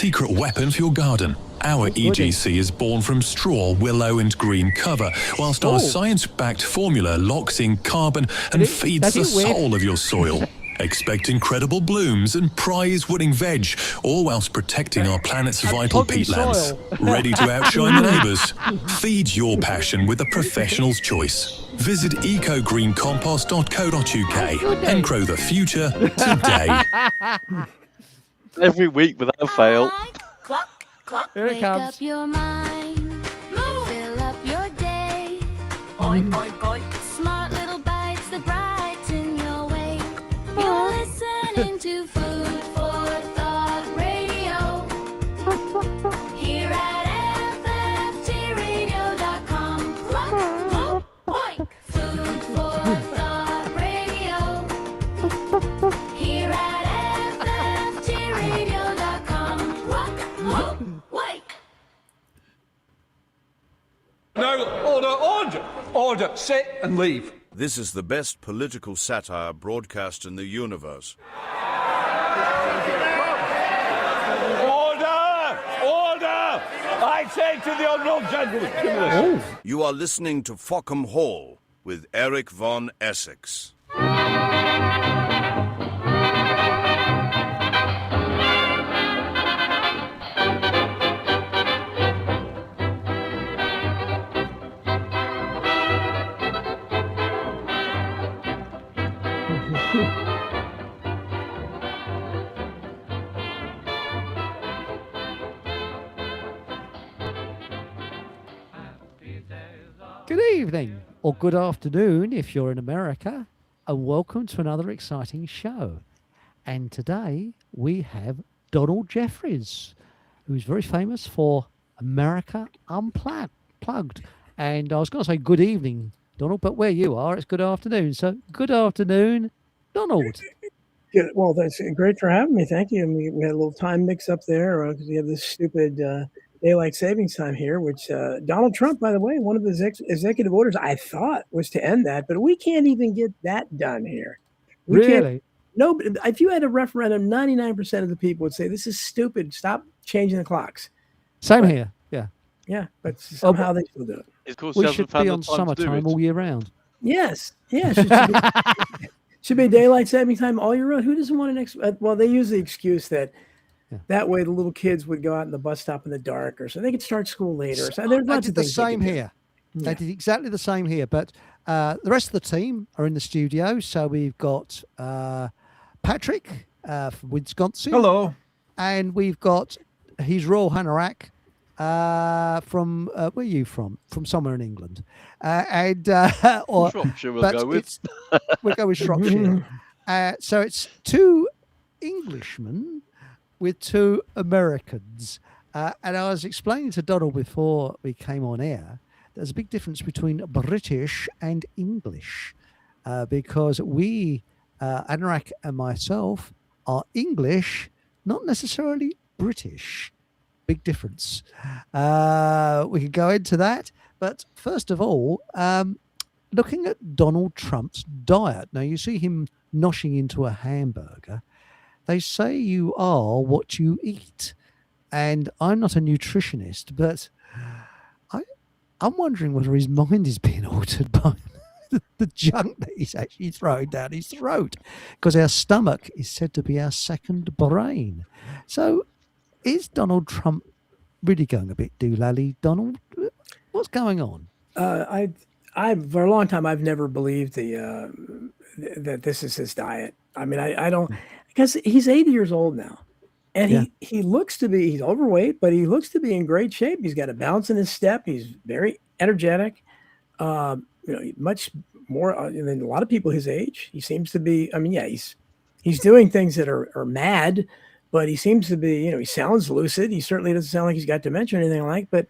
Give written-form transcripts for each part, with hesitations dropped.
Secret weapon for your garden. Our EGC is born from straw, willow and green cover, whilst our science-backed formula locks in carbon and feeds the soul of your soil. Expect incredible blooms and prize-winning veg, all whilst protecting our planet's vital peatlands. Ready to outshine the neighbours? Feed your passion with a professional's choice. Visit ecogreencompost.co.uk and grow the future today. Every week without fail. Here it comes. Make up your mind. Fill up your day. Oink, oink, oink. Smart little bites that brighten your way. You're listening to Food for Thought Radio. Here at FFTradio.com. Oink. Food for Thought Radio. Here at FFTradio.com. Wake. No, order, sit and leave. This is the best political satire broadcast in the universe. Order! I say to the honourable gentleman. Give me this. You are listening to Fockham Hall with Eric von Essex. Good evening, or good afternoon if you're in America, and welcome to another exciting show. And today we have Donald Jeffries, who's very famous for America Unplugged. And I was going to say good evening, Donald, but where you are, it's good afternoon. So good afternoon, Donald. Good. Well, that's great for having me. Thank you. And we had a little time mix up there because we have this stupid daylight savings time here, which Donald Trump, by the way, one of his executive orders I thought was to end that, but we can't even get that done here. We really? No, if you had a referendum, 99% of the people would say, this is stupid. Stop changing the clocks. Same here. Yeah. Yeah, but somehow they still do it. Of course, we should be on summertime all year round. Yes. Yeah. Should be daylight saving time all year round. Who doesn't want well, they use the excuse that that way the little kids would go out in the bus stop in the dark, or so they could start school later. So there's lots of things. The same here. They did exactly the same here. But the rest of the team are in the studio. So we've got Patrick from Wisconsin. Hello. And we've got his Royal Hanorach from where are you from? From somewhere in England. Or Shropshire we'll go with. We'll go with Shropshire. So it's two Englishmen with two Americans. And I was explaining to Donald before we came on air, there's a big difference between British and English because we, Anorak and myself, are English, not necessarily British. Big difference. We can go into that. But first of all, looking at Donald Trump's diet. Now, you see him noshing into a hamburger. They say you are what you eat. And I'm not a nutritionist, but I'm wondering whether his mind is being altered by the junk that he's actually throwing down his throat. Because our stomach is said to be our second brain. So is Donald Trump really going a bit doolally, Donald? What's going on? I for a long time I've never believed that this is his diet. I mean, I don't, because he's 80 years old now, and he looks to be, he's overweight, but he looks to be in great shape. He's got a bounce in his step. He's very energetic. Much more than a lot of people his age. He seems to be. I mean, he's doing things that are mad. But he seems to be, he sounds lucid. He certainly doesn't sound like he's got dementia or anything like. But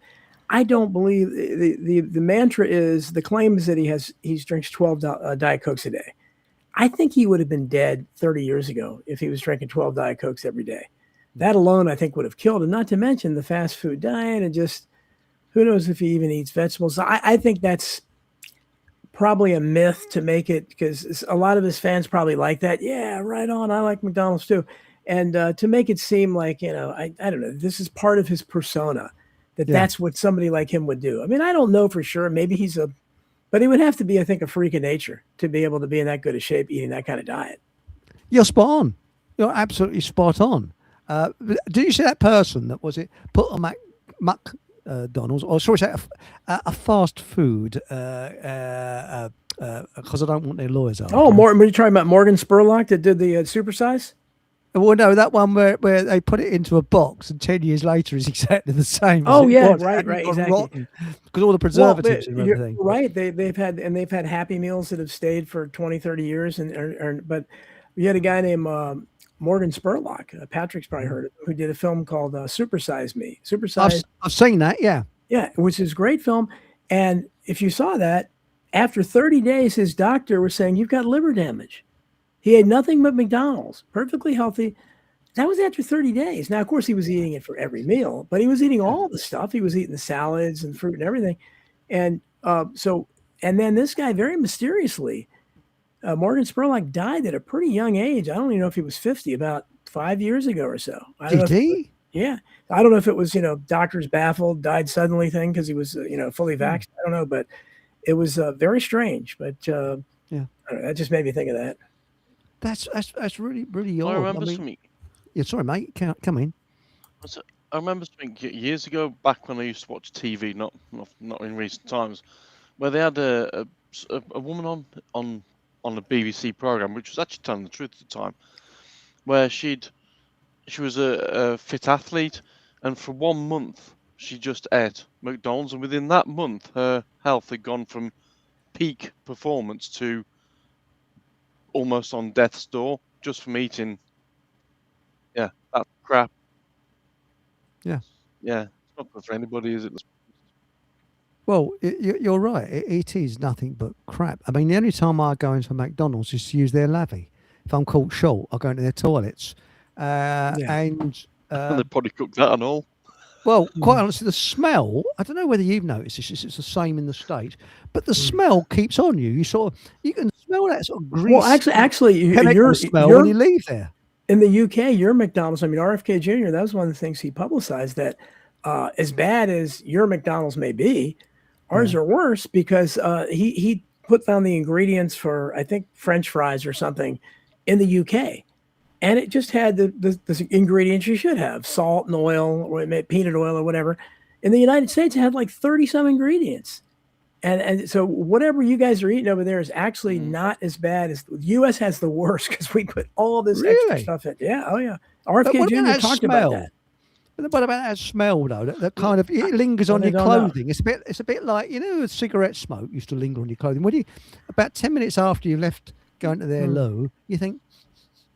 I don't believe the mantra is, the claim is that he drinks 12 Diet Cokes a day. I think he would have been dead 30 years ago if he was drinking 12 Diet Cokes every day. That alone, I think, would have killed him. Not to mention the fast food diet and just who knows if he even eats vegetables. So I think that's probably a myth to make it, because a lot of his fans probably like that. Yeah, right on. I like McDonald's too. And to make it seem like, I don't know, this is part of his persona, that's what somebody like him would do. I mean, I don't know for sure. Maybe but he would have to be, I think, a freak of nature to be able to be in that good a shape eating that kind of diet. You're spot on. You're absolutely spot on. Did you see that person that put a McDonald's, or sorry, a fast food, because I don't want their lawyers out. Oh, were you talking about Morgan Spurlock that did the supersize? Well, no, that one where they put it into a box and 10 years later is exactly the same. Oh, yeah, right, exactly. Because all the preservatives and everything. Right, they've had Happy Meals that have stayed for 20, 30 years, but we had a guy named Morgan Spurlock. Patrick's probably heard of him, who did a film called Supersize Me. I've seen that, yeah. Yeah, which is a great film. And if you saw that, after 30 days, his doctor was saying, you've got liver damage. He had nothing but McDonald's, perfectly healthy. That was after 30 days. Now, of course, he was eating it for every meal, but he was eating all the stuff. He was eating the salads and fruit and everything. And and then this guy, very mysteriously, Morgan Spurlock, died at a pretty young age. I don't even know if he was 50, about 5 years ago or so. Did he? Yeah. I don't know if it was, doctors baffled, died suddenly thing because he was, fully vaxxed. I don't know, but it was very strange. But that just made me think of that. That's really, really odd. I remember something. Yeah, sorry, mate. Come in. I remember something years ago, back when I used to watch TV, not in recent times, where they had a woman on a BBC program, which was actually telling the truth at the time, where she was a fit athlete, and for 1 month she just ate McDonald's, and within that month her health had gone from peak performance to almost on death's door just from eating that crap. Yeah, it's not good for anybody, is it? Well, you're right. It is nothing but crap. I mean, the only time I go into a McDonald's is to use their lavvy. If I'm caught short, I go into their toilets. And they probably cook that and all. Well, quite honestly, the smell, I don't know whether you've noticed this, it's the same in the States, but the smell keeps on you. You can smell that sort of grease. Well, actually, your smell when you leave there. In the UK, your McDonald's, I mean, RFK Jr., that was one of the things he publicized, that as bad as your McDonald's may be, ours are worse, because he put down the ingredients for, I think, French fries or something in the UK. And it just had the ingredients you should have, salt and oil, or peanut oil or whatever. In the United States, it had like 30-some ingredients. And so whatever you guys are eating over there is actually not as bad as the U.S. has the worst, because we put all this extra stuff in. Yeah, oh yeah. RFK Jr. talked about that. But what about that smell though? That kind of, it lingers on your clothing. It's a bit like, cigarette smoke used to linger on your clothing. When about 10 minutes after you left going to their loo, you think,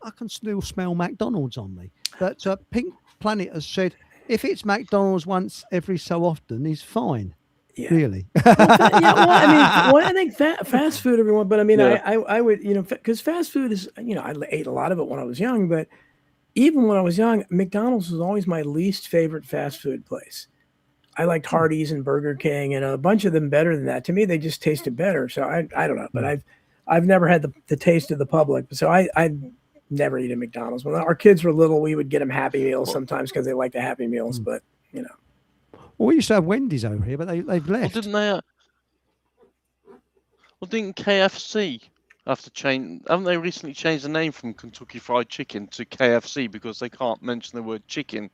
I can still smell McDonald's on me. But Pink Planet has said if it's McDonald's once every so often, he's fine. Yeah. Really? I think fast food, everyone. But I mean, I would, because fast food is, I ate a lot of it when I was young. But even when I was young, McDonald's was always my least favorite fast food place. I liked Hardee's and Burger King and a bunch of them better than that. To me, they just tasted better. So I don't know. But I've never had the taste of the public. So I never eat at McDonald's. When our kids were little, we would get them Happy Meals sometimes because they like the Happy Meals. But well, we used to have Wendy's over here, but they've left. Well, didn't they? Didn't KFC have to change? Haven't they recently changed the name from Kentucky Fried Chicken to KFC because they can't mention the word chicken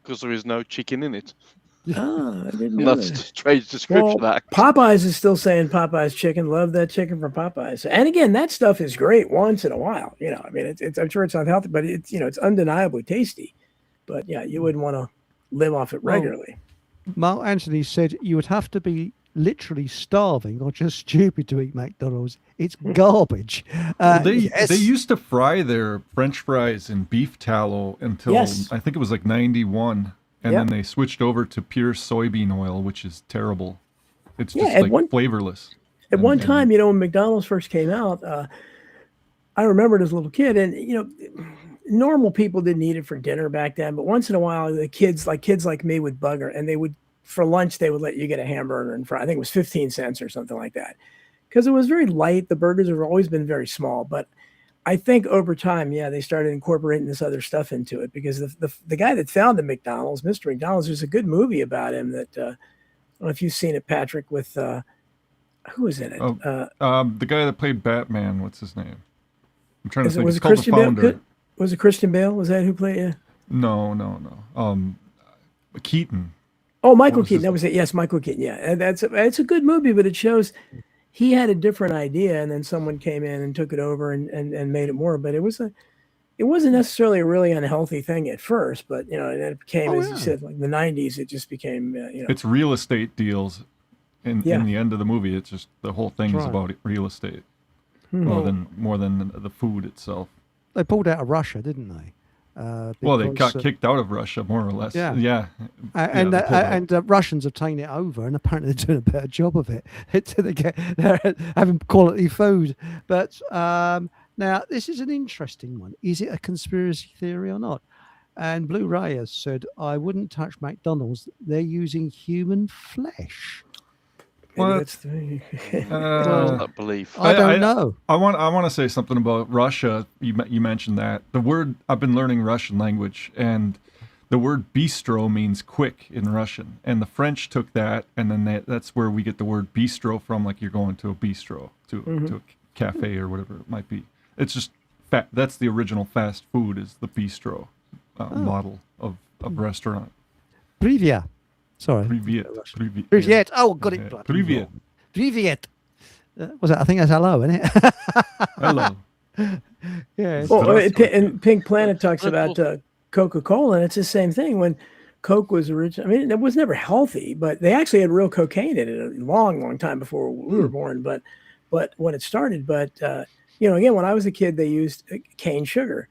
because there is no chicken in it? Oh, I didn't know that's a strange description. Well, Popeyes is still saying Popeyes chicken. Love that chicken from Popeyes. And again, that stuff is great once in a while. I mean, it's I'm sure it's not healthy, but it's undeniably tasty. But yeah, you wouldn't want to live off it regularly. Mark Anthony said you would have to be literally starving or just stupid to eat McDonald's. It's garbage. They used to fry their French fries in beef tallow until I think it was like 91. And then they switched over to pure soybean oil, which is terrible. It's just flavorless. At one time, when McDonald's first came out, I remembered as a little kid, and normal people didn't eat it for dinner back then. But once in a while, the kids like me would bug her, and they would, for lunch, they would let you get a hamburger and fry. I think it was 15 cents or something like that, because it was very light. The burgers have always been very small, but I think over time, they started incorporating this other stuff into it because the guy that founded McDonald's, Mr. McDonald's, there's a good movie about him that I don't know if you've seen it, Patrick, with who was in it? The guy that played Batman, what's his name? I'm trying to think. Was It's it called The Christian Bale? Founder. Was it Christian Bale? Was that who played it? No. Keaton. Oh, Michael Keaton. That was it. Yes, Michael Keaton. Yeah, and it's a good movie, but it shows he had a different idea, and then someone came in and took it over and made it more. But it wasn't necessarily a really unhealthy thing at first, but and it became, as you said, like the '90s. It just became It's real estate deals. In the end of the movie, it's just the whole thing is about real estate more than the food itself. They pulled out of Russia, didn't they? Well, they got kicked out of Russia, more or less. Yeah. And the Russians have taken it over, and apparently they're doing a better job of it. They're having quality food. But now, this is an interesting one. Is it a conspiracy theory or not? And Blu-ray has said, I wouldn't touch McDonald's. They're using human flesh. What? That belief. I don't know. I want to say something about Russia. You mentioned that the word, I've been learning Russian language, and the word bistro means quick in Russian, and the French took that, and then that's where we get the word bistro from. Like you're going to a bistro, to a cafe or whatever it might be. It's just that's the original fast food, is the bistro model of restaurant. Privia. Sorry. Privyet. Oh, got it. Privyet. Privyet. Was that? I think that's hello, isn't it? Hello. Yeah. And Pink Planet talks about Coca-Cola, and it's the same thing. When Coke was original, I mean, it was never healthy, but they actually had real cocaine in it a long, long time before we were born. But when it started, again, when I was a kid, they used cane sugar.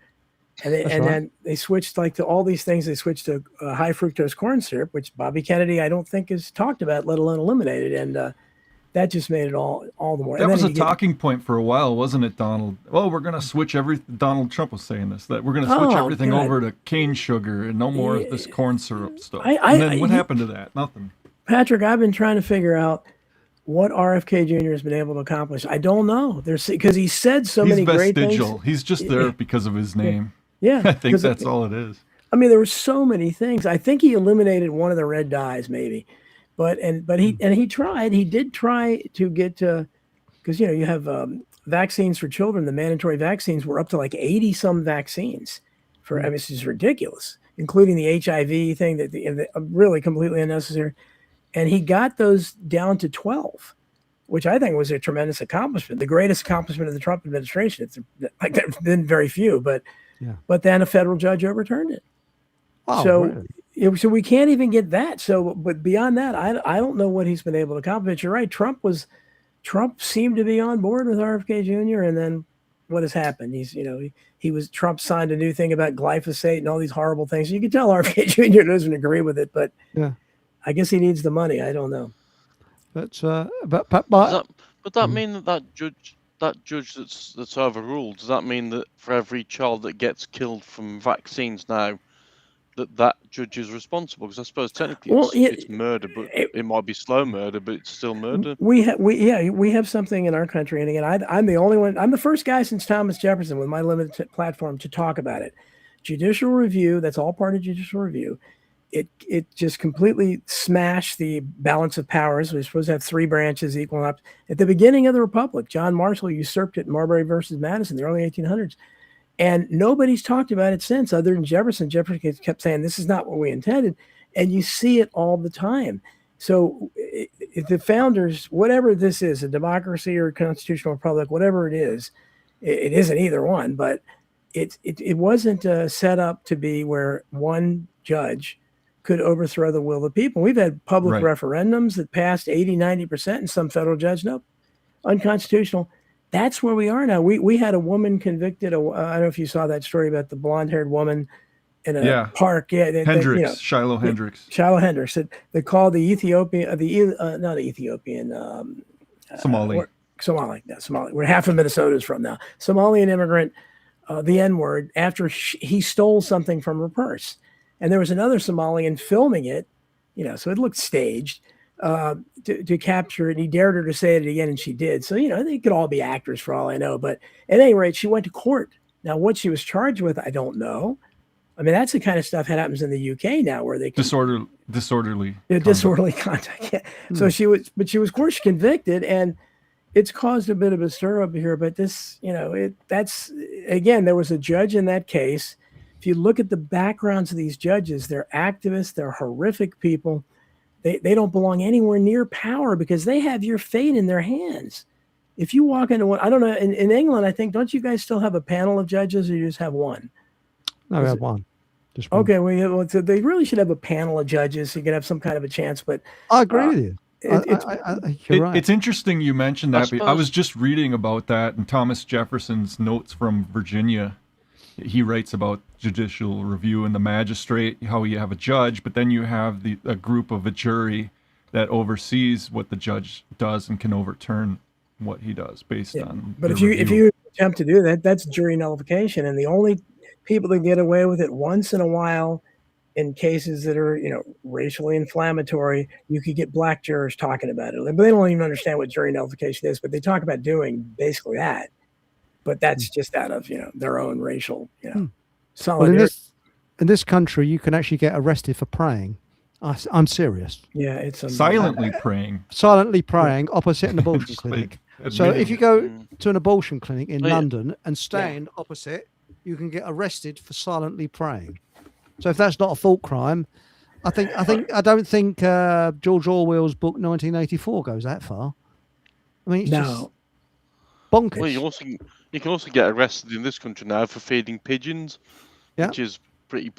And then they switched to all these things. They switched to high fructose corn syrup, which Bobby Kennedy, I don't think, is talked about, let alone eliminated. And that just made it all the more. That was a talking point for a while, wasn't it, Donald? Well, we're going to switch Donald Trump was saying this, that we're going to switch everything over to cane sugar and no more of this corn syrup stuff. And then what happened to that? Nothing. Patrick, I've been trying to figure out what RFK Jr. has been able to accomplish. I don't know. Because he said so many great things. He's vestigial. He's just there because of his name. Yeah, I think that's all it is. I mean, there were so many things. I think he eliminated one of the red dyes, maybe, but he tried. He did try to get to, because you have vaccines for children. The mandatory vaccines were up to like 80 some vaccines for. I mean, this is ridiculous, including the HIV thing that really completely unnecessary. And he got those down to 12, which I think was a tremendous accomplishment, the greatest accomplishment of the Trump administration. It's like there've been very few, but. Yeah. But then a federal judge overturned it. Oh, so, really? So we can't even get that. So, but beyond that, I don't know what he's been able to accomplish. You're right. Trump seemed to be on board with RFK Jr. And then what has happened? Trump signed a new thing about glyphosate and all these horrible things. You can tell RFK Jr. doesn't agree with it, but I guess he needs the money. I don't know. But Would that mean that judge that's overruled, does that mean that for every child that gets killed from vaccines now, that judge is responsible? Because I suppose technically it's murder, but it might be slow murder, but it's still murder. We have something in our country, and again, I'm the only one. I'm the first guy since Thomas Jefferson with my limited platform to talk about it. Judicial review. That's all part of judicial review. It just completely smashed the balance of powers. We're supposed to have three branches equal up. At the beginning of the Republic, John Marshall usurped it in Marbury versus Madison in the early 1800s. And nobody's talked about it since, other than Jefferson. Jefferson kept saying, this is not what we intended. And you see it all the time. So if the founders, whatever this is, a democracy or a constitutional republic, whatever it isn't either one, but it wasn't set up to be where one judge could overthrow the will of the people. We've had public referendums that passed 80, 90%, and some federal judge, nope, unconstitutional. That's where we are now. We had a woman convicted. I don't know if you saw that story about the blonde-haired woman in a park. Yeah, Hendricks, Shiloh Hendricks. Shiloh Hendricks. They called the Somali. Where half of Minnesota is from now. Somalian immigrant, the N-word, after he stole something from her purse. And there was another Somalian filming it, so it looked staged, to capture it. And he dared her to say it again, and she did. So, they could all be actors for all I know. But at any rate, she went to court. Now, what she was charged with, I don't know. I mean, that's the kind of stuff that happens in the UK now, where they can disorderly conduct. Yeah. So she was, of course, convicted, and it's caused a bit of a stir up here. But this, that's again, there was a judge in that case. If you look at the backgrounds of these judges, they're activists, they're horrific people. They don't belong anywhere near power because they have your fate in their hands. If you walk into one, I don't know, in England, I think, don't you guys still have a panel of judges, or you just have one? No, we have one. Just one. Okay, well, so they really should have a panel of judges so you can have some kind of a chance. But I agree with you. You're right. It's interesting you mentioned that. I was just reading about that in Thomas Jefferson's notes from Virginia. He writes about judicial review and the magistrate, how you have a judge, but then you have a group of a jury that oversees what the judge does and can overturn what he does based on. But if you attempt to do that, that's jury nullification, and the only people that get away with it once in a while in cases that are, racially inflammatory, you could get black jurors talking about it, but they don't even understand what jury nullification is, but they talk about doing basically that. But that's just out of, their own racial, solidarity. Well, in this country, you can actually get arrested for praying. I'm serious. Yeah, it's silently praying. Silently praying opposite an abortion clinic. So if you go to an abortion clinic in London and stand opposite, you can get arrested for silently praying. So if that's not a thought crime, I don't think George Orwell's book 1984 goes that far. I mean, it's just bonkers. Well, you can also get arrested in this country now for feeding pigeons, which is pretty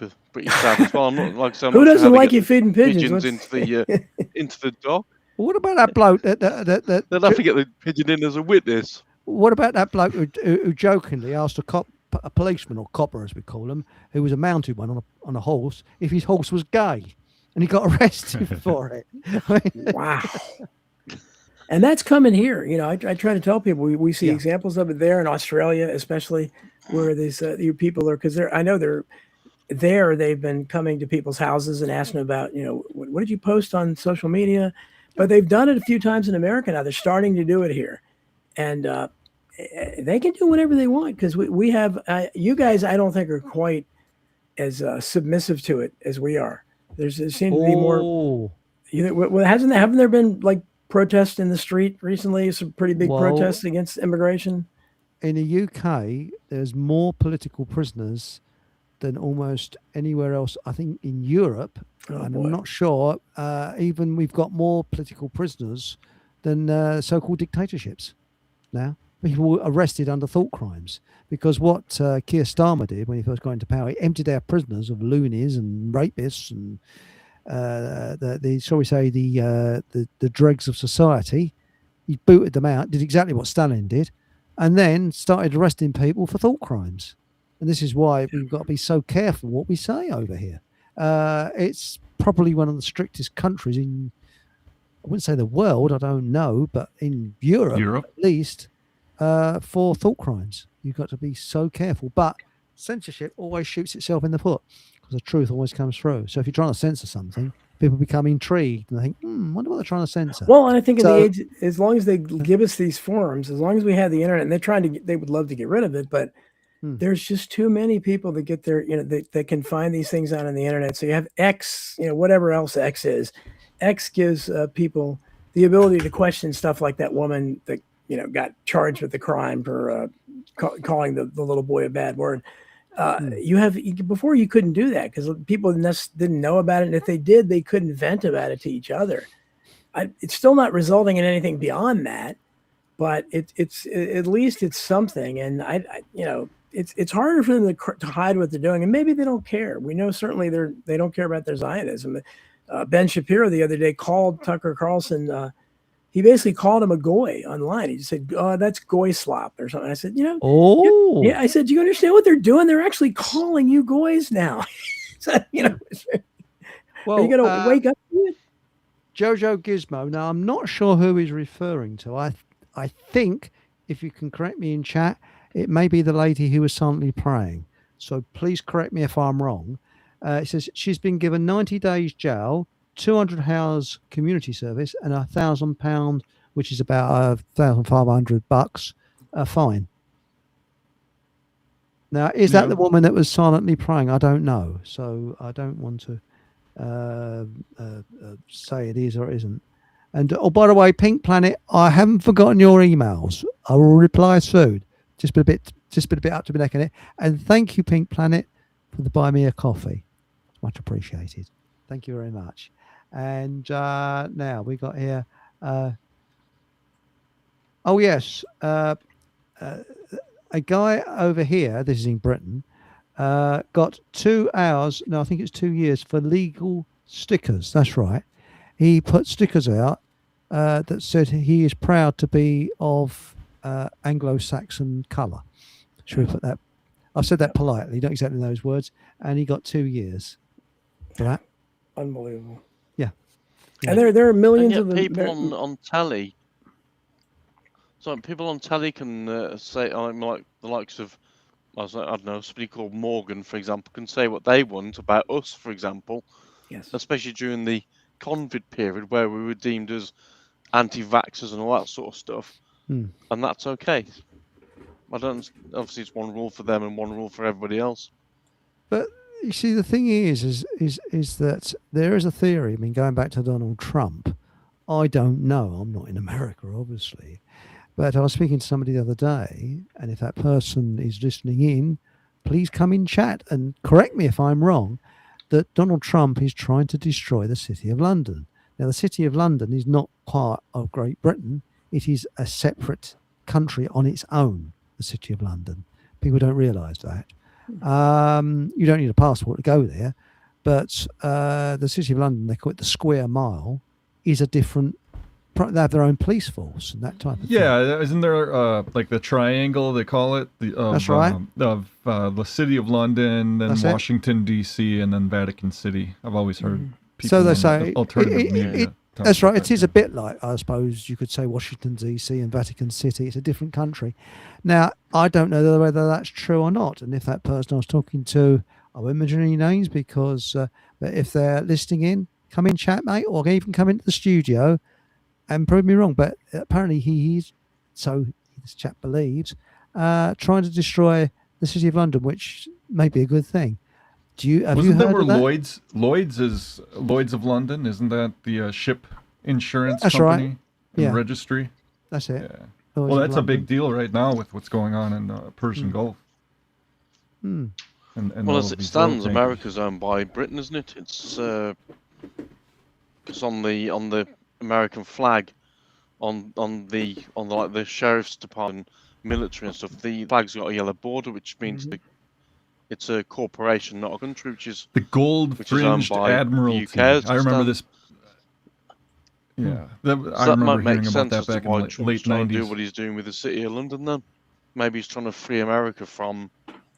sad as well. Who doesn't like you feeding pigeons into the dock? Well, what about that bloke that they'll have to get the pigeon in as a witness? What about that bloke who jokingly asked a policeman, or copper as we call him, who was a mounted one on a horse, if his horse was gay, and he got arrested for it? Wow. And that's coming here. I try to tell people we see examples of it there in Australia, especially where these people are, because I know they're there. They've been coming to people's houses and asking about, what did you post on social media? But they've done it a few times in America now. They're starting to do it here, and they can do whatever they want because we have you guys. I don't think are quite as submissive to it as we are. There seems to be more. Haven't there been like protests in the street recently? Some pretty big protests against immigration. In the UK, there's more political prisoners than almost anywhere else. I think in Europe, I'm not sure. Even we've got more political prisoners than so-called dictatorships now. People were arrested under thought crimes because what Keir Starmer did when he first got into power, he emptied out prisoners of loonies and rapists and the dregs of society. He booted them out, did exactly what Stalin did, and then started arresting people for thought crimes. And this is why we've got to be so careful what we say over here. It's probably one of the strictest countries in, I wouldn't say the world, I don't know, but in Europe. At least, for thought crimes. You've got to be so careful. But censorship always shoots itself in the foot because the truth always comes through. So if you're trying to censor something, people become intrigued and they think, wonder what they're trying to censor. Well, and I think in the age, as long as they give us these forums, as long as we have the internet, and they would love to get rid of it, but there's just too many people that get their, that can find these things out on the internet. So you have X, whatever else X is. X gives people the ability to question stuff like that woman that, got charged with the crime for calling the little boy a bad word. Before you couldn't do that because people didn't know about it. And if they did, they couldn't vent about it to each other. It's still not resulting in anything beyond that, but it's at least it's something. And it's harder for them to hide what they're doing. And maybe they don't care. We know certainly they don't care about their Zionism. Ben Shapiro the other day called Tucker Carlson. He basically called him a goy online. He just said, "Oh, that's goy slop" or something. I said, yeah. I said, "Do you understand what they're doing? They're actually calling you goys now." So, are you going to wake up to it? Jojo Gizmo. Now, I'm not sure who he's referring to. I think, if you can correct me in chat, it may be the lady who was silently praying. So please correct me if I'm wrong. It says she's been given 90 days jail 200 hours community service and £1,000, which is about $1,500, fine. Now, is that the woman that was silently praying? I don't know, so I don't want to say it is or it isn't. And by the way, Pink Planet, I haven't forgotten your emails. I will reply soon. Just been a bit up to my neck in it. And thank you, Pink Planet, for the buy me a coffee. It's much appreciated. Thank you very much. And now we got here. Oh yes, a guy over here. This is in Britain. Got 2 hours. No, I think it's 2 years for legal stickers. That's right. He put stickers out that said he is proud to be of Anglo-Saxon colour. Should we put that? I've said that politely, not exactly those words. And he got 2 years for that. Unbelievable. Yeah. And there are millions of people on telly. So people on telly can say, like the likes of, I don't know, somebody called Morgan, for example, can say what they want about us, for example. Yes. Especially during the COVID period where we were deemed as anti-vaxxers and all that sort of stuff. And that's okay. Obviously it's one rule for them and one rule for everybody else. But you see, the thing is that there is a theory. I mean, going back to Donald Trump, I don't know. I'm not in America, obviously. But I was speaking to somebody the other day, and if that person is listening in, please come in chat and correct me if I'm wrong, that Donald Trump is trying to destroy the City of London. Now, the City of London is not part of Great Britain. It is a separate country on its own, the City of London. People don't realise that. You don't need a passport to go there, but the City of London, they call it the Square Mile, is a different. They have their own police force and that type of thing. Yeah, isn't there like the triangle they call it? That's right. Of the City of London, then That's Washington D.C., and then Vatican City. I've always heard people. So they say alternative media. That's right. It is a bit like, I suppose you could say, Washington D.C. and Vatican City. It's a different country. Now, I don't know whether that's true or not. And if that person I was talking to, I won't mention any names because but if they're listening in, come in chat, mate, or even come into the studio and prove me wrong. But apparently he's, so this chap believes, trying to destroy the City of London, which may be a good thing. Have you heard of that? Lloyd's is Lloyd's of London? Isn't that the ship insurance That's company right. and registry? That's it. Yeah. Lloyd's Well, of that's a big deal right now with what's going on in the Persian Gulf. Hmm. And well, as it stands, America's owned by Britain, isn't it? It's because on the American flag, on the sheriff's department, military and stuff, the flag's got a yellow border, which means it's a corporation, not a country, which is the gold-fringed Admiralty. I remember this. Yeah, I remember hearing about that back in the late 90s. Do what he's doing with the City of London, then maybe he's trying to free America from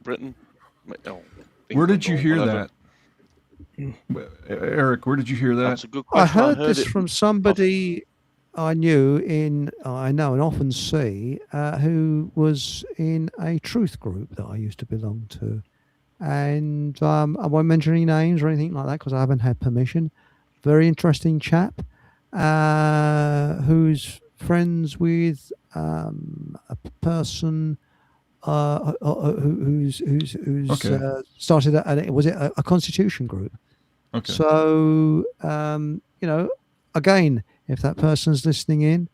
Britain. Where did you hear that, Eric? Where did you hear that? That's a good question. I heard this from somebody I know and often see, who was in a truth group that I used to belong to. And I won't mention any names or anything like that because I haven't had permission. Very interesting chap who's friends with a person who's started a constitution group. Okay. So again, if that person's listening in,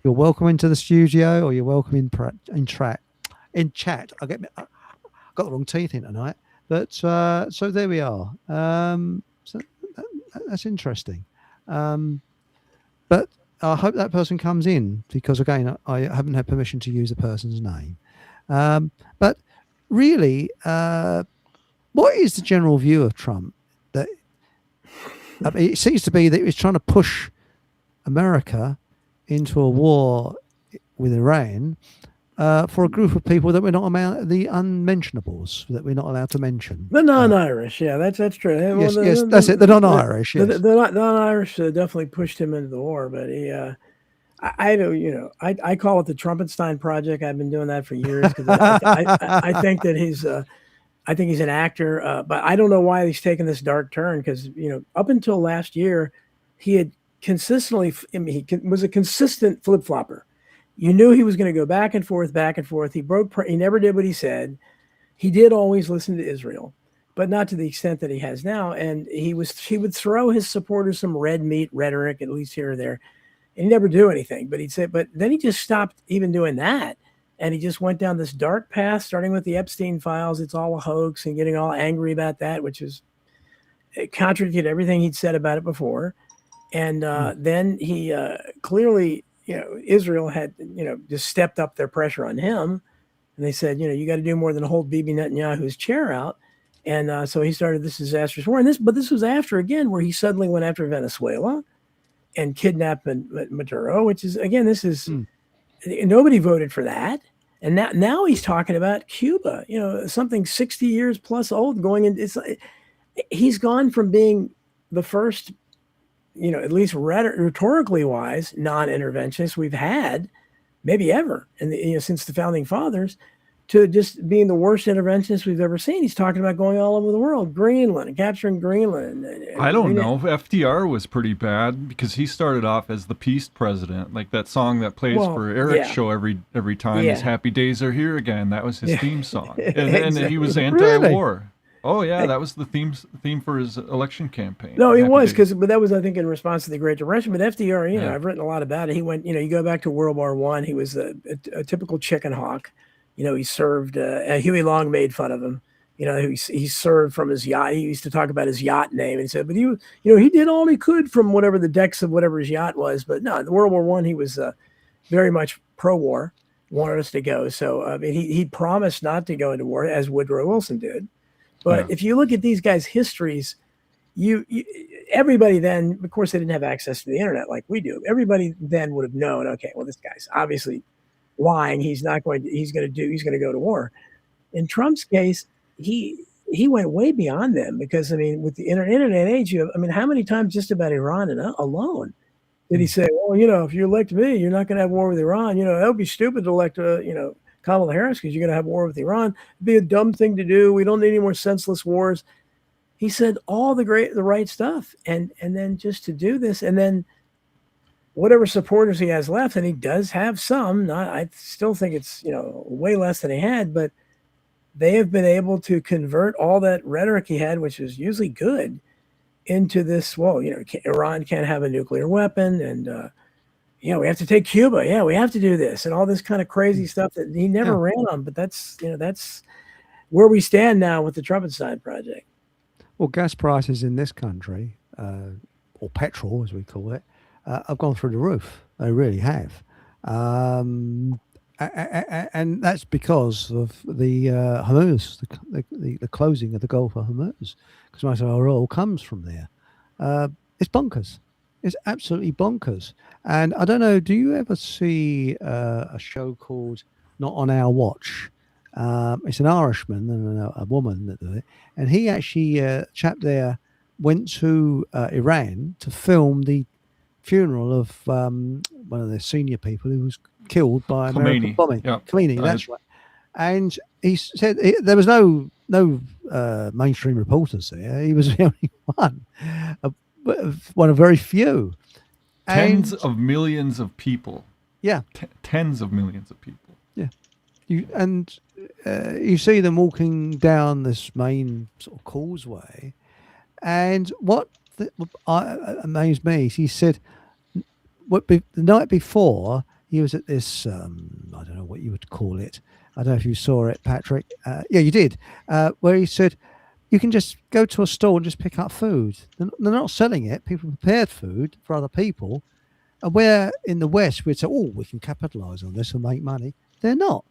you're welcome into the studio or you're welcome in chat. I got the wrong teeth in tonight, but so there we are. So that's interesting. But I hope that person comes in because again, I haven't had permission to use the person's name. But really, what is the general view of Trump? That it seems to be that he's trying to push America into a war with Iran for a group of people that we're not the unmentionables that we're not allowed to mention. The non-Irish, that's true. Yes, that's it. The non-Irish. Yes. The non-Irish definitely pushed him into the war, but he. I call it the Trumpenstein Project. I've been doing that for years because I think that he's. I think he's an actor, but I don't know why he's taken this dark turn because, up until last year, he had consistently, was a consistent flip-flopper. You knew he was going to go back and forth, back and forth. He never did what he said. He did always listen to Israel, but not to the extent that he has now. And he would throw his supporters some red meat rhetoric, at least here or there. And he'd never do anything, but then he just stopped even doing that. And he just went down this dark path, starting with the Epstein files. It's all a hoax and getting all angry about that, it contradicted everything he'd said about it before. And then he clearly, Israel had, just stepped up their pressure on him. And they said, you got to do more than hold Bibi Netanyahu's chair out. And so he started this disastrous war. But this was after, again, where he suddenly went after Venezuela and kidnapped Maduro, which is, again, nobody voted for that. And now he's talking about Cuba, something 60 years plus old going in. He's gone from being the first, at least rhetorically wise, non-interventionist we've had maybe ever since the founding fathers, to just being the worst interventionist we've ever seen. He's talking about going all over the world, Greenland, capturing Greenland. I don't know. FDR was pretty bad because he started off as the peace president, like that song that plays for Eric's show every time. His Happy Days Are Here Again. That was his theme song, and he was anti-war. Really? Oh yeah, that was the theme for his election campaign. No, it was but that was, I think, in response to the Great Depression. But FDR, I've written a lot about it. He went, you go back to World War I. He was a typical chicken hawk. He served. Huey Long made fun of him. He served from his yacht. He used to talk about his yacht name, and he said, but he did all he could from whatever the decks of whatever his yacht was. But no, in World War I, he was very much pro-war. Wanted us to go. So he promised not to go into war, as Woodrow Wilson did. But if you look at these guys' histories, everybody then, of course, they didn't have access to the internet like we do. Everybody then would have known, okay, well, this guy's obviously lying. He's going to go to war. In Trump's case, he went way beyond them because, with the internet age, how many times just about Iran alone did he say, well, if you elect me, you're not going to have war with Iran. That would be stupid to elect, Kamala Harris because you're going to have war with Iran. It'd be a dumb thing to do. We don't need any more senseless wars. He said all the right stuff. And then just to do this, and then whatever supporters he has left, and he does have some, I still think it's, way less than he had, but they have been able to convert all that rhetoric he had, which is usually good, into this, Iran can't have a nuclear weapon, and, we have to take Cuba. Yeah, we have to do this, and all this kind of crazy stuff that he never ran on. But that's where we stand now with the Trumpenside project. Well, gas prices in this country, or petrol as we call it, have gone through the roof. They really have, and that's because of the Hormuz, the closing of the Gulf of Hormuz, because most of our oil comes from there. It's bonkers. It's absolutely bonkers. And I don't know, do you ever see a show called Not on Our Watch? It's an Irishman and a woman that do it. And he actually, chap there, went to Iran to film the funeral of one of the senior people who was killed by American bombing. Yeah. Khomeini, that's right. And he said there was no mainstream reporters there. He was the only one. One of very few. Tens of millions of people. Yeah. Tens of millions of people. Yeah. You see them walking down this main sort of causeway, and what amazed me, he said, the night before, he was at this, I don't know what you would call it. I don't know if you saw it, Patrick. Yeah, you did. Where he said, you can just go to a store and just pick up food. They're not selling it. People prepared food for other people. And where in the West we'd say, we can capitalize on this and make money. They're not.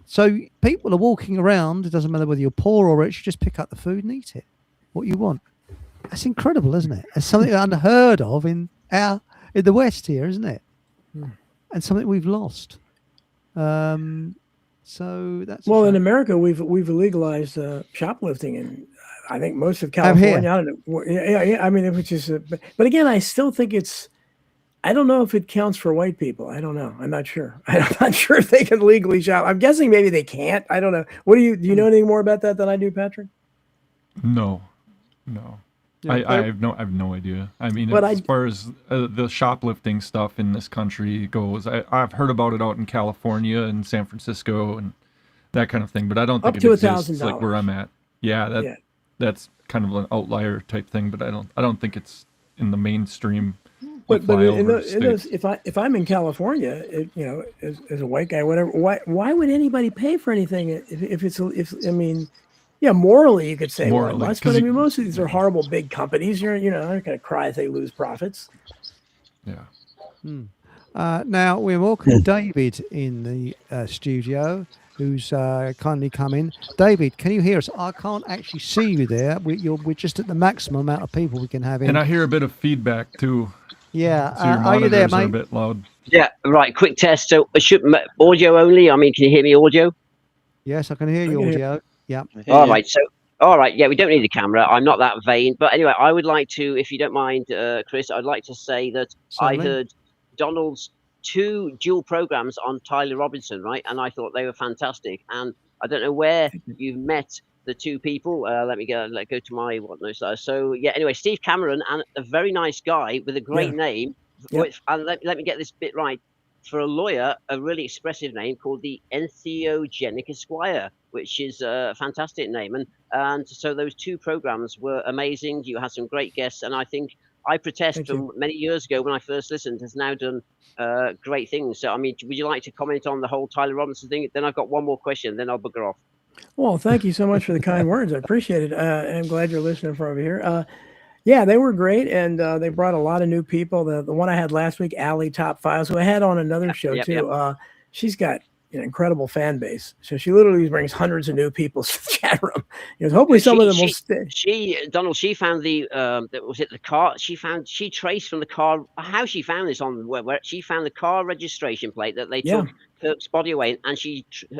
So people are walking around. It doesn't matter whether you're poor or rich. You just pick up the food and eat it. What you want. That's incredible, isn't it? It's something unheard of in the West here, isn't it? And something we've lost. So that's in America we've legalized shoplifting, and I think most of California. I don't know. Yeah. I mean, which is, but again, I still think it's. I don't know if it counts for white people. I don't know. I'm not sure. I'm not sure if they can legally shop. I'm guessing maybe they can't. I don't know. Do you know anything more about that than I do, Patrick? No. Yeah, I have no idea. I mean, as far as the shoplifting stuff in this country goes, I've heard about it out in California and San Francisco and that kind of thing, but I don't think up to it exists $1,000. like where I'm at. Yeah, that's kind of an outlier type thing, but I don't think it's in the mainstream. But if I'm in California, as a white guy, whatever, why would anybody pay for anything morally you could say morally, well, but I mean most of these are horrible big companies. They're not going to cry if they lose profits. Yeah. Now we welcome David in the studio, who's kindly come in. David, can you hear us? I can't actually see you there. We're just at the maximum amount of people we can have in. And I hear a bit of feedback too. Yeah. So your are you there, monitors are mate? a bit loud. Yeah, right. Quick test. So, audio only? I mean, can you hear me audio? Yes, I can hear you audio. Yeah. All right. So, all right. Yeah, we don't need a camera. I'm not that vain. But anyway, I would like to, if you don't mind, Chris, I'd like to say that Certainly. I heard Donald's 2 dual programs on Tyler Robinson, right? And I thought they were fantastic. And I don't know where you've met the 2 people. Let me go to my So yeah. Anyway, Steve Cameron, and a very nice guy with a great name. Yep. And let me get this bit right. For a lawyer, a really expressive name called the Entheogenic Esquire, which is a fantastic name. And so those 2 programs were amazing. You had some great guests, and I think I Protest from many years ago when I first listened has now done great things. So I mean, would you like to comment on the whole Tyler Robinson thing? Then I've got one more question, then I'll bugger off. Well, thank you so much for the kind words. I appreciate it. And I'm glad you're listening from over here. Yeah, they were great, and they brought a lot of new people. The one I had last week, Allie Top Files, who I had on another show too. She's got an incredible fan base, so she literally brings hundreds of new people to the chat room. Hopefully some of them will stay. Donald, she found the car. She traced from the car how she found this on where she found the car registration plate that they took Kirk's body away, and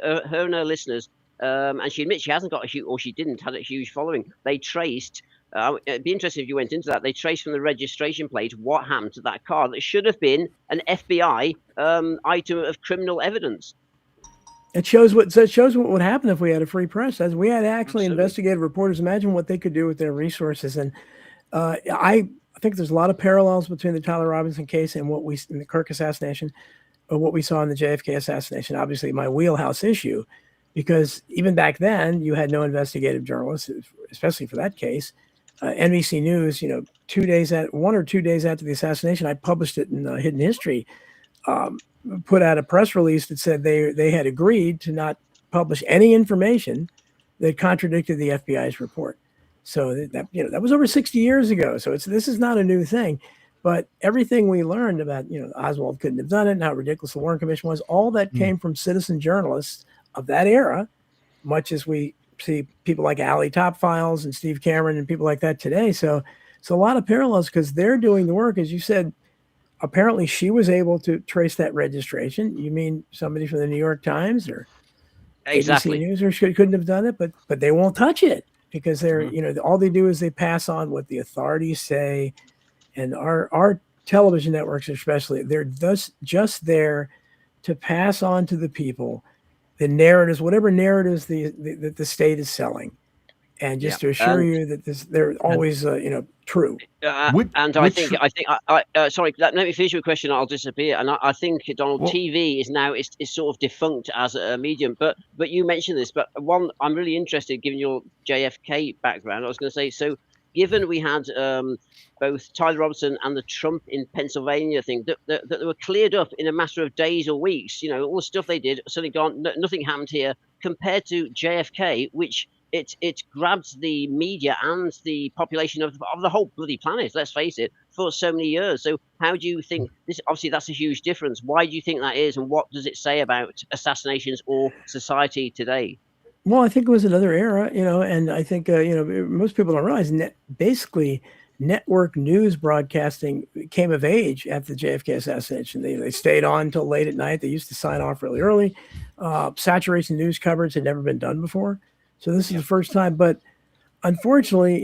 her and her listeners. And she admits she hasn't got she didn't have a huge following. They traced. It'd be interesting if you went into that. They traced from the registration plate what happened to that car that should have been an FBI item of criminal evidence. It shows what would happen if we had a free press. As we had actually investigative reporters, imagine what they could do with their resources. And I think there's a lot of parallels between the Tyler Robinson case and in the Kirk assassination, or what we saw in the JFK assassination. Obviously, my wheelhouse issue, because even back then you had no investigative journalists, especially for that case. NBC News, 1 or 2 days after the assassination, I published it in Hidden History, put out a press release that said they had agreed to not publish any information that contradicted the FBI's report. So that was over 60 years ago. So this is not a new thing, but everything we learned about, Oswald couldn't have done it and how ridiculous the Warren Commission was, all that came from citizen journalists of that era, much as we see people like Allie Top Files and Steve Cameron and people like that today. So it's a lot of parallels because they're doing the work. As you said, apparently she was able to trace that registration. You mean somebody from the New York Times or Exactly. ABC News or couldn't have done it, but they won't touch it because they're, all they do is they pass on what the authorities say. And our television networks, especially, they're just there to pass on to the people the narratives, whatever narratives the state is selling, and just to assure you that they're always true. I think sorry, let me finish your question. I'll disappear. And I think Donald, TV is now is sort of defunct as a medium. But you mentioned this. But one, I'm really interested, given your JFK background. I was going to say, so given we had both Tyler Robinson and the Trump in Pennsylvania thing that were cleared up in a matter of days or weeks, all the stuff they did, suddenly gone, nothing happened here, compared to JFK, which it grabbed the media and the population of the whole bloody planet, let's face it, for so many years. So how do you think this? Obviously, that's a huge difference. Why do you think that is, and what does it say about assassinations or society today? Well, I think it was another era, and I think, most people don't realize basically network news broadcasting came of age after the JFK assassination. They stayed on until late at night. They used to sign off really early. Saturation news coverage had never been done before. So this is the first time. But unfortunately,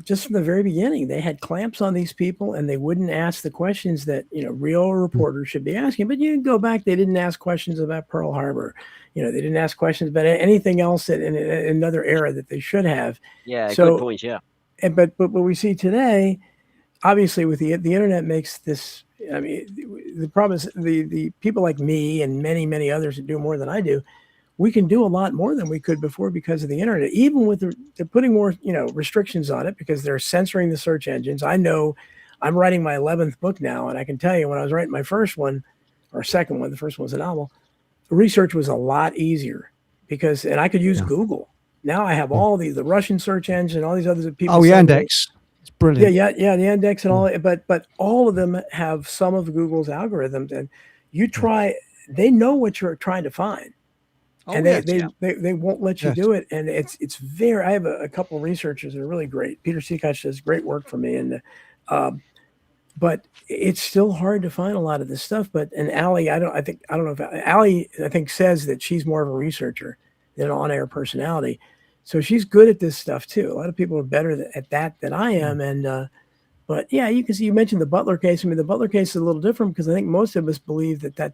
just from the very beginning, they had clamps on these people, and they wouldn't ask the questions that real reporters should be asking. But you can go back; they didn't ask questions about Pearl Harbor. They didn't ask questions about anything else that in another era that they should have. Yeah, so, good point. Yeah. But what we see today, obviously, with the internet makes this. I mean, the problem is the people like me and many others that do more than I do. We can do a lot more than we could before because of the internet, even with they're putting more, restrictions on it because they're censoring the search engines. I know I'm writing my 11th book now, and I can tell you when I was writing my first one or second one, the first one was a novel, the research was a lot easier and I could use Google. Now I have all the Russian search engine, all these others people. Oh, Yandex. It's brilliant. Yeah, the Yandex and all, but all of them have some of Google's algorithms, and they know what you're trying to find. And they won't let you do it. And it's very, I have a couple of researchers that are really great. Peter Seacock does great work for me. And, but it's still hard to find a lot of this stuff. And Allie, I don't know if Allie, I think says that she's more of a researcher than an on-air personality. So she's good at this stuff too. A lot of people are better at that than I am. And, but yeah, you can see, you mentioned the Butler case. I mean, the Butler case is a little different because I think most of us believe that,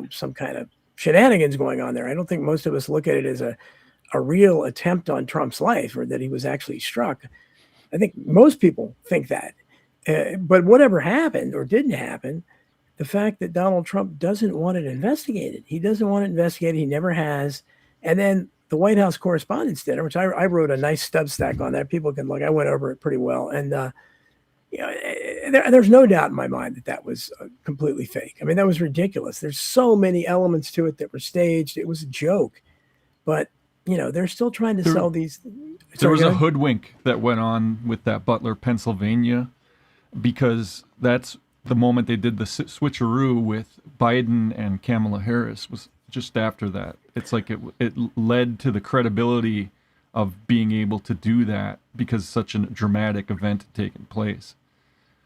some kind of shenanigans going on there. I don't think most of us look at it as a real attempt on Trump's life or that he was actually struck. I think most people think that. But whatever happened or didn't happen, the fact that Donald Trump doesn't want it investigated. He doesn't want it investigated. He never has. And then the White House Correspondents' Dinner, which I wrote a nice Substack on that. People can look. I went over it pretty well. And, there's no doubt in my mind that was completely fake. I mean, that was ridiculous. There's so many elements to it that were staged. It was a joke, but they're still trying to sell these. There was a hoodwink that went on with that Butler, Pennsylvania, because that's the moment they did the switcheroo with Biden and Kamala Harris was just after that. It's like it led to the credibility of being able to do that because such a dramatic event had taken place.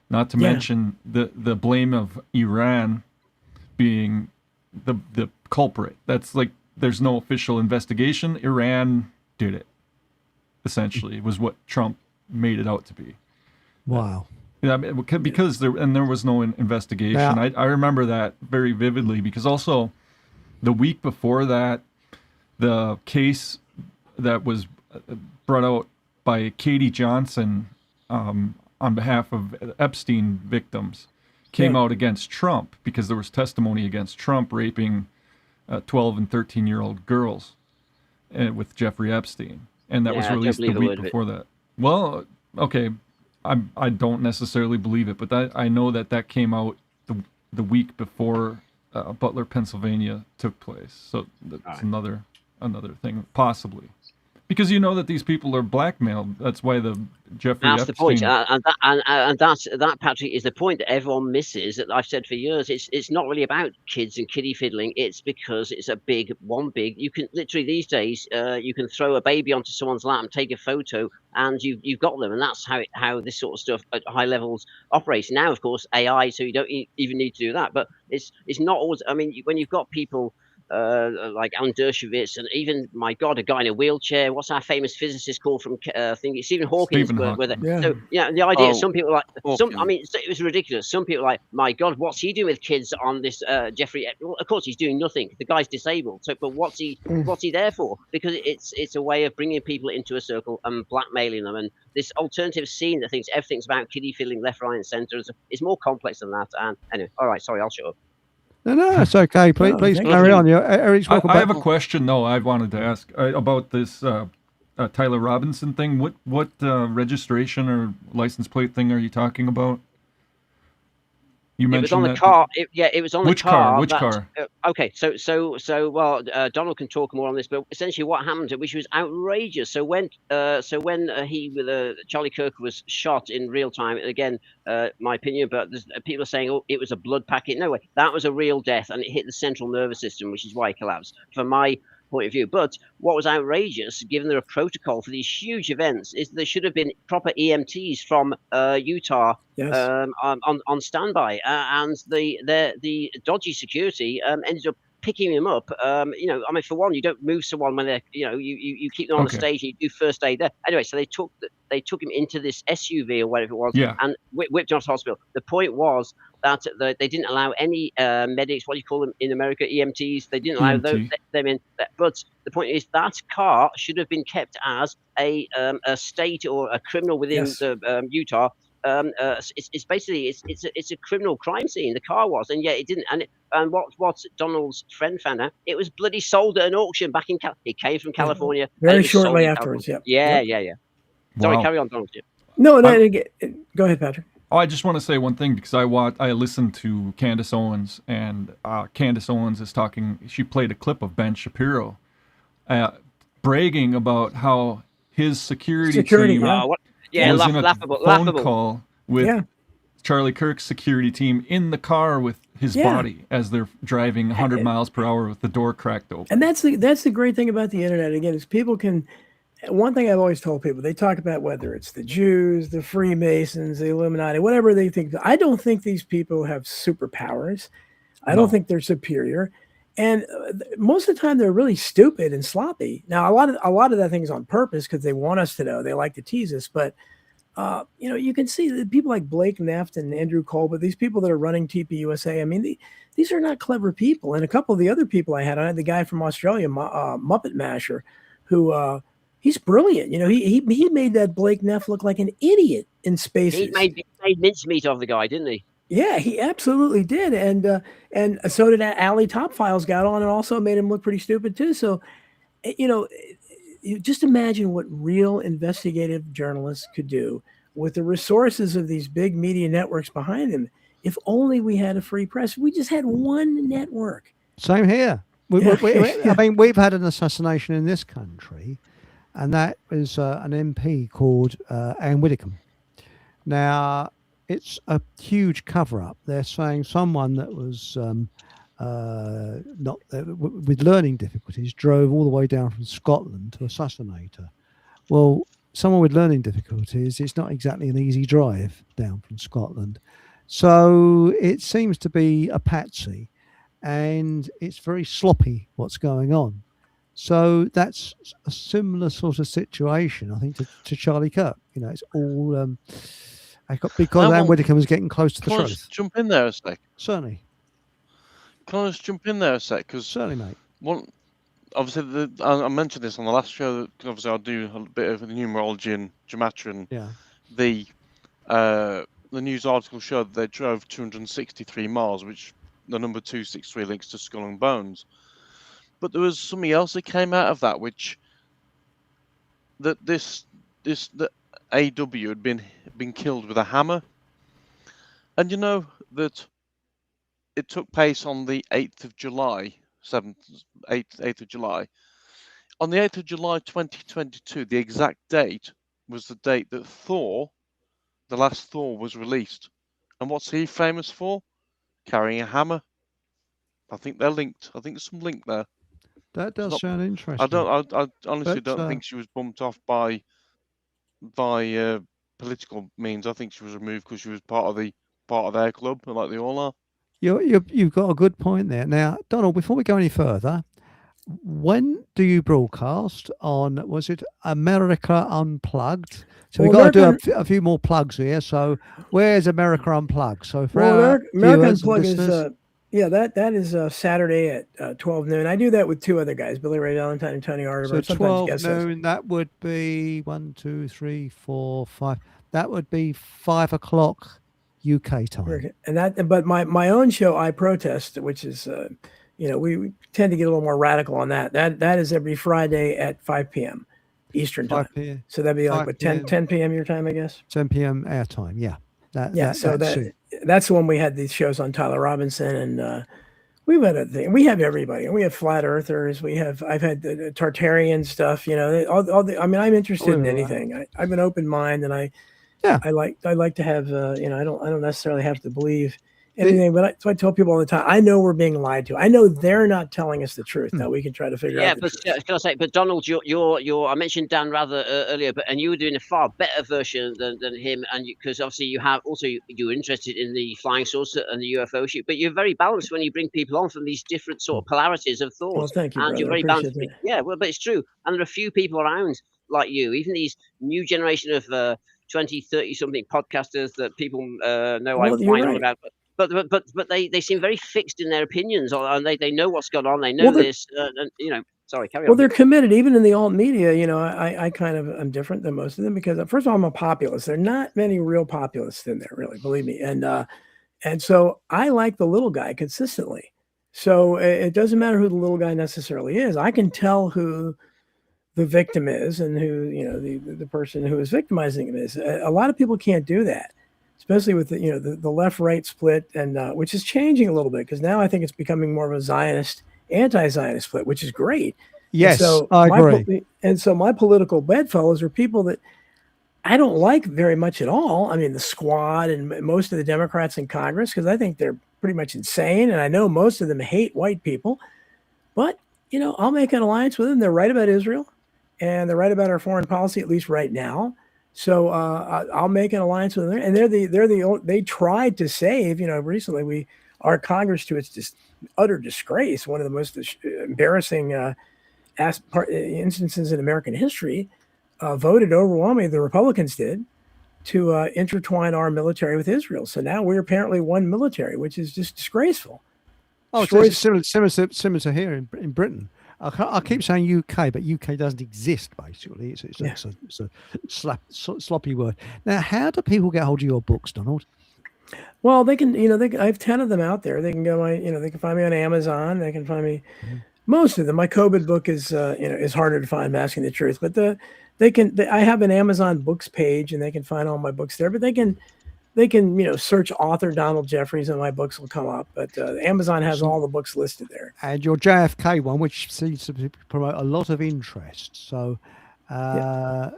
Not to mention the blame of Iran being the culprit. That's like there's no official investigation. Iran did it. Essentially, it was what Trump made it out to be. Wow. Yeah, because there was no investigation. Yeah. I remember that very vividly because also the week before that, the case that was brought out by Katie Johnson on behalf of Epstein victims came out against Trump because there was testimony against Trump raping 12 and 13-year-old girls with Jeffrey Epstein. And that was released the week before that. Well, okay, I don't necessarily believe it, but I know that came out the week before Butler, Pennsylvania took place. So that's another thing, possibly. Because that these people are blackmailed. That's why the Jeffrey Epstein... That's the point. And that, Patrick, is the point that everyone misses, that I've said for years. It's not really about kids and kiddie fiddling. It's because it's you can literally these days, you can throw a baby onto someone's lap and take a photo and you've got them. And that's how this sort of stuff at high levels operates. Now, of course, AI, so you don't even need to do that. But it's not always... I mean, when you've got people... like Alan Dershowitz, and even, my God, a guy in a wheelchair. What's our famous physicist called from Stephen Hawking? So the idea some people like it was ridiculous. Some people like, my God, what's he doing with kids on this Jeffrey? Well, of course he's doing nothing. The guy's disabled. So, but what's he there for? Because it's a way of bringing people into a circle and blackmailing them. And this alternative scene that thinks everything's about kiddie fiddling left, right, and centre is more complex than that. And anyway, all right, sorry, I'll shut up. No, it's okay. Please carry on. Eric's welcome back. I have a question, though, I wanted to ask about this Tyler Robinson thing. What registration or license plate thing are you talking about? You mentioned it was on the car. It was on the car. Which car? Okay, so well, Donald can talk more on this, but essentially what happened, which was outrageous. So when Charlie Kirk was shot in real time, again, my opinion, but people are saying, it was a blood packet. No way, that was a real death, and it hit the central nervous system, which is why it collapsed. From my point of view. But what was outrageous, given there a protocol for these huge events, is there should have been proper EMTs from Utah on standby, and the dodgy security ended up picking him up, for one, you don't move someone when they're, you keep them on the stage and you do first aid there. Anyway, so they took him into this SUV or whatever it was, and whipped him off to hospital. The point was that they didn't allow any medics, what do you call them in America, EMTs. They didn't allow them in. But the point is that car should have been kept as a state or a criminal within the Utah. It's basically it's a criminal crime scene. The car was, and yet it didn't. And what Donald's friend found out, it was bloody sold at an auction back in It came from California. Very shortly afterwards. Yeah. Sorry, carry on, Donald. No, go ahead, Patrick. Oh, I just want to say one thing because I listened to Candace Owens, and Candace Owens is talking. She played a clip of Ben Shapiro, bragging about how his security team was in a phone call with Charlie Kirk's security team in the car with his body as they're driving 100 miles per hour with the door cracked open. And that's the great thing about the internet. Again, is people can. One thing I've always told people, they talk about whether it's the Jews, the Freemasons, the Illuminati, whatever they think. I don't think these people have superpowers. I don't think they're superior. And most of the time they're really stupid and sloppy. Now, a lot of that thing is on purpose because they want us to know. They like to tease us. But, you can see that people like Blake Neff and Andrew Colbert, these people that are running TPUSA, I mean, these are not clever people. And a couple of the other people I had the guy from Australia, Muppet Masher, who he's brilliant. He made that Blake Neff look like an idiot in Spaces. He made mincemeat of the guy, didn't he? Yeah, he absolutely did, and so did Ali Topfiles. Got on and also made him look pretty stupid too. So, you just imagine what real investigative journalists could do with the resources of these big media networks behind them. If only we had a free press. We just had one network. Same here. I mean, we've had an assassination in this country, and that was an MP called Anne Widdecombe. Now, it's a huge cover-up. They're saying someone that was with learning difficulties drove all the way down from Scotland to assassinate her. Well, someone with learning difficulties, it's not exactly an easy drive down from Scotland. So it seems to be a patsy, and it's very sloppy what's going on. So that's a similar sort of situation, I think, to Charlie Kirk. It's all because Anne Widdecombe is getting close to the truth. Can I just jump in there a sec? Certainly. Can I just jump in there a sec? Certainly, mate. Obviously, I mentioned this on the last show. That obviously, I'll do a bit of numerology and gematria. And the news article showed that they drove 263 miles, which the number 263 links to Skull and Bones. But there was something else that came out of that, which that AW had been killed with a hammer, and that it took place on the 8th of July, 8th of July. On the 8th of July 2022, the exact date was the date that Thor, the last Thor, was released. And what's he famous for? Carrying a hammer. I think they're linked. I think there's some link there. That does sound interesting. I honestly don't think she was bumped off by political means. I think she was removed because she was part of their club, like they all are. You've got a good point there. Now, Donald, before we go any further, when do you broadcast on? Was it America Unplugged? So we've got to do a few more plugs here. So where's America Unplugged? So for America Unplugged is that is Saturday at 12 noon. I do that with two other guys, Billy Ray Valentine and Tony Arterburn. So 12 noon, that would be 1, 2, 3, 4, 5. That would be 5 o'clock UK time. But my own show, I Protest, which is, we tend to get a little more radical on that. That is every Friday at 5 p.m. Eastern time. 5 p.m. So that'd be like 10 p.m. your time, I guess. 10 p.m. our time, yeah. That's the one we had these shows on Tyler Robinson, and we've had a thing. We have everybody. We have flat earthers. I've had the Tartarian stuff. I'm interested in anything. I have an open mind, and I like to have. I don't necessarily have to believe anything. But so I tell people all the time, I know we're being lied to. I know they're not telling us the truth. Now we can try to figure out the truth. Can I say, but Donald, you're. I mentioned Dan Rather earlier, and you were doing a far better version than him, and because obviously you're interested in the flying saucer and the UFO shoot, but you're very balanced when you bring people on from these different sort of polarities of thought. Well, thank you, and brother. you're very I appreciate balanced. that. Yeah, well, but it's true, and there are a few people around like you, even these new generation of 20, 30 something podcasters that people know I whine on about. But they seem very fixed in their opinions, and they know what's going on. They know this, and Sorry, carry on. Well, they're committed, even in the alt media. I kind of am different than most of them because, first of all, I'm a populist. There are not many real populists in there, really, believe me. And so I like the little guy consistently. So it doesn't matter who the little guy necessarily is. I can tell who the victim is and who the person who is victimizing him is. A lot of people can't do that, especially with the left-right split, and which is changing a little bit because now I think it's becoming more of a Zionist, anti-Zionist split, which is great. Yes, so I agree. And so my political bedfellows are people that I don't like very much at all. I mean, the Squad and most of the Democrats in Congress, because I think they're pretty much insane, and I know most of them hate white people. But I'll make an alliance with them. They're right about Israel, and they're right about our foreign policy, at least right now. So I'll make an alliance with them, and they tried to save. Recently our Congress, to its utter disgrace, one of the most embarrassing instances in American history, voted overwhelmingly, the Republicans did, to intertwine our military with Israel. So now we're apparently one military, which is just disgraceful. Oh, so it's similar to here in Britain. I keep saying UK, but UK doesn't exist, basically. It's a sloppy word. Now, how do people get hold of your books, Donald? Well, they can, I have 10 of them out there. They can go, they can find me on Amazon. They can find me, most of them. My COVID book is harder to find, Masking the Truth, but I have an Amazon books page and they can find all my books there, but they can search author Donald Jeffries and my books will come up. But Amazon has all the books listed there. And your JFK one, which seems to promote a lot of interest. So, can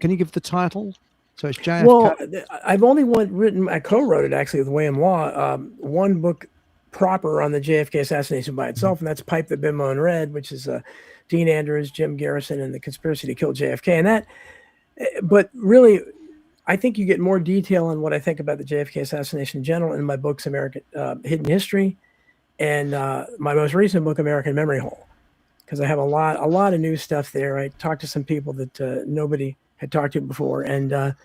you give the title? So it's JFK. Well, I've only I co-wrote it actually with William Law, one book proper on the JFK assassination by itself, and that's Pipe the Bimbo in Red, which is Dean Andrews, Jim Garrison, and the conspiracy to kill JFK. But really, I think you get more detail on what I think about the JFK assassination in general in my books, American Hidden History, and my most recent book, American Memory Hole, because I have a lot of new stuff there. I talked to some people that nobody had talked to before, and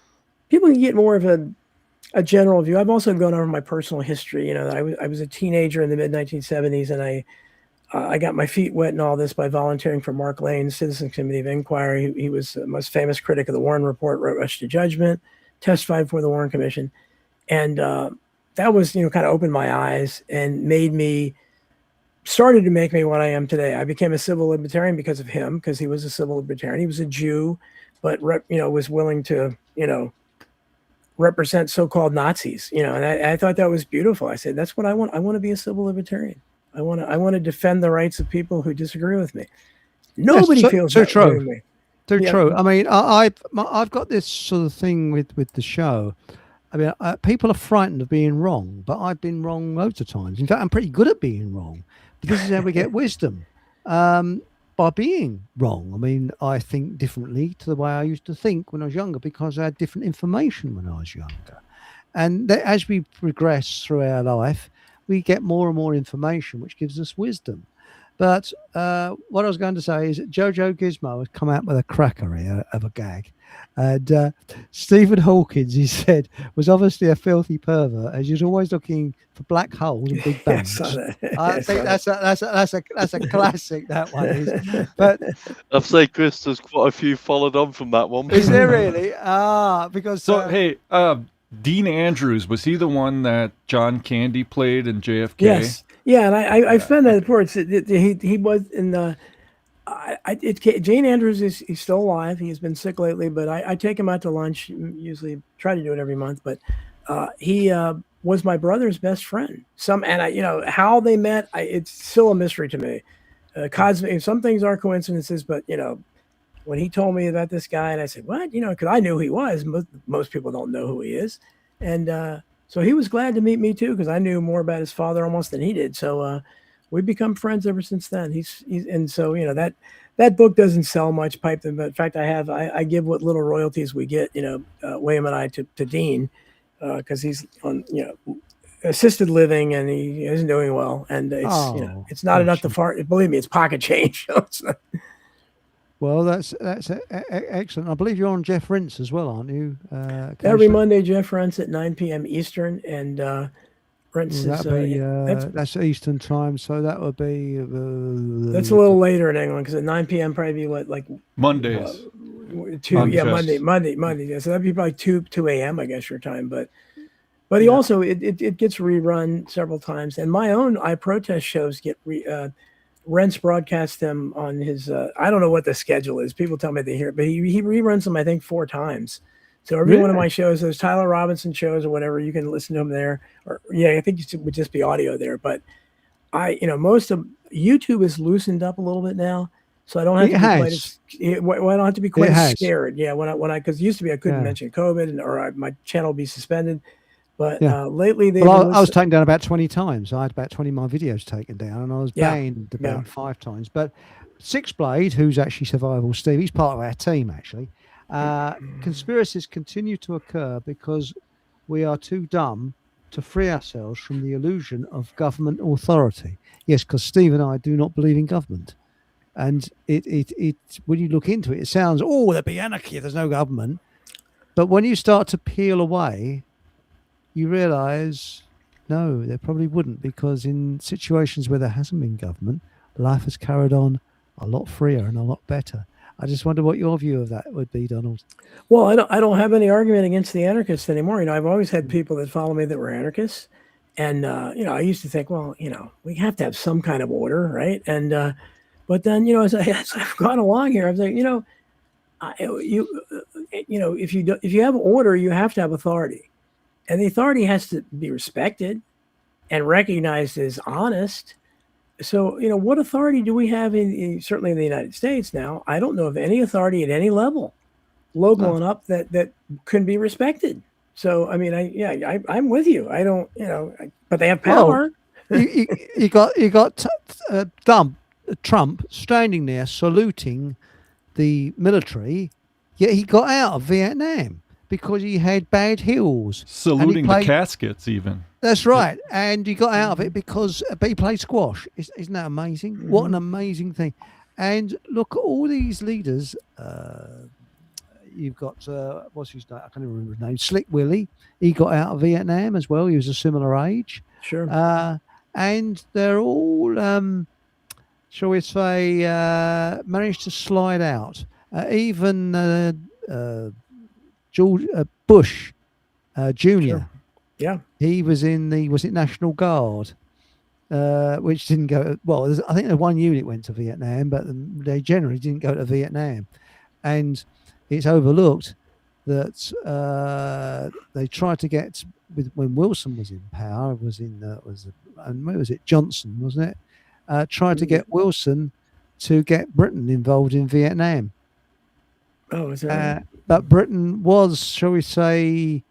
people can get more of a general view. I've also gone over my personal history. I was a teenager in the mid 1970s, and I got my feet wet in all this by volunteering for Mark Lane's Citizens Committee of Inquiry. He was the most famous critic of the Warren Report, wrote Rush to Judgment, testified for the Warren Commission. And that was, kind of opened my eyes and started to make me what I am today. I became a civil libertarian because of him, because he was a civil libertarian. He was a Jew, but, was willing to, represent so-called Nazis, and I thought that was beautiful. I said, that's what I want. I want to be a civil libertarian. I want to defend the rights of people who disagree with me. Nobody feels so true. With me. Too true. I mean, I've got this sort of thing with the show. I mean, people are frightened of being wrong, but I've been wrong loads of times. In fact, I'm pretty good at being wrong. But this is how we get wisdom, by being wrong. I mean, I think differently to the way I used to think when I was younger because I had different information when I was younger. And as we progress through our life, we get more and more information, which gives us wisdom. But what I was going to say is that Jojo Gizmo has come out with a cracker here of a gag. And Stephen Hawkins, he said, was obviously a filthy pervert as he was always looking for black holes and big bangs. I think that's a classic, that one is. But I've said, Chris, there's quite a few followed on from that one. Is there really? Because hey, Dean Andrews, was he the one that John Candy played in JFK? Yes. Yeah, and I found that report. He was in the. Jane Andrews he's still alive. He's been sick lately, but I take him out to lunch. Usually try to do it every month. But he was my brother's best friend. How they met, it's still a mystery to me. Some things are coincidences, but when he told me about this guy, and I said, what? Because I knew who he was. Most people don't know who he is. And so he was glad to meet me too, because I knew more about his father almost than he did. So we've become friends ever since then. He's and so that book doesn't sell much, Pipe Them, but in fact I give what little royalties we get, William and I to Dean, because he's on assisted living and he isn't doing well, and it's not enough to fart. Believe me, it's pocket change. Well, that's excellent. I believe you're on Jeff Rents as well, aren't you? Every Monday, Jeff Rents at 9 p.m. Eastern, and Rents is that's Eastern time, so that would be that's a little later in England, because at 9 p.m. probably be like Mondays. 2 Monday. Yeah, so that'd be probably 2 a.m. I guess your time, but he also it gets rerun several times, and my own I Protest shows get Rents broadcast them on his I don't know what the schedule is. People tell me they hear it, but he reruns them I think 4 times. So every one of my shows, those Tyler Robinson shows or whatever, you can listen to them there. Or I think it would just be audio there. But most of YouTube is loosened up a little bit now, so I don't have I don't have to be quite scared. Yeah, because it used to be I couldn't mention COVID or my channel would be suspended. But lately I was taken down about 20 times. I had about 20 of my videos taken down, and I was banned about 5 times. But Six Blade, who's actually Survival Steve, he's part of our team actually. Conspiracies continue to occur because we are too dumb to free ourselves from the illusion of government authority. Yes, because Steve and I do not believe in government. And it when you look into it, it sounds, there'd be anarchy if there's no government. But when you start to peel away, you realize, no, there probably wouldn't, because in situations where there hasn't been government, life has carried on a lot freer and a lot better. I just wonder what your view of that would be, Donald. Well, I don't have any argument against the anarchists anymore. I've always had people that follow me that were anarchists. And, I used to think, well, we have to have some kind of order, right? And, but then, as I've gone along here, I'm like, if you have order, you have to have authority. And the authority has to be respected and recognized as honest. So, what authority do we have certainly in the United States now? I don't know of any authority at any level, local and up, that can be respected. So, I mean, I'm with you. I don't, but they have power. Well, you got Trump standing there saluting the military, yet he got out of Vietnam because he had bad heels. Saluting the caskets even. That's right. And he got out of it because he played squash. Isn't that amazing? Mm-hmm. What an amazing thing. And look at all these leaders. You've got, what's his name? I can't even remember his name. Slick Willie. He got out of Vietnam as well. He was a similar age. Sure. And they're all, shall we say, managed to slide out. Even George Bush Jr. Sure. Yeah, he was in the National Guard, which didn't go well. I think the one unit went to Vietnam, but they generally didn't go to Vietnam, and it's overlooked that they tried to get when Wilson was in power. And where was it? Johnson, wasn't it? Tried to get Wilson to get Britain involved in Vietnam. Oh, is that right? But Britain was, shall we say,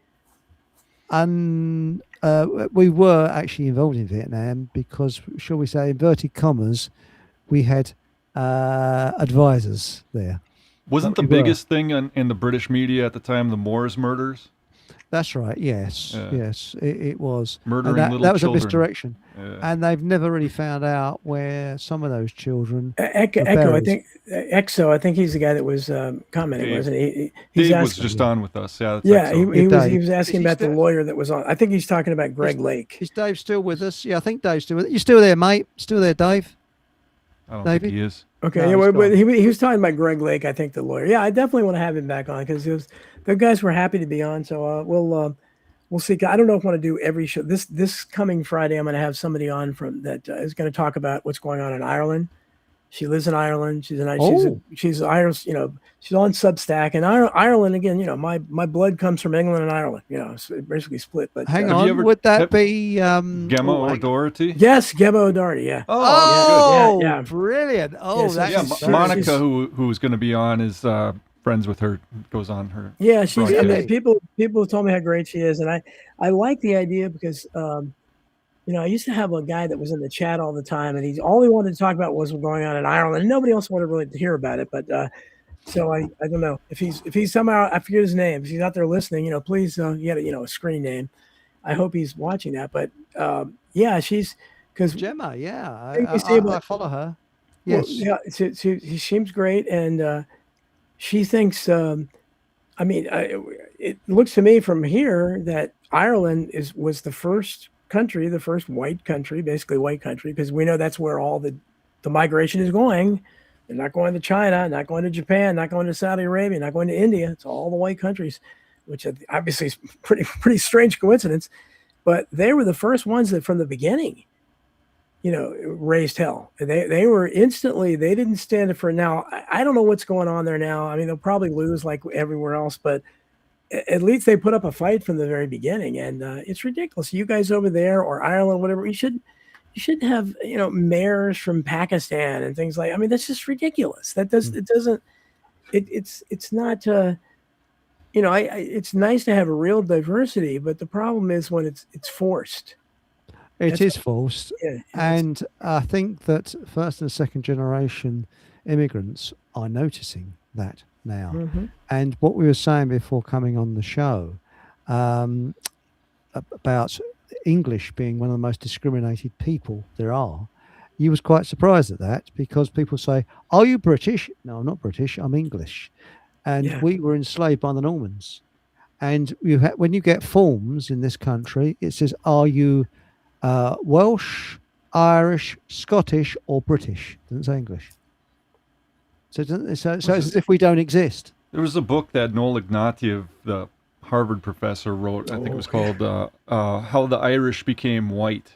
we were actually involved in Vietnam because, shall we say, inverted commas, we had advisors there. Wasn't the biggest thing in the British media at the time the Moors murders? That's right. Yes, yes, it was. Murdering little children. That was a misdirection, and they've never really found out where some of those children. Echo, I think he's the guy that was commenting, Dave. wasn't he? Dave was just on with us. Yeah, he was asking about the lawyer that was on. I think he's talking about Greg Lake. Is Dave still with us? Yeah, I think Dave's still with us. You still there, mate? Still there, Dave? I don't think he is. Okay, no, but he was talking about Greg Lake, I think, the lawyer. Yeah, I definitely want to have him back on because the guys were happy to be on. So we'll see. I don't know if I want to do every show. This coming Friday, I'm going to have somebody on that is going to talk about what's going on in Ireland. She lives in Ireland. She's Irish. She's on Substack. And Ireland again. My blood comes from England and Ireland. It's basically split. But hang on, would that be Gemma O'Doherty? Yes, Gemma O'Doherty. Yeah. Oh, yeah, brilliant. Oh, Monica, who's going to be on, is friends with her, goes on her. Yeah, she's. I mean, broadcast. people told me how great she is, and I like the idea because I used to have a guy that was in the chat all the time, and all he wanted to talk about was what's going on in Ireland, and nobody else wanted really to hear about it. But so I don't know if he's somehow, I forget his name. If he's out there listening, please, he had a screen name. I hope he's watching that. But yeah, she's because Gemma. Yeah, I follow her. Well, Yes. yeah, she seems great, and she thinks. It looks to me from here that Ireland was the first country, the first white country, basically white country, because we know that's where all the migration is going. They're not going to China, not going to Japan, not going to Saudi Arabia, not going to India. It's all the white countries, which obviously is pretty strange coincidence. But they were the first ones that from the beginning, raised hell. They were instantly, they didn't stand it for now. I don't know what's going on there now. I mean, they'll probably lose like everywhere else, but at least they put up a fight from the very beginning. And it's ridiculous. You guys over there or Ireland, whatever, you should have, mayors from Pakistan and things like, I mean, that's just ridiculous. That it's not, it's nice to have a real diversity, but the problem is when it's forced. It is forced. Yeah, and I think that first and second generation immigrants are noticing that now. Mm-hmm. And what we were saying before coming on the show about English being one of the most discriminated people there are, you was quite surprised at that because people say, "Are you British?" No, I'm not British. I'm English. And we were enslaved by the Normans. And when you get forms in this country, it says, "Are you Welsh, Irish, Scottish, or British?" It doesn't say English. So it's as if we don't exist. There was a book that Noel Ignatieff, the Harvard professor, wrote. I think it was called "How the Irish Became White,"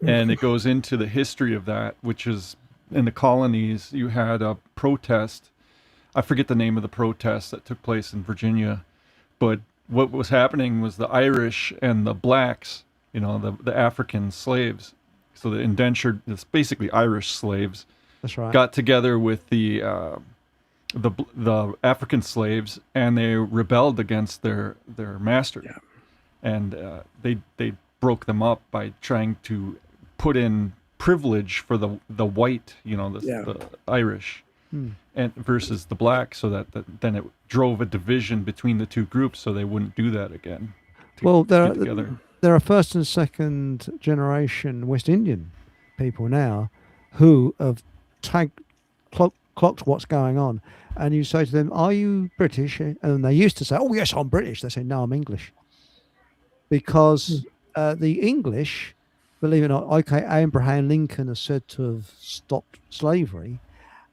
and it goes into the history of that, which is in the colonies. You had a protest. I forget the name of the protest that took place in Virginia, but what was happening was the Irish and the blacks, the African slaves, so the indentured, it's basically Irish slaves. That's right. Got together with the African slaves, and they rebelled against their masters, and they broke them up by trying to put in privilege for the white, the Irish, and versus the black, so that then it drove a division between the two groups, so they wouldn't do that again. Well, there are first and second generation West Indian people now who have clocked what's going on, and you say to them, "Are you British?" And they used to say, "Oh yes, I'm British." They say, "No, I'm English," because the English, believe it or not, okay, Abraham Lincoln is said to have stopped slavery.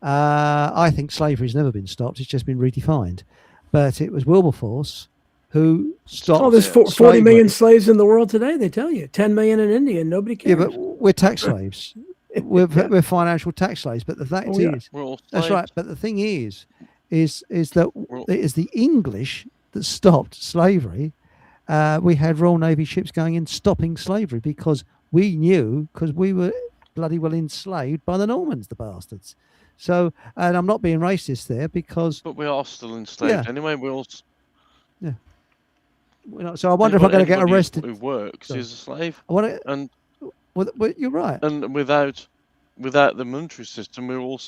I think slavery's never been stopped; it's just been redefined. But it was Wilberforce who stopped. Oh, there's 40 million slaves in the world today. They tell you 10 million in India, and nobody cares. Yeah, but we're tax slaves. We're financial tax slaves. But the fact is, that's right. But the thing is that it is the English that stopped slavery. We had Royal Navy ships going in stopping slavery because we knew, because we were bloody well enslaved by the Normans, the bastards. So, and I'm not being racist there because. But we are still enslaved anyway. We're all. Yeah. So I wonder if I'm going to get arrested. Who works is a slave. And well, you're right. And without the monetary system, we're all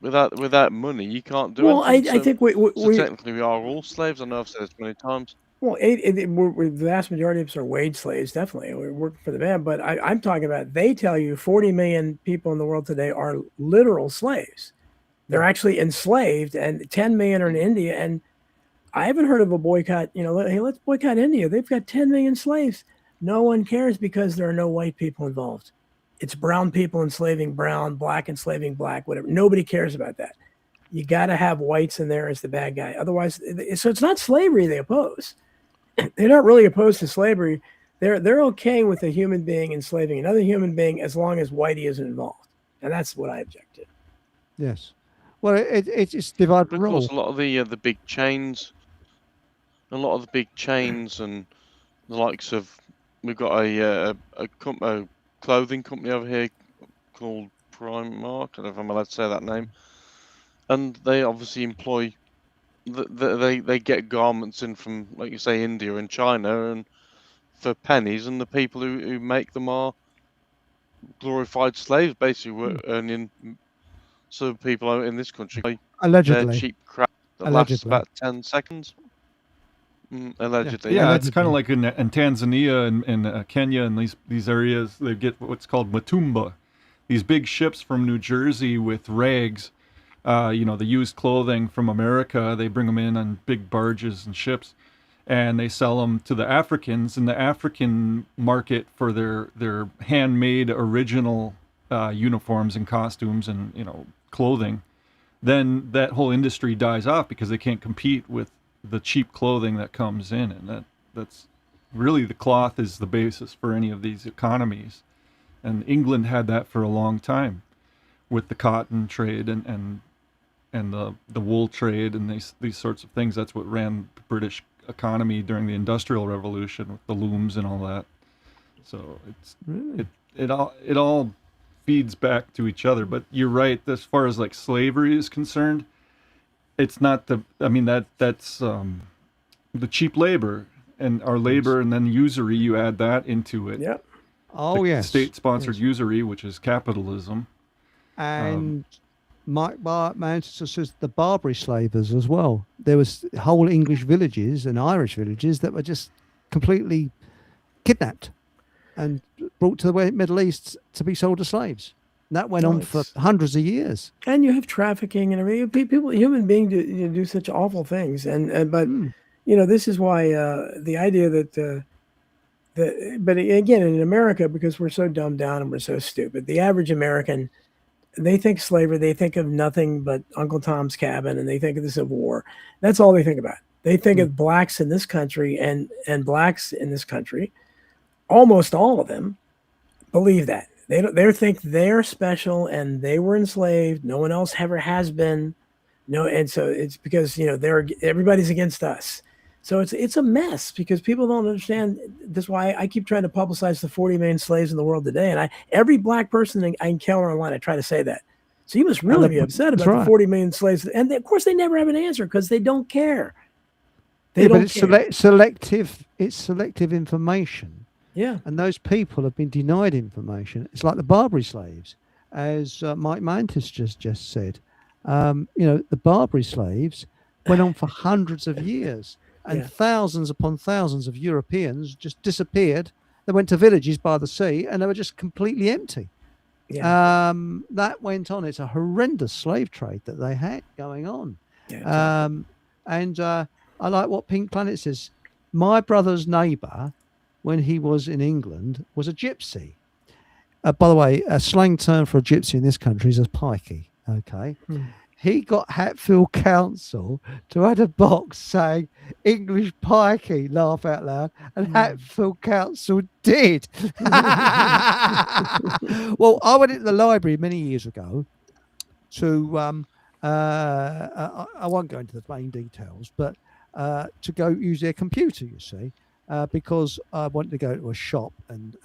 without money. You can't do anything. I think we technically we are all slaves. I know I've said this many times. Well, the vast majority of us are wage slaves. Definitely, we're working for the man. But I'm talking about. They tell you 40 million people in the world today are literal slaves. They're actually enslaved, and 10 million are in India. And I haven't heard of a boycott. Hey, let's boycott India. They've got 10 million slaves. No one cares because there are no white people involved. It's brown people enslaving brown, black enslaving black, whatever. Nobody cares about that. You got to have whites in there as the bad guy. Otherwise, so it's not slavery they oppose. They're not really opposed to slavery. They're okay with a human being enslaving another human being as long as whitey isn't involved. And that's what I object to. Yes. Well, it's divide and rule. Of course, a lot of the big chains, and the likes of, we've got a clothing company over here called Primark. I don't know if I'm allowed to say that name. And they obviously employ they get garments in from, like you say, India and China, and for pennies, and the people who make them are glorified slaves, basically, were earning. So people out in this country buy their Allegedly. cheap crap that lasts about 10 seconds. Allegedly. Yeah, it's kind of like in Tanzania and Kenya and these areas, they get what's called matumba, these big ships from New Jersey with rags, the used clothing from America. They bring them in on big barges and ships, and they sell them to the Africans. And the African market for their handmade original uniforms and costumes and clothing, then that whole industry dies off because they can't compete with the cheap clothing that comes in. And that's really, the cloth is the basis for any of these economies. And England had that for a long time with the cotton trade and the wool trade and these sorts of things. That's what ran the British economy during the Industrial Revolution with the looms and all that. So it's Really? it all feeds back to each other. But you're right, as far as like slavery is concerned, it's not that's the cheap labor and our labor, and then usury, you add that into it. Yep. Oh, yes. State-sponsored usury, which is capitalism. And my ancestor says the Barbary slavers as well. There was whole English villages and Irish villages that were just completely kidnapped and brought to the Middle East to be sold as slaves. And that went on for hundreds of years. And you have trafficking and everything. People, human beings do such awful things. But this is why the idea that but again, in America, because we're so dumbed down and we're so stupid, the average American, they think slavery, they think of nothing but Uncle Tom's Cabin, and they think of the Civil War. That's all they think about. They think of blacks in this country and blacks in this country. Almost all of them believe that. They think they're special and they were enslaved. No one else ever has been. No, and so it's because everybody's against us. So it's a mess because people don't understand. That's why I keep trying to publicize the 40 million slaves in the world today. And every black person I encounter online, I try to say that. So you must really be upset about the 40 million slaves. And of course, they never have an answer because they don't care. But it's selective. It's selective information. Yeah. And those people have been denied information. It's like the Barbary slaves, as Mike Mantis just said. The Barbary slaves went on for hundreds of years. And thousands upon thousands of Europeans just disappeared. They went to villages by the sea and they were just completely empty. Yeah. That went on. It's a horrendous slave trade that they had going on. Yeah, and I like what Pink Planet says. My brother's neighbour, when he was in England, was a gypsy. By the way, a slang term for a gypsy in this country is a pikey. Okay. He got Hatfield Council to add a box saying English pikey, laugh out loud, and Hatfield Council did. Well, I went into the library many years ago to, I won't go into the main details, but to go use their computer, you see, because I wanted to go to a shop and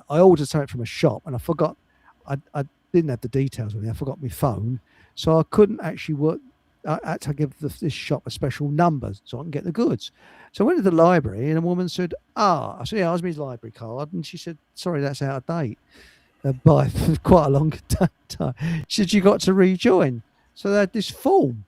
I ordered something from a shop and I forgot, I didn't have the details with me. I forgot my phone. So I couldn't actually work. I had to give this shop a special number so I can get the goods. So I went to the library and a woman said, I said, yeah, I was my library card. And she said, sorry, that's out of date by quite a long time. She said, you got to rejoin. So they had this form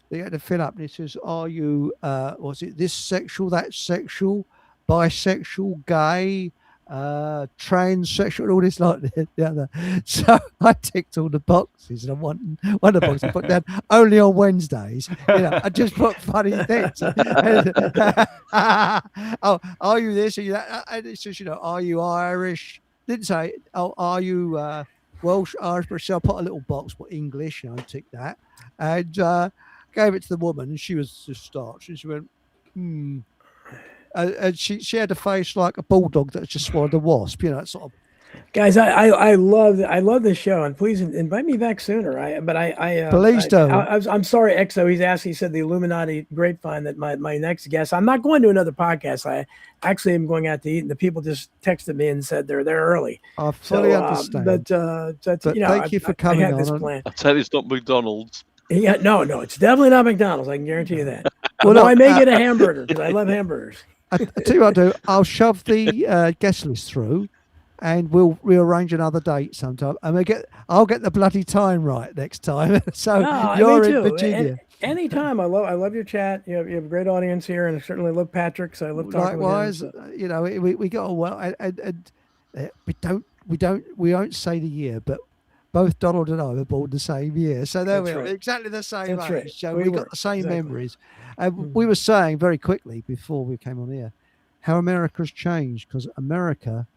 they had to fill up. And it says, are you, was it this sexual, that sexual, bisexual, gay, transsexual, all this like the other. So I ticked all the boxes, and one of the boxes I put down only on Wednesdays. I just put funny things. Oh, are you this? Are you that? And it says, are you Irish? Didn't say, oh, are you Welsh, Irish, British? So I put a little box, what English, tick that, and gave it to the woman, and she was just starched, and she went, and she had a face like a bulldog that just swallowed a wasp, sort of. Guys, I love this show, and please invite me back sooner. Please do. I'm sorry, Exo. He's asked. He said the Illuminati grapevine that my next guest. I'm not going to another podcast. I actually am going out to eat, and the people just texted me and said they're there early. I fully understand. But thank you for coming on. I tell you, it's not McDonald's. Yeah, no, it's definitely not McDonald's. I can guarantee you that. Although I may get a hamburger because I love hamburgers. I tell you what I'll do. I'll shove the guest list through, and we'll rearrange another date sometime. And I'll get the bloody time right next time. So you're in Virginia. Anytime. I love your chat. You have a great audience here, and I certainly love Patrick. So I love talking Likewise, with him. So. you know, we got well, and we don't say the year, but both Donald and I were born the same year, so there we are, exactly the same age. Right. So we got the same memories. And we were saying very quickly before we came on here how America's changed, because America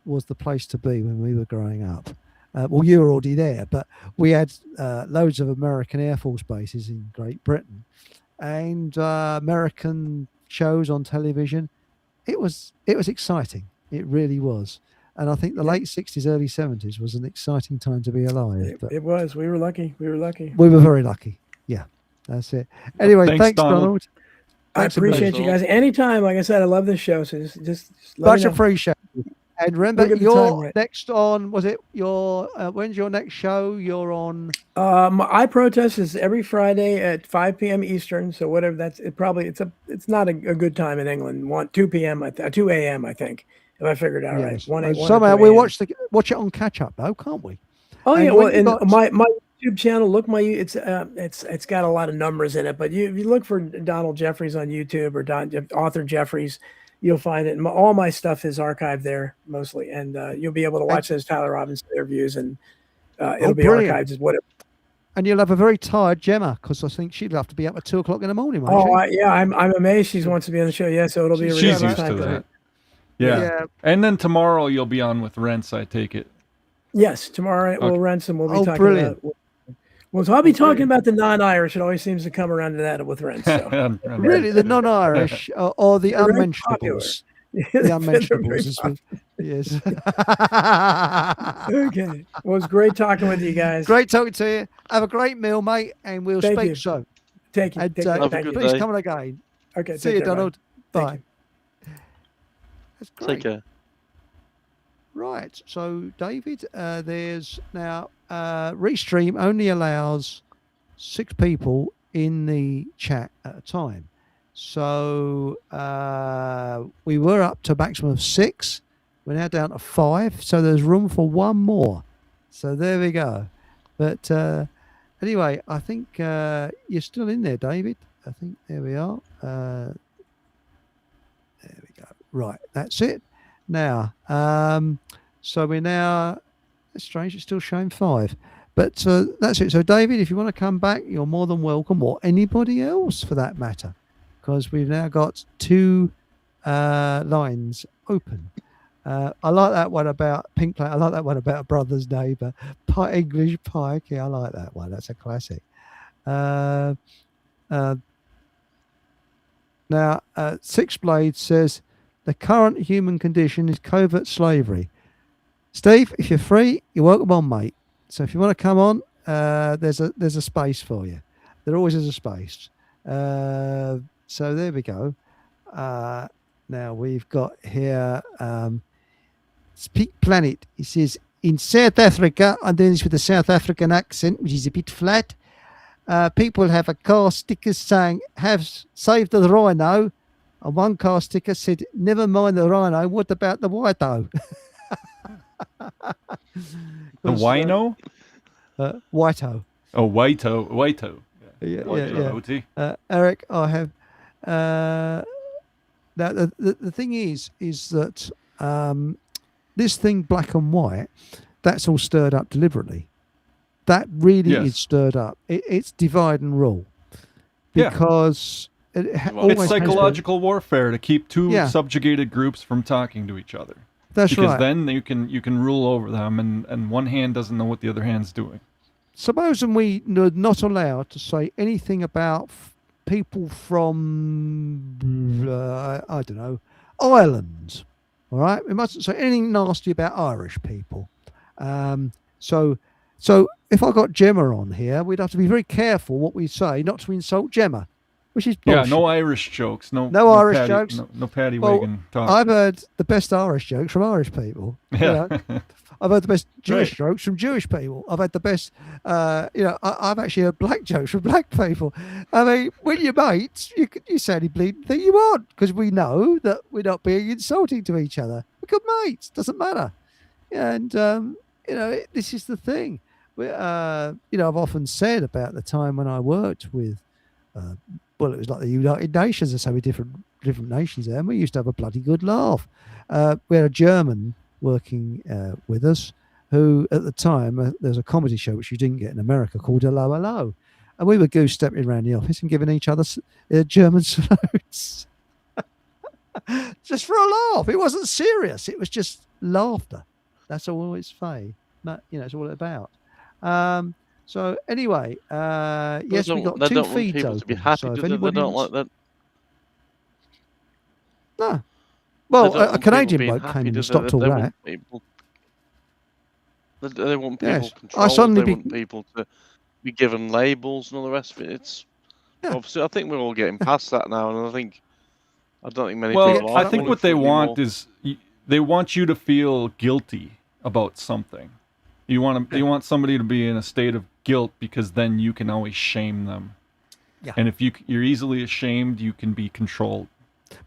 was the place to be when we were growing up. Well, you were already there, but we had loads of American Air Force bases in Great Britain, and American shows on television. It was exciting. It really was. And I think the late 60s, early 70s was an exciting time to be alive. It was. We were lucky. We were very lucky. Yeah, that's it. Anyway, thanks Donald. I appreciate you guys. Anytime, like I said, I love this show. So just much appreciated. And remember, you're next on, was it your, when's your next show? You're on? I Protest is every Friday at 5 p.m. Eastern. So whatever that's, it's not a good time in England. 2 p.m., 2 a.m., I think. If I figured it out right. Somehow we watch it on catch up though, can't we? Oh yeah, well, and my YouTube channel, it's got a lot of numbers in it. But if you look for Donald Jeffries on YouTube or Author Jeffries, you'll find it. And all my stuff is archived there mostly, and you'll be able to watch those Tyler Robinson interviews, and it'll be archived as whatever. And you'll have a very tired Gemma, because I think she'd have to be up at 2 o'clock in the morning. I'm amazed she wants to be on the show. Yeah, so it'll be. She's used to that. Yeah. And then tomorrow you'll be on with Rents, I take it. Yes, tomorrow we'll Rents, and we'll be talking about. Well, so I'll be talking about the non-Irish. It always seems to come around to that with Rents. So. Really, the non-Irish or the unmentionables? The unmentionables. Yes. Okay. Well, it's great talking with you guys. Great talking to you. Have a great meal, mate, and we'll speak soon. Thank you. And, please come on again. Okay. See you, Donald. Bye. That's great. Take care. Right. So, David, there's now Restream only allows 6 people in the chat at a time. So we were up to a maximum of 6. We're now down to 5. So there's room for 1 more. So there we go. But anyway, I think you're still in there, David. I think there we are. There we go. Right. That's it. Now, so we're now, that's strange, it's still showing 5. But that's it. So, David, if you want to come back, you're more than welcome, or anybody else for that matter, because we've now got 2 lines open. I like that one about Pink Plate. I like that one about Brother's Neighbour. English Pike. Yeah, I like that one. That's a classic. Now, Six Blades says, the current human condition is covert slavery. Steve, if you're free, you're welcome on, mate. So if you want to come on, there's a space for you. There always is a space. So there we go. Now we've got here Speak Planet. He says, in South Africa, I'm doing this with a South African accent, which is a bit flat. People have a car sticker saying, have saved the rhino. And one car sticker said, never mind the rhino, what about the whiteo? The wino? Whiteo. Oh, whiteo. Yeah. Eric, I have... now, the thing is that this thing, black and white, that's all stirred up deliberately. That really is stirred up. It's divide and rule. Because... it's psychological warfare to keep 2 subjugated groups from talking to each other. That's right. Because then you can rule over them, and one hand doesn't know what the other hand's doing. Supposing we are not allowed to say anything about people from, I don't know, Ireland. All right? We mustn't say anything nasty about Irish people. So if I got Gemma on here, we'd have to be very careful what we say, not to insult Gemma. which is bullshit. Yeah, no Irish jokes. No Irish Paddy, jokes. No Paddy Well, Wagon talk. I've heard the best Irish jokes from Irish people. Yeah. I've heard the best Jewish Right. jokes from Jewish people. I've had the best, I've actually heard black jokes from black people. I mean, when you're mates, you say any bleeding thing you want because we know that we're not being insulting to each other. We're good mates. Doesn't matter. And, this is the thing. I've often said about the time when I worked with, it was like the United Nations. There's so many different nations there, and we used to have a bloody good laugh. We had a German working with us who, at the time, there's a comedy show which you didn't get in America called Hello Hello, and we were goose-stepping around the office and giving each other German salutes just for a laugh. It wasn't serious. It was just laughter. That's all it's it's all about. So anyway, yes, we got 2 feeds open. To be happy, so if they anybody don't like that. No. Well, a Canadian bloke came in and stopped all that. They want people Yes. controlled. They want people to be given labels and all the rest of it. It's obviously, I think we're all getting past that now, and I don't think many people are. I think what they want is they want you to feel guilty about something. You want somebody to be in a state of guilt because then you can always shame them. Yeah. And if you're easily ashamed, you can be controlled.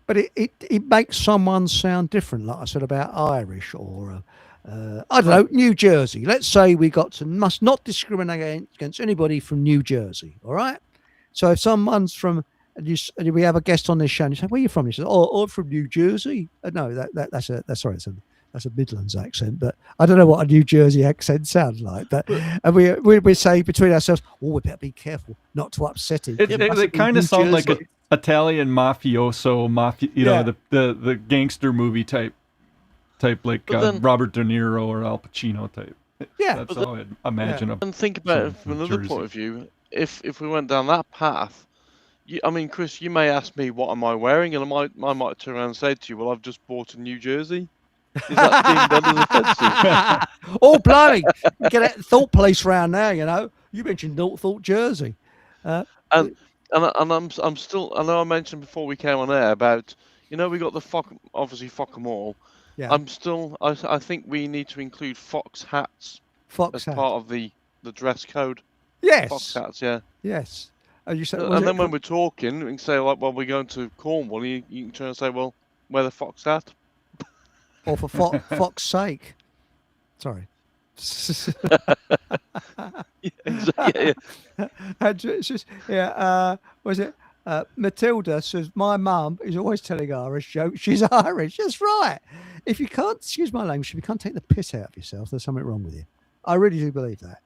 But it makes someone sound different, like I said about Irish or I don't know, New Jersey. Let's say we must not discriminate against anybody from New Jersey. All right. So if someone's from, and we have a guest on this show, and you say, "Where are you from?" He says, "Oh, I'm from New Jersey." No, that's a Midlands accent, but I don't know what a New Jersey accent sounds like. But and we say between ourselves, "Oh, we better be careful not to upset him." They kind of sound like an Italian mafioso, the gangster movie type like Robert De Niro or Al Pacino type. Yeah, that's how I imagine. Yeah. And think about it from another point of view. If we went down that path, Chris, you may ask me what am I wearing, and I might turn around and say to you, "Well, I've just bought a New Jersey." Is that being done as offensive? Oh, blimey! Get that Thought Police round now. You mentioned Thought Jersey, and I'm still. I know I mentioned before we came on air about we got the fuck 'em all. Yeah. I think we need to include fox hats as part of the dress code. Yes. Fox hats, yeah. Yes. And you said, and then when we're talking, we can say like, "Well, we're going to Cornwall." You can try and say, "Well, wear the fox hat." Or for fox's sake. Sorry. Yeah. It's just, was it? Matilda says, "My mum is always telling Irish jokes. She's Irish." That's right. If you can't, excuse my language, if you can't take the piss out of yourself, there's something wrong with you. I really do believe that.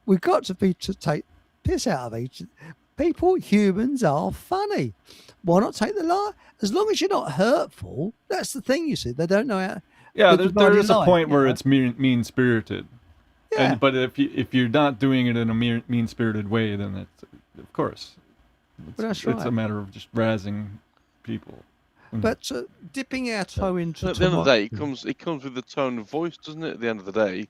We've got to take piss out of each people. Humans are funny. Why not take the lie? As long as you're not hurtful, that's the thing. You see, they don't know how. Yeah, there is a point where it's mean spirited. Yeah. But if you're not doing it in a mean spirited way, then it's, of course, it's a matter of just razzing people. But dipping our toe into at the end of the day, it comes with the tone of voice, doesn't it? At the end of the day,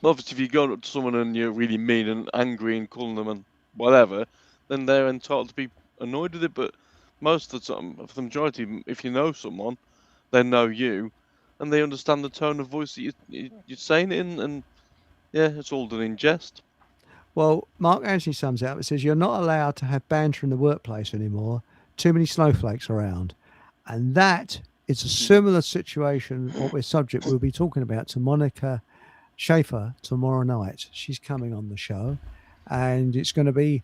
obviously, if you go up to someone and you're really mean and angry and calling them and whatever, then they're entitled to be annoyed with it. But most of the time, for the majority, if you know someone, they know you, and they understand the tone of voice that you're saying it in, and it's all done in jest. Well, Mark Anthony sums it up. It says you're not allowed to have banter in the workplace anymore. Too many snowflakes around. And that is a similar situation, what we'll be talking about to Monica Schaefer tomorrow night. She's coming on the show, and it's going to be,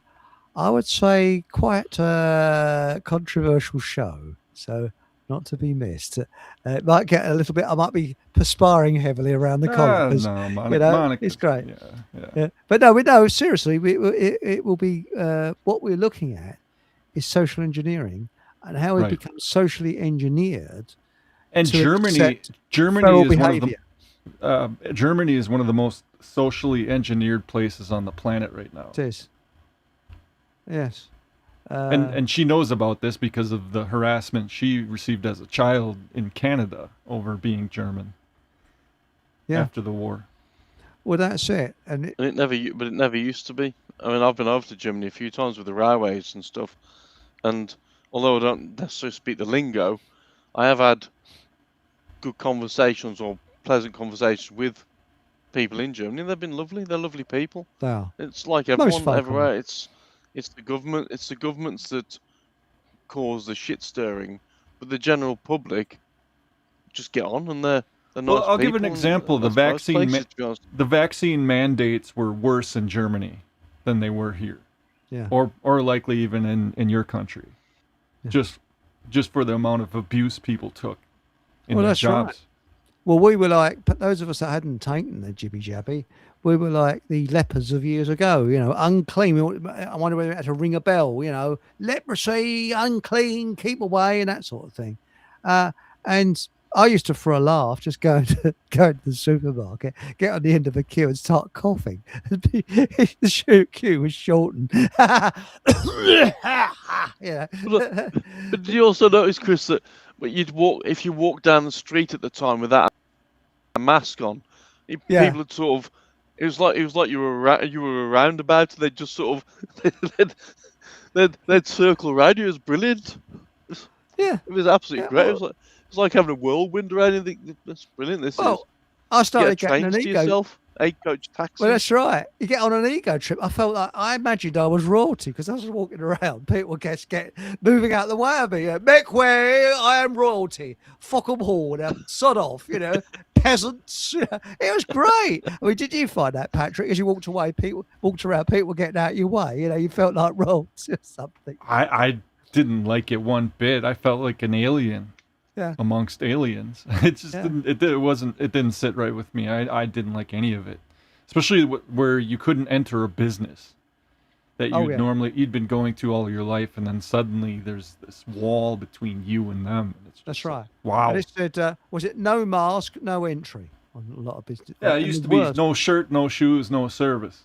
I would say, quite a controversial show. So not to be missed. It might get a little bit, I might be perspiring heavily around the collar. No, Monica, it's great. Yeah. But no, seriously, it will be, what we're looking at is social engineering and how it becomes socially engineered. And Germany is Germany is one of the most socially engineered places on the planet right now. It is. Yes. And she knows about this because of the harassment she received as a child in Canada over being German. Yeah. After the war. Well, that's it. And it never used to be. I mean, I've been over to Germany a few times with the railways and stuff, And although I don't necessarily speak the lingo, I have had good conversations or pleasant conversations with people in Germany. They've been lovely. They're lovely people. They are. It's like Most everyone folk everywhere. are. It's the government. It's the governments that cause the shit stirring, but the general public just get on, and they're nice Well, I'll give people, an and example. The that's most vaccine, places, to be honest. the vaccine mandates were worse in Germany than they were here, Yeah. or likely even in your country, just for the amount of abuse people took in their that's jobs. right. Well, we were like, but those of us that hadn't taken the jibby jabby, we were like the lepers of years ago, unclean. I wonder whether it had to ring a bell, leprosy, unclean, keep away, and that sort of thing. And I used to, for a laugh, just go to the supermarket, get on the end of a queue and start coughing. The queue was shortened. Yeah. But did you also notice, Chris, that if you walk down the street at the time without a mask on, people would sort of, it was like you were a roundabout, and they'd just sort of they'd circle around you. It was brilliant. Yeah, it was absolutely great. Well, it was like having a whirlwind around. You think that's brilliant. I started get a getting train an to ego. yourself, 8-coach taxi. Well, that's right. You get on an ego trip. I felt like I imagined I was royalty because I was walking around. People get moving out the way of me. Make way, I am royalty. Fuck 'em all. Sod off, peasants. It was great. I mean, did you find that, Patrick? As you walked away, people were getting out your way. You felt like royalty or something. I didn't like it one bit. I felt like an alien. Yeah. Amongst aliens. It just it didn't sit right with me. I didn't like any of it, especially where you couldn't enter a business that you'd been going to all your life, and then suddenly there's this wall between you and them. And it's just That's right. Wow. And it said, was it no mask, no entry on a lot of business? Yeah, it used to be no shirt, no shoes, no service.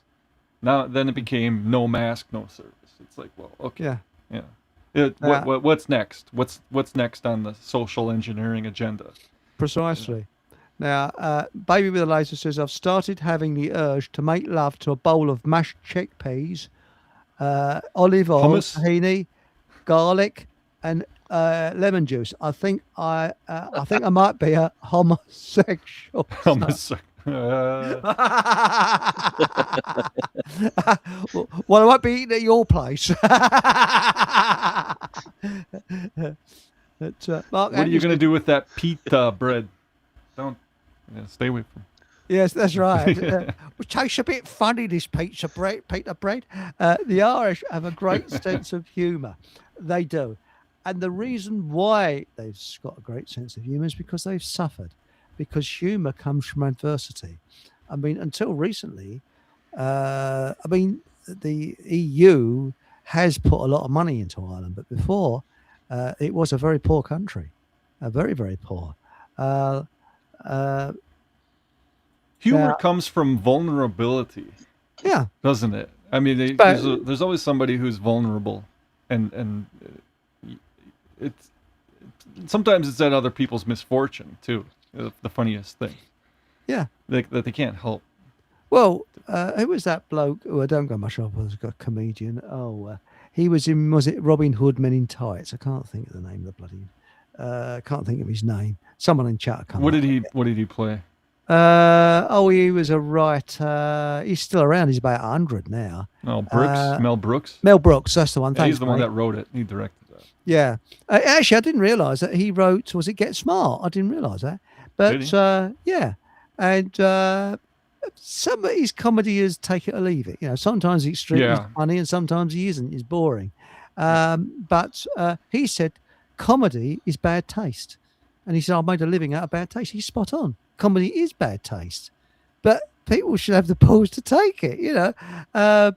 Then it became no mask, no service. It's like, well, okay. Yeah. What's next? What's next on the social engineering agenda? Precisely. Now, Baby with a Laser says, I've started having the urge to make love to a bowl of mashed chickpeas, olive oil, tahini, garlic, and lemon juice. I think I might be a homosexual. Well, I won't be eating at your place. Mark, what are you going to do with that pita bread? Don't stay away from. Yes, that's right. It tastes a bit funny, this pita bread. The Irish have a great sense of humour. They do. And the reason why they've got a great sense of humour is because they've suffered. Because humour comes from adversity. I mean, until recently, the EU has put a lot of money into Ireland, but before, it was a very poor country, very, very poor. Humor comes from vulnerability. Yeah, doesn't it? I mean, there's always somebody who's vulnerable, and it's sometimes it's at other people's misfortune too. The funniest thing. Yeah. That they can't help. Well, who was that bloke? Oh, I don't go much off as a comedian. He was it Robin Hood Men in Tights? I can't think of the name of the bloody. Can't think of his name. Someone in chat. What did he play? He was a writer. He's still around. He's about 100 now. Oh, Brooks. Mel Brooks. Mel Brooks. That's the one. Yeah, he's the one that wrote it. He directed that. Yeah. Actually, I didn't realise that he wrote. Was it Get Smart? I didn't realise that. But yeah, and some of his comedy is take it or leave it. Sometimes he's extremely funny, and sometimes he isn't. He's boring. But he said comedy is bad taste, and he said I made a living out of bad taste. He's spot on. Comedy is bad taste, but people should have the balls to take it. And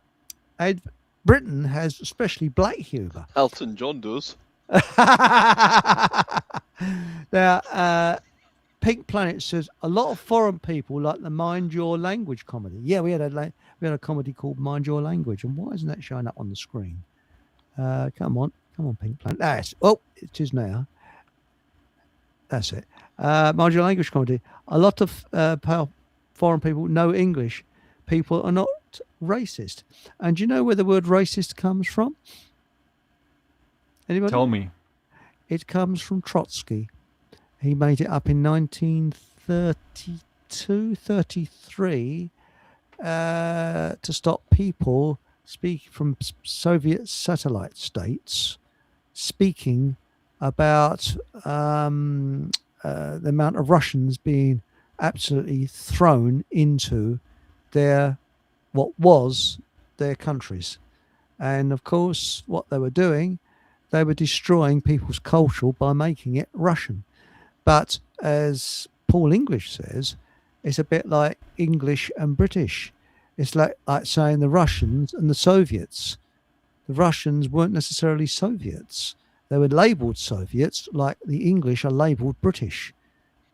Britain has especially black humour. Elton John does. Now. Pink Planet says a lot of foreign people like the Mind Your Language comedy. Yeah, we had a comedy called Mind Your Language, and why isn't that showing up on the screen? Come on, Pink Planet. It is now. That's it. Mind Your Language comedy. A lot of foreign people know English. People are not racist. And do you know where the word racist comes from? Anybody? Tell me. It comes from Trotsky. He made it up in 1932, 33 to stop people from Soviet satellite states speaking about the amount of Russians being absolutely thrown into what was their countries. And of course, what they were doing, they were destroying people's culture by making it Russian. But as Paul English says, it's a bit like English and British. It's like saying the Russians and the Soviets. The Russians weren't necessarily Soviets. They were labelled Soviets, like the English are labelled British.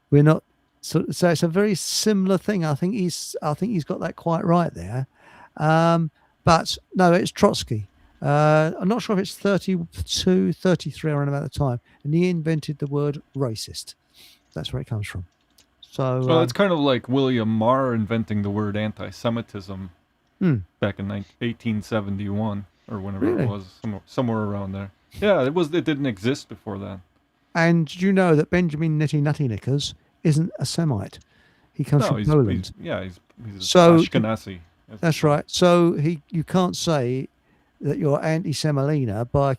We're not. So it's a very similar thing. I think he's got that quite right there. But no, it's Trotsky. I'm not sure if it's 32, 33 around about the time. And he invented the word racist. That's where it comes from. So well, it's kind of like William Marr inventing the word anti-Semitism back in 1871 or whenever it was, somewhere around there. Yeah, it didn't exist before that. And did you know that Benjamin Nitty Knickers isn't a Semite? He comes from Poland. He's Ashkenazi. That's right. So you can't say that you're anti-Semolina by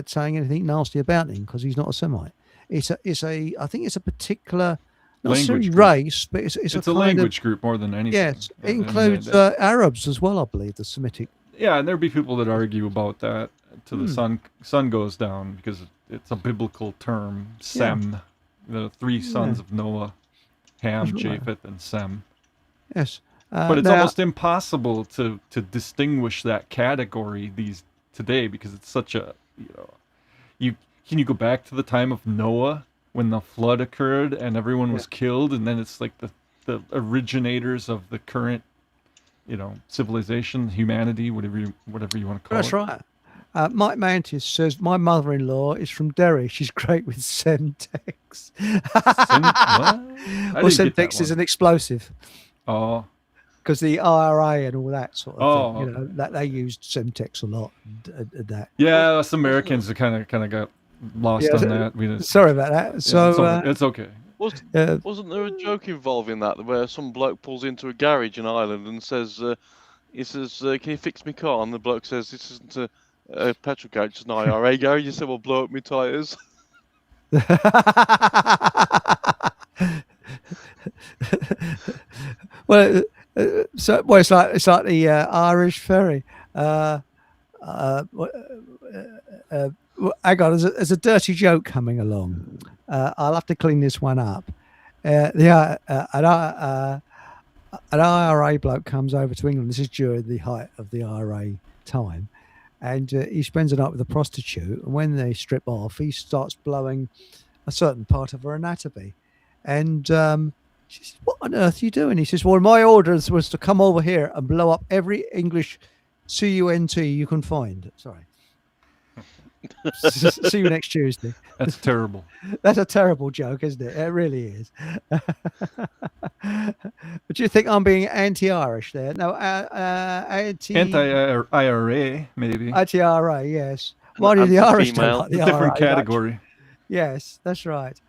saying anything nasty about him because he's not a Semite. I think it's a particular not necessarily race, but it's a language group more than anything. Yes, it includes Arabs as well, I believe, the Semitic. Yeah, and there'd be people that argue about that till the sun goes down because it's a biblical term, Sem, the three sons of Noah, Ham, Japheth, and Sem. Yes. But it's almost impossible to distinguish that category today because it's such a, can you go back to the time of Noah when the flood occurred and everyone was killed, and then it's like the originators of the current, civilization, humanity, whatever you want to call it. That's right. Mike Mantis says, my mother-in-law is from Derry. She's great with Semtex. Well, Semtex is an explosive. Oh. Because the IRA and all that sort of thing, that they used Semtex a lot. That. Yeah, us Americans kind of got lost on that. Sorry about that. So it's okay. Wasn't there a joke involving that where some bloke pulls into a garage in Ireland and says, can you fix my car? And the bloke says, this isn't a petrol garage, it's an IRA garage. You said, well, blow up my tyres. Well, it's like the Irish ferry. Hang on, there's a dirty joke coming along. I'll have to clean this one up. An IRA bloke comes over to England. This is during the height of the IRA time, and he spends a night with a prostitute. And when they strip off, he starts blowing a certain part of her anatomy, and she says, what on earth are you doing? He says, well, my orders was to come over here and blow up every English CUNT you can find. Sorry. See you next Tuesday. That's terrible. That's a terrible joke, isn't it? It really is. But do you think I'm being anti-Irish there? No, anti-IRA, maybe. Anti-IRA, yes. Why do the Irish don't like the IRA? Different category. Much? Yes, that's right.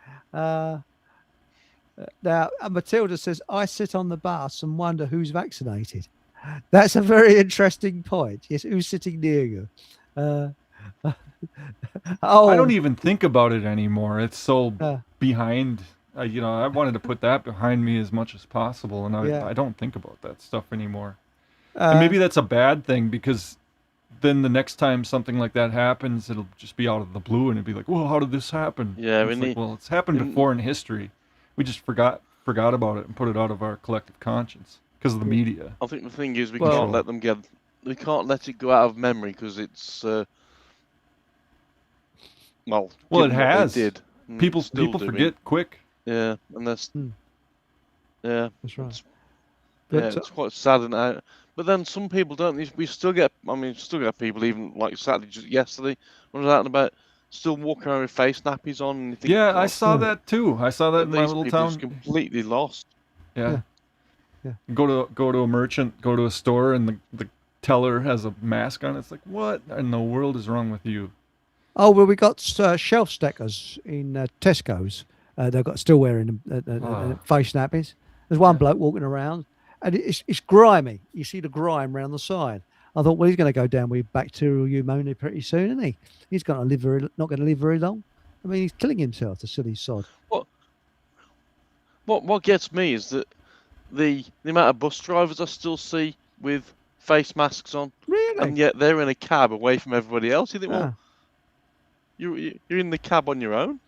Now, Matilda says, I sit on the bus and wonder who's vaccinated. That's a very interesting point. Yes, who's sitting near you? I don't even think about it anymore. It's so behind. I wanted to put that behind me as much as possible, and I don't think about that stuff anymore. And maybe that's a bad thing because then the next time something like that happens, it'll just be out of the blue, and it'll be like, "Whoa, how did this happen?" Yeah, it's happened before in history. We just forgot about it and put it out of our collective conscience because of the media. I think the thing is we can't let it go out of memory because it's it has. Did, people forget quick. Yeah, and that's that's right. It's quite sad and but then some people don't. We still get people even like Saturday, just yesterday when I was out and about, still walking around with face nappies on. And think, I saw that too. I saw that in my little town. Just completely lost. Yeah. Go to a merchant, go to a store, and the teller has a mask on. It's like, what in the world is wrong with you? Oh, well, we got shelf stackers in Tesco's. They've got still wearing face nappies. There's one bloke walking around, and it's grimy. You see the grime round the side. I thought, well, he's going to go down with bacterial pneumonia pretty soon, isn't he? He's not going to live very long. I mean, he's killing himself, the silly sod. What gets me is that the amount of bus drivers I still see with face masks on, Really? and yet they're in a cab away from everybody else. You think, well, you're in the cab on your own.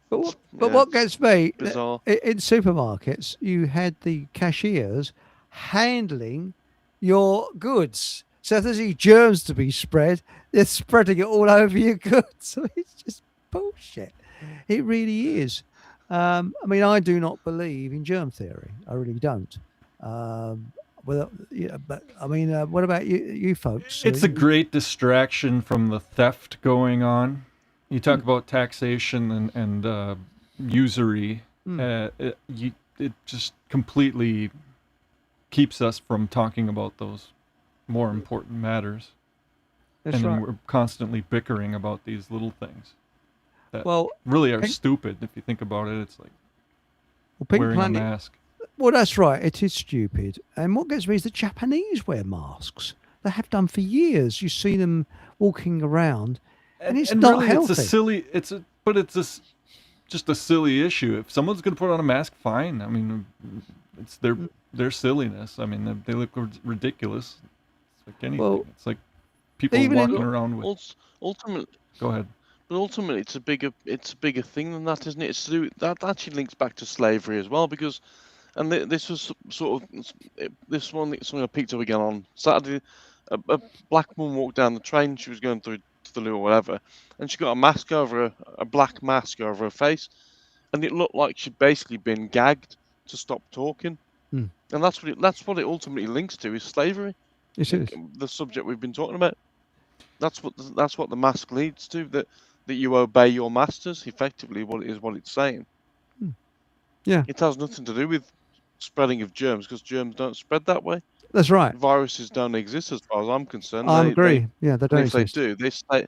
But what gets me, bizarre. In supermarkets, you had the cashiers handling your goods. So if there's any germs to be spread, they're spreading it all over your goods. It's just bullshit. It really is. I mean, I do not believe in germ theory. I really don't. But I mean, what about you folks? It's a great distraction from the theft going on. You talk about taxation and usury. It just completely keeps us from talking about those more important matters. That's and then right. we're constantly bickering about these little things that Well, really are stupid. If you think about it, it's like Pink wearing Planet, a mask. Well, that's right. It is stupid. And what gets me is the Japanese wear masks. They have done for years. You see them walking around, and it's not really, healthy. It's a silly. Just a silly issue. If someone's going to put on a mask, fine. I mean, it's their silliness. I mean, they look ridiculous. It's like anything. Well, it's like people walking around with. Ultimately, go ahead. But ultimately, it's a bigger thing than that, isn't it? It's to do that actually links back to slavery as well, because, and this was sort of this one something I picked up again on Saturday. A black woman walked down the train. She was going through to the loo or whatever, and she got a mask over a black mask over her face, and it looked like she'd basically been gagged to stop talking. And that's what it ultimately links to is slavery. It is the subject we've been talking about. That's what the mask leads to. That you obey your masters. Effectively, what it's saying. Yeah. It has nothing to do with spreading of germs, because germs don't spread that way. That's right. Viruses don't exist as far as I'm concerned. I agree. They don't if exist. they do, they stay.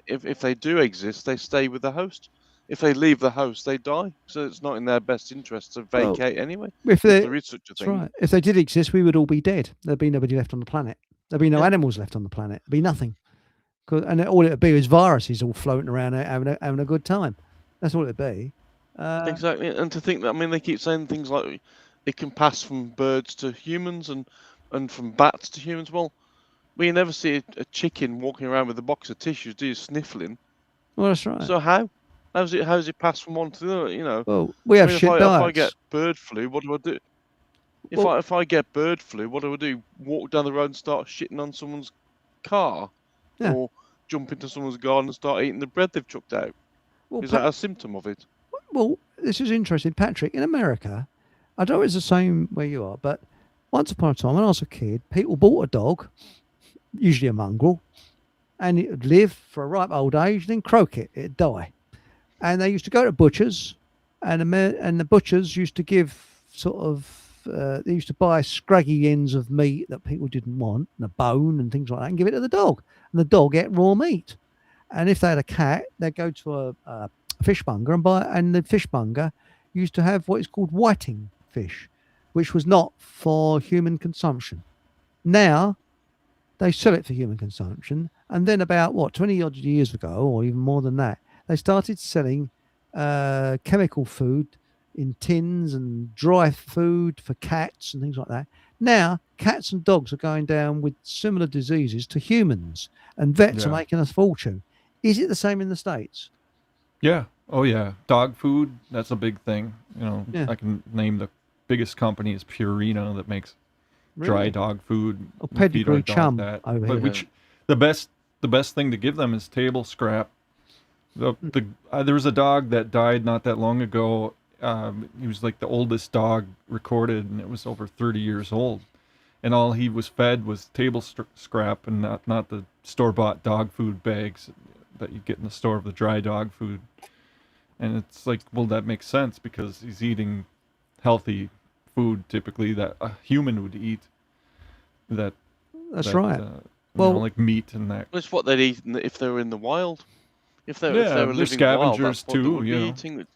If they do exist, they stay with the host. If they leave the host, they die. So it's not in their best interest to vacate anyway. If there is such a thing. Right. If they did exist, we would all be dead. There'd be nobody left on the planet. There'd be no animals left on the planet. There'd be nothing. And all it'd be is viruses all floating around having a good time. That's all it'd be. Exactly. And to think that, I mean, they keep saying things like it can pass from birds to humans and from bats to humans. Well, you never see a chicken walking around with a box of tissues, do you, sniffling? Well, that's right. So how's it passed from one to the other? You know. Well, we have shit diets. If I get bird flu, what do I do? If I get bird flu, what do I do? Walk down the road and start shitting on someone's car? Yeah. Or jump into someone's garden and start eating the bread they've chucked out? Well, is that a symptom of it? Well, this is interesting, Patrick. In America, I don't know if it's the same where you are, but once upon a time when I was a kid, people bought a dog, usually a mongrel, and it would live for a ripe old age, then croak it, it'd die. And they used to go to butchers, and the butchers used to give sort of, they used to buy scraggy ends of meat that people didn't want, and a bone and things like that, and give it to the dog. And the dog ate raw meat. And if they had a cat, they'd go to a fishmonger and buy, and the fishmonger used to have what is called whiting fish, which was not for human consumption. Now they sell it for human consumption, and then about 20 odd years ago, or even more than that, they started selling chemical food in tins and dry food for cats and things like that. Now cats and dogs are going down with similar diseases to humans, and vets are making a fortune. Is it the same in the States? Yeah. Oh yeah. Dog food, that's a big thing. You know, I can name the biggest company is Purina that makes dry dog food. Oh, pedigree chum over here. Which the best thing to give them is table scrap. There was a dog that died not that long ago. He was like the oldest dog recorded, and it was over 30 years old. And all he was fed was table scrap, and not the store-bought dog food bags that you get in the store of the dry dog food. And it's like, well, that makes sense because he's eating healthy food typically that a human would eat. That's right. Well, like meat and that. It's what they'd eat if they were in the wild. if they were they're living wild, scavengers that's what they too. would You be know. eating.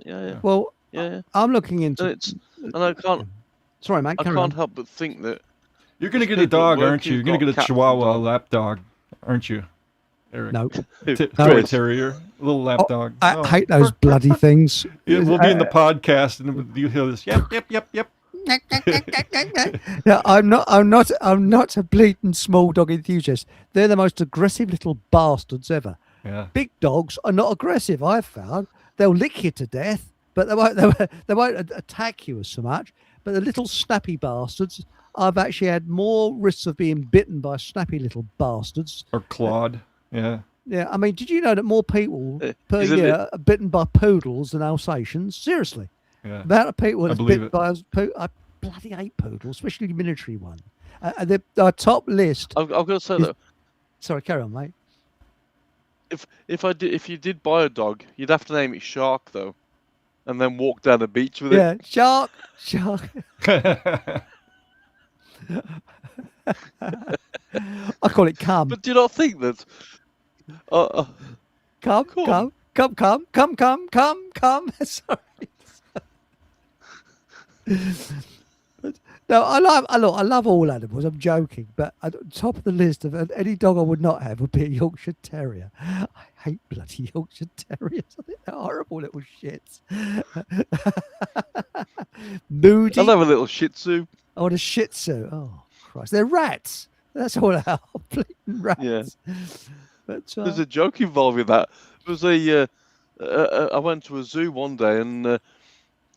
Yeah. Well, Yeah. I'm looking into. And I can't. Sorry, mate. I Carry can't on. help but think that You're gonna there's get a people at dog, work aren't you? You're who've gonna got get a cats and Chihuahua dogs. lap dog, aren't you, Eric? No. Toy terrier, a little lap dog. I hate those bloody things. Yeah, we'll be in the podcast, and you hear this. Yep. No, I'm not a bleating small dog enthusiast. They're the most aggressive little bastards ever. Yeah. Big dogs are not aggressive. I've found they'll lick you to death, but they won't attack you so much. But the little snappy bastards, I've actually had more risks of being bitten by snappy little bastards Or clawed. Yeah. Yeah, I mean, did you know that more people per Isn't year are bitten by poodles than Alsatians? Seriously. Yeah. The amount of people I that's believe bitten by I bloody hate poodles, especially the military one. The top list. I've got to say that Sorry, carry on, mate. if you did buy a dog, you'd have to name it Shark though, and then walk down the beach with Yeah, it. shark. I call it cum. But do you not think that? Come. Sorry. No, I love all animals. I'm joking, but at the top of the list of any dog I would not have would be a Yorkshire Terrier. I hate bloody Yorkshire Terriers. I think they're horrible little shits. Moody. I love a little Shih Tzu. Oh, and a Shih Tzu. Oh, Christ. They're rats. That's all they are. Bleeding rats. Yeah. But, There's a joke involved with that. There was I went to a zoo one day and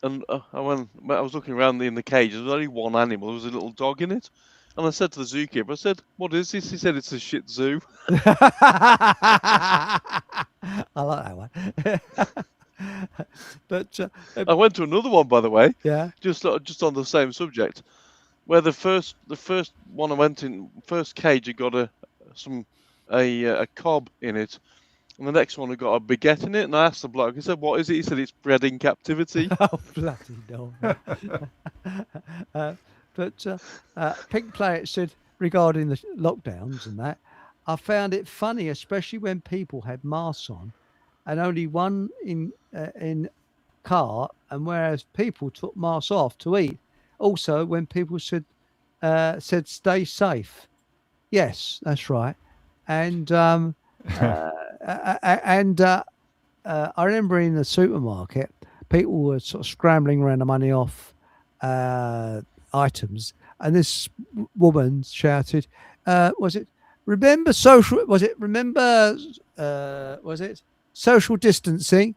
I was looking around in the cage. There was only one animal. There was a little dog in it. And I said to the zookeeper, I said, "What is this?" He said, "It's a Shih Tzu." I like that one. But I went to another one, by the way. Yeah. Just on the same subject, where the first one I went in, first cage, it got a cob in it, and the next one had got a baguette in it. And I asked the bloke, I said, "What is it?" He said, "It's bred in captivity." Oh, bloody no. But Pink Planet said regarding the lockdowns and that, I found it funny, especially when people had masks on and only one in car, and whereas people took masks off to eat. Also, when people said stay safe. Yes, that's right. And I remember in the supermarket, people were sort of scrambling around the money off items, and this woman shouted, remember social distancing?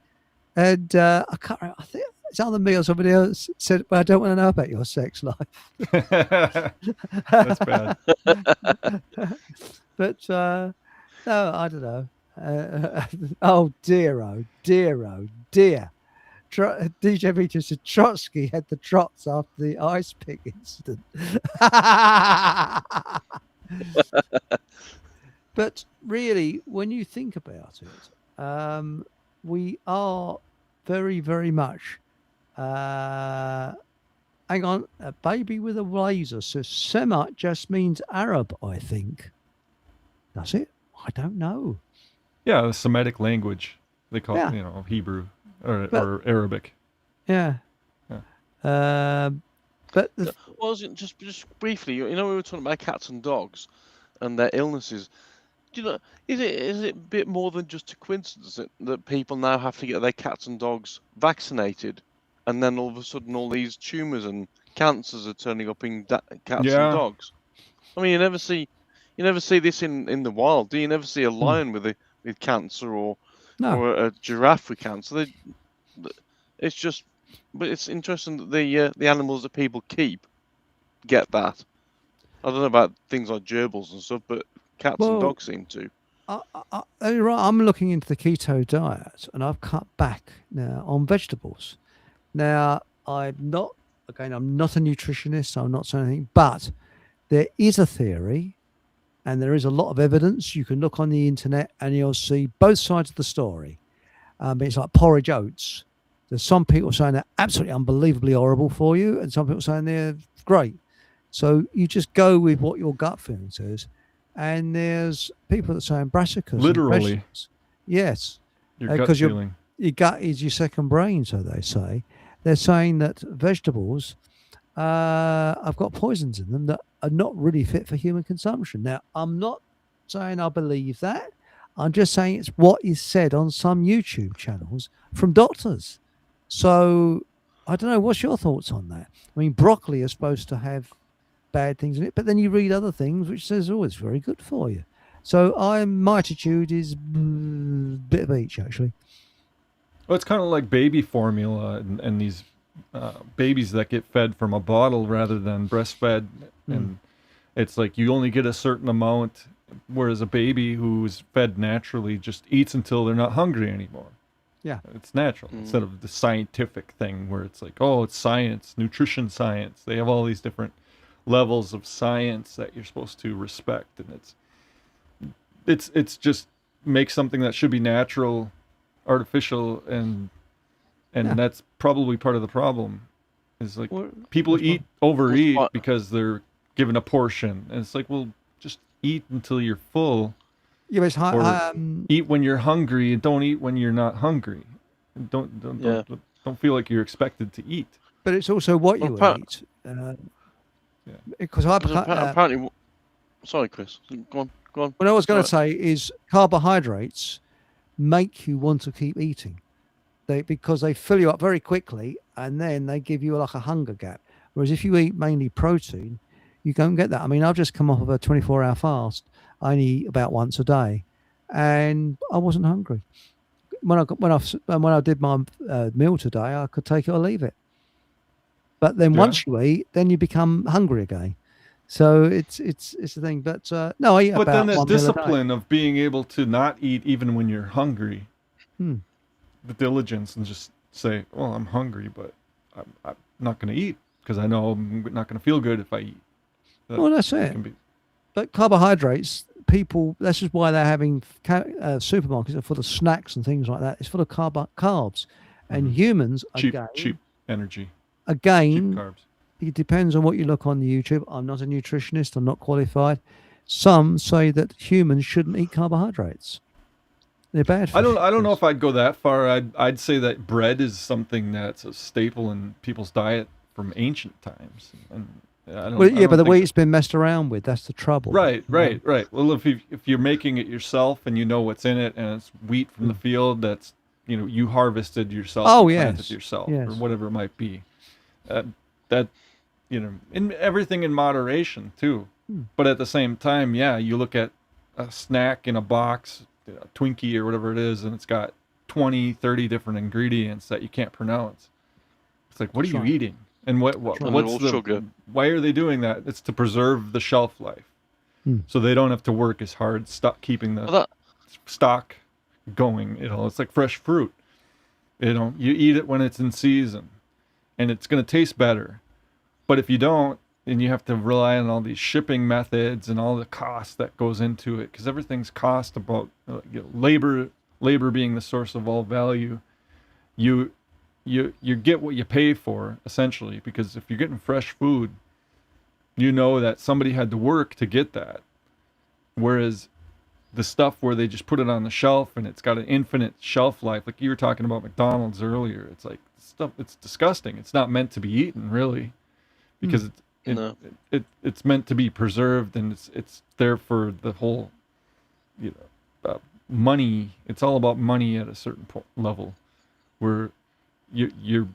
And I can't remember, I think it's either me or somebody else said, "Well, I don't want to know about your sex life." That's bad. But no, I don't know. Oh dear. DJ Vito said Trotsky had the trots after the ice pick incident. But really, when you think about it, we are very, very much. Hang on, a baby with a razor says Semite just means Arab, I think. Does it? I don't know. Yeah, the Semitic language. They call Yeah. it, Hebrew or Arabic. Yeah. But just briefly, we were talking about cats and dogs and their illnesses. Do you know, is it a bit more than just a coincidence that people now have to get their cats and dogs vaccinated, and then all of a sudden all these tumours and cancers are turning up in cats and dogs? I mean, you never see this in the wild. Do you never see a lion with cancer or a giraffe with cancer? It's just, but it's interesting that the animals that people keep get that. I don't know about things like gerbils and stuff, but cats and dogs seem to. You're right. I'm looking into the keto diet, and I've cut back now on vegetables. Now, I'm not a nutritionist. I'm not saying anything, but there is a theory, and there is a lot of evidence. You can look on the internet, and you'll see both sides of the story. It's like porridge oats. There's some people saying they're absolutely unbelievably horrible for you, and some people saying they're great. So you just go with what your gut feeling says. And there's people that are saying brassicas. Literally. Yes. Your gut because feeling. your gut is your second brain, so they say. They're saying that vegetables have got poisons in them that are not really fit for human consumption. Now, I'm not saying I believe that. I'm just saying it's what is said on some YouTube channels from doctors. So I don't know. What's your thoughts on that? I mean, broccoli is supposed to have bad things in it, but then you read other things which says, oh, it's very good for you. So my attitude is a bit of each, actually. Well, it's kind of like baby formula and these babies that get fed from a bottle rather than breastfed. And it's like you only get a certain amount, whereas a baby who's fed naturally just eats until they're not hungry anymore. Yeah. It's natural instead of the scientific thing where it's like, oh, it's science, nutrition science. They have all these different levels of science that you're supposed to respect. And it's just make something that should be natural artificial, and that's probably part of the problem is like people overeat because they're given a portion, and it's like, well, just eat until you're full. Yeah, but it's eat when you're hungry and don't eat when you're not hungry. Don't feel like you're expected to eat. But it's also what you eat. Because apparently, sorry, Chris, go on. What I was going to say is carbohydrates make you want to keep eating, because they fill you up very quickly, and then they give you like a hunger gap. Whereas if you eat mainly protein, you don't get that. I mean, I've just come off of a 24-hour fast. I only eat about once a day, and I wasn't hungry. When I did my meal today, I could take it or leave it. But then once you eat, then you become hungry again. So it's the thing. But no, I eat but about then the one meal a day. discipline of being able to not eat even when you're hungry, the diligence, and just say, well, I'm hungry, but I'm not going to eat because I know I'm not going to feel good if I eat. Well, that's it. But carbohydrates, this is why they're having supermarkets are full of snacks and things like that. It's full of carbs. And humans, cheap energy. Again, cheap carbs. It depends on what you look on the YouTube. I'm not a nutritionist. I'm not qualified. Some say that humans shouldn't eat carbohydrates. They're bad for I don't know if I'd go that far. I'd say that bread is something that's a staple in people's diet from ancient times. And but the way it's been messed around with, that's the trouble. Right. Well, if you're making it yourself and you know what's in it, and it's wheat from the field that's you harvested yourself, planted yourself, or whatever it might be, that in everything in moderation too. But at the same time, you look at a snack in a box, a Twinkie or whatever it is, and it's got 20, 30 different ingredients that you can't pronounce. It's like, what are you eating? And what's why are they doing that? It's to preserve the shelf life. So they don't have to work as hard, keeping the stock going. It's like fresh fruit. You eat it when it's in season, and it's going to taste better. But if you don't, then you have to rely on all these shipping methods and all the cost that goes into it, because everything's cost about labor being the source of all value. You get what you pay for, essentially, because if you're getting fresh food, you know that somebody had to work to get that. Whereas the stuff where they just put it on the shelf and it's got an infinite shelf life, like you were talking about McDonald's earlier, it's like stuff, it's disgusting. It's not meant to be eaten, really, because it's meant to be preserved, and it's there for the whole money. It's all about money at a certain level, where you're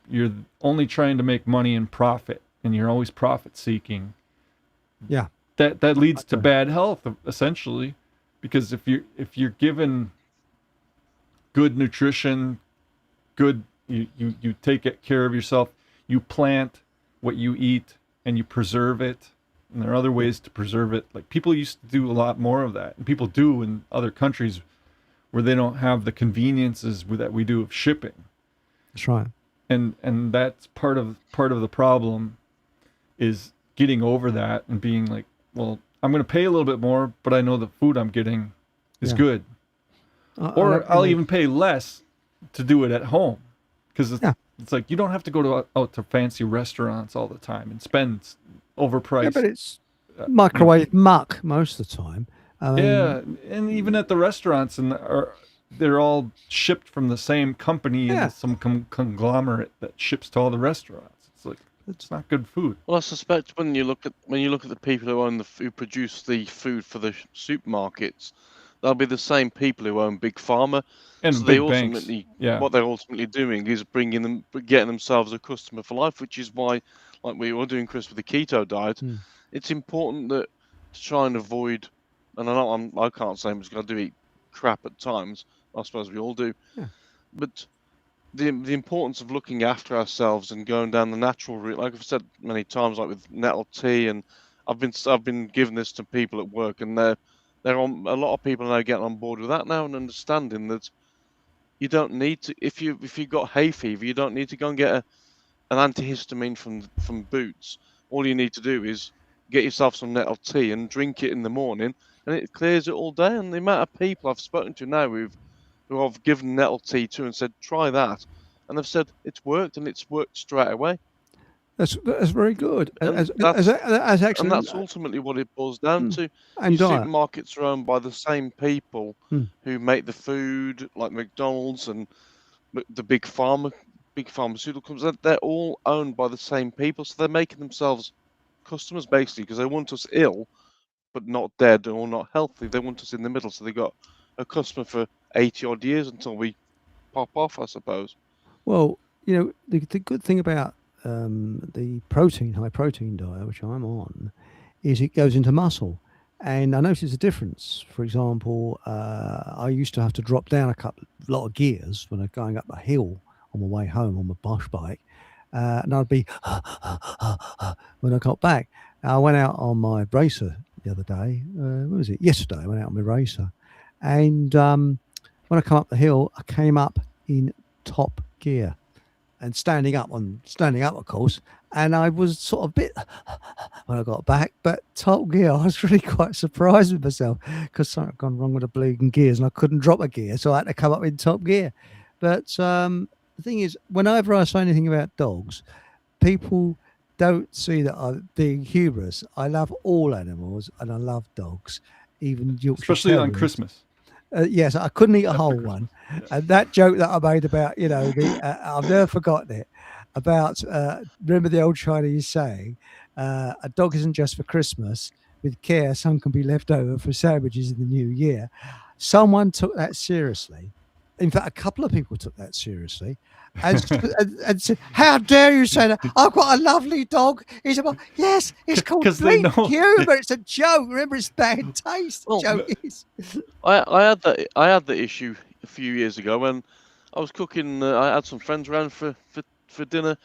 only trying to make money and profit, and you're always profit seeking. Yeah, that leads to bad health, essentially, because if you're given good nutrition, you take care of yourself, you plant what you eat and you preserve it, and there are other ways to preserve it. Like, people used to do a lot more of that, and people do in other countries where they don't have the conveniences that we do of shipping. That's right. And that's part of the problem, is getting over that and being like, well, I'm going to pay a little bit more, but I know the food I'm getting is good. Or I'll even pay less to do it at home, because it's like you don't have to go out to fancy restaurants all the time and spend overpriced. Yeah, but it's microwave muck most of the time. And even at the restaurants, and they're all shipped from the same company and some conglomerate that ships to all the restaurants. It's like it's not good food. Well, I suspect when you look at the people who who produce the food for the supermarkets, they'll be the same people who own Big Pharma. And so big they banks. ultimately, what they're ultimately doing is getting themselves a customer for life, which is why, like we were doing, Chris, with the keto diet, it's important that to try and avoid. And I know I can't say I'm just going to eat crap at times. I suppose we all do, but the importance of looking after ourselves and going down the natural route, like I've said many times, like with nettle tea, and I've been giving this to people at work, and they're on. A lot of people are now getting on board with that now and understanding that you don't need to. If you got hay fever, you don't need to go and get an antihistamine from Boots. All you need to do is get yourself some nettle tea and drink it in the morning, and it clears it all day. And the amount of people I've spoken to now who I've given nettle tea to and said, try that. And they've said it's worked, and it's worked straight away. That's very good. And that's ultimately what it boils down to. And supermarkets are owned by the same people who make the food, like McDonald's and the big pharmaceutical companies. They're all owned by the same people, so they're making themselves customers basically because they want us ill, but not dead or not healthy. They want us in the middle, so they got a customer for 80 odd years until we pop off, I suppose. Well, the good thing about the high protein diet, which I'm on, is it goes into muscle. And I noticed a difference. For example, I used to have to drop down a lot of gears when I was going up a hill on my way home on my Bosch bike. And I'd be when I got back. I went out on my racer the other day. What was it? Yesterday, I went out on my racer. And when I come up the hill, I came up in top gear and standing up, of course. And I was sort of a bit when I got back, but top gear, I was really quite surprised with myself because something had gone wrong with the bleeding gears and I couldn't drop a gear. So I had to come up in top gear. But the thing is, whenever I say anything about dogs, people don't see that I'm being humorous. I love all animals and I love dogs, even Yorkshire especially Terriers. on Christmas. Yes, I couldn't eat a whole one. And that joke that I made about, I've never forgotten it, about, remember the old Chinese saying, a dog isn't just for Christmas. With care, some can be left over for sandwiches in the new year. Someone took that seriously. In fact, a couple of people took that seriously and said, how dare you say that? I've got a lovely dog. He said, well, yes, it's called bleak humor. It's a joke. Remember, it's bad taste. The joke is. I had that issue a few years ago when I was cooking. I had some friends around for dinner,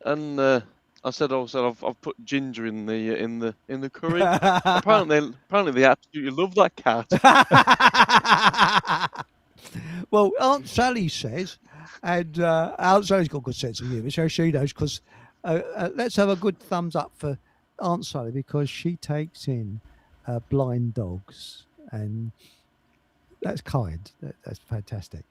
and I said, I've put ginger in the curry. apparently they absolutely love that cat. Well, Aunt Sally says, and Aunt Sally's got a good sense of humour, so she knows, because let's have a good thumbs up for Aunt Sally because she takes in blind dogs, and that's kind. That's fantastic.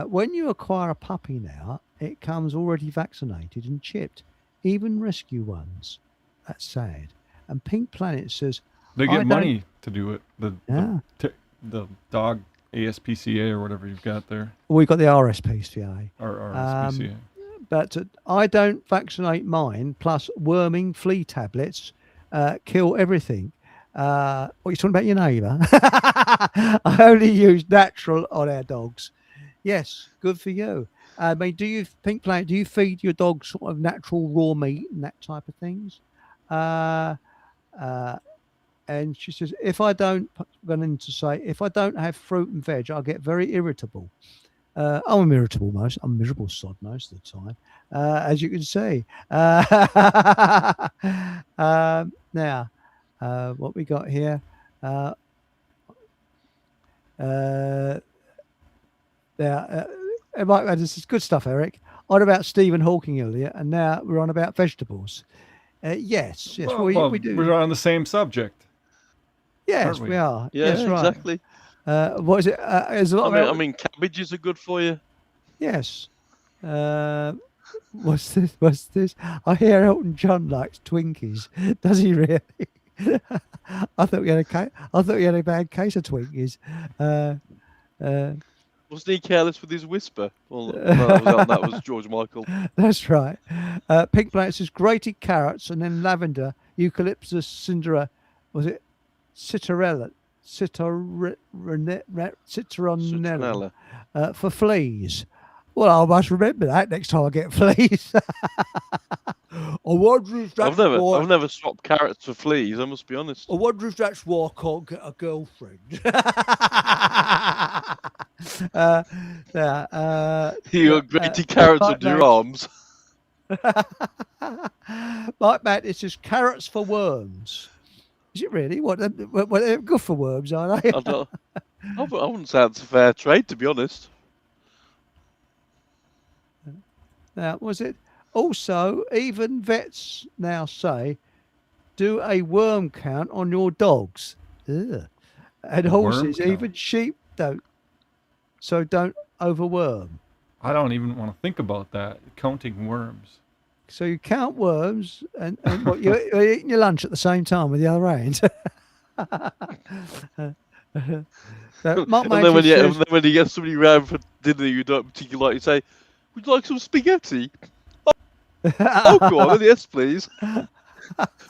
When you acquire a puppy now, it comes already vaccinated and chipped, even rescue ones. That's sad. And Pink Planet says... They get money to do it. The dog... ASPCA or whatever you've got there. We've got the RSPCA. RSPCA. But I don't vaccinate mine, plus worming flea tablets kill everything. What are you talking about your neighbour? I only use natural on our dogs. Yes, good for you. I mean, Pink Planet, do you feed your dog sort of natural raw meat and that type of things? And she says, if I don't have fruit and veg, I'll get very irritable. I'm irritable I'm a miserable sod most of the time, as you can see. Now, what we got here? This is good stuff, Eric. On about Stephen Hawking earlier, and now we're on about vegetables. Yes, well, we do. We're on the same subject. Yes, we are. Yeah, yes, right. Exactly. What is it? There's a lot I mean, cabbages are good for you. Yes. What's this? I hear Elton John likes Twinkies. Does he really? I thought we had a bad case of Twinkies. Wasn't he careless with his whisper? Well, no, that was George Michael. That's right. Pink Planet says grated carrots and then lavender, eucalyptus, citronella, citronella for fleas. Well, I must remember that next time I get fleas. I wonder if that's I've never swapped carrots for fleas. I must be honest. I wonder if that's why I can't get a girlfriend. You got grated carrots under your arms. Like Matt, it's just carrots for worms. Is it really? What they're good for worms, are they? I wouldn't say it's a fair trade, to be honest. Now, was it? Also, even vets now say, do a worm count on your dogs. Ugh. And horses, even sheep don't. So don't overworm. I don't even want to think about that, counting worms. So you count worms and what, you're eating your lunch at the same time with the other hand. And then when you get somebody round for dinner you don't particularly like, you say, would you like some spaghetti? Oh, go on, yes, please.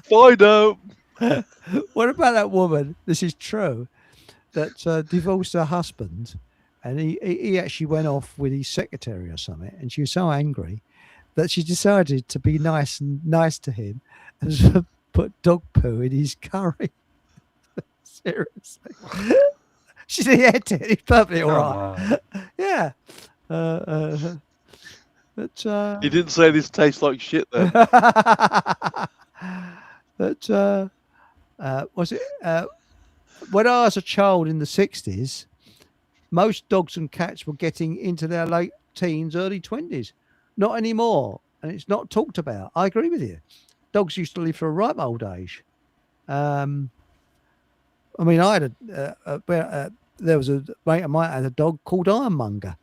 Fido. What about that woman? This is true. That divorced her husband, and he actually went off with his secretary or something, and she was so angry that she decided to be nice to him and put dog poo in his curry. Seriously. She said, yeah, it's perfectly all right. Yeah. But, you didn't say this tastes like shit then. But was it when I was a child in the 60s, most dogs and cats were getting into their late teens, early 20s. Not anymore, and it's not talked about. I agree with you. Dogs used to live for a ripe old age. I mean, I had there was a mate of mine had a dog called Ironmonger.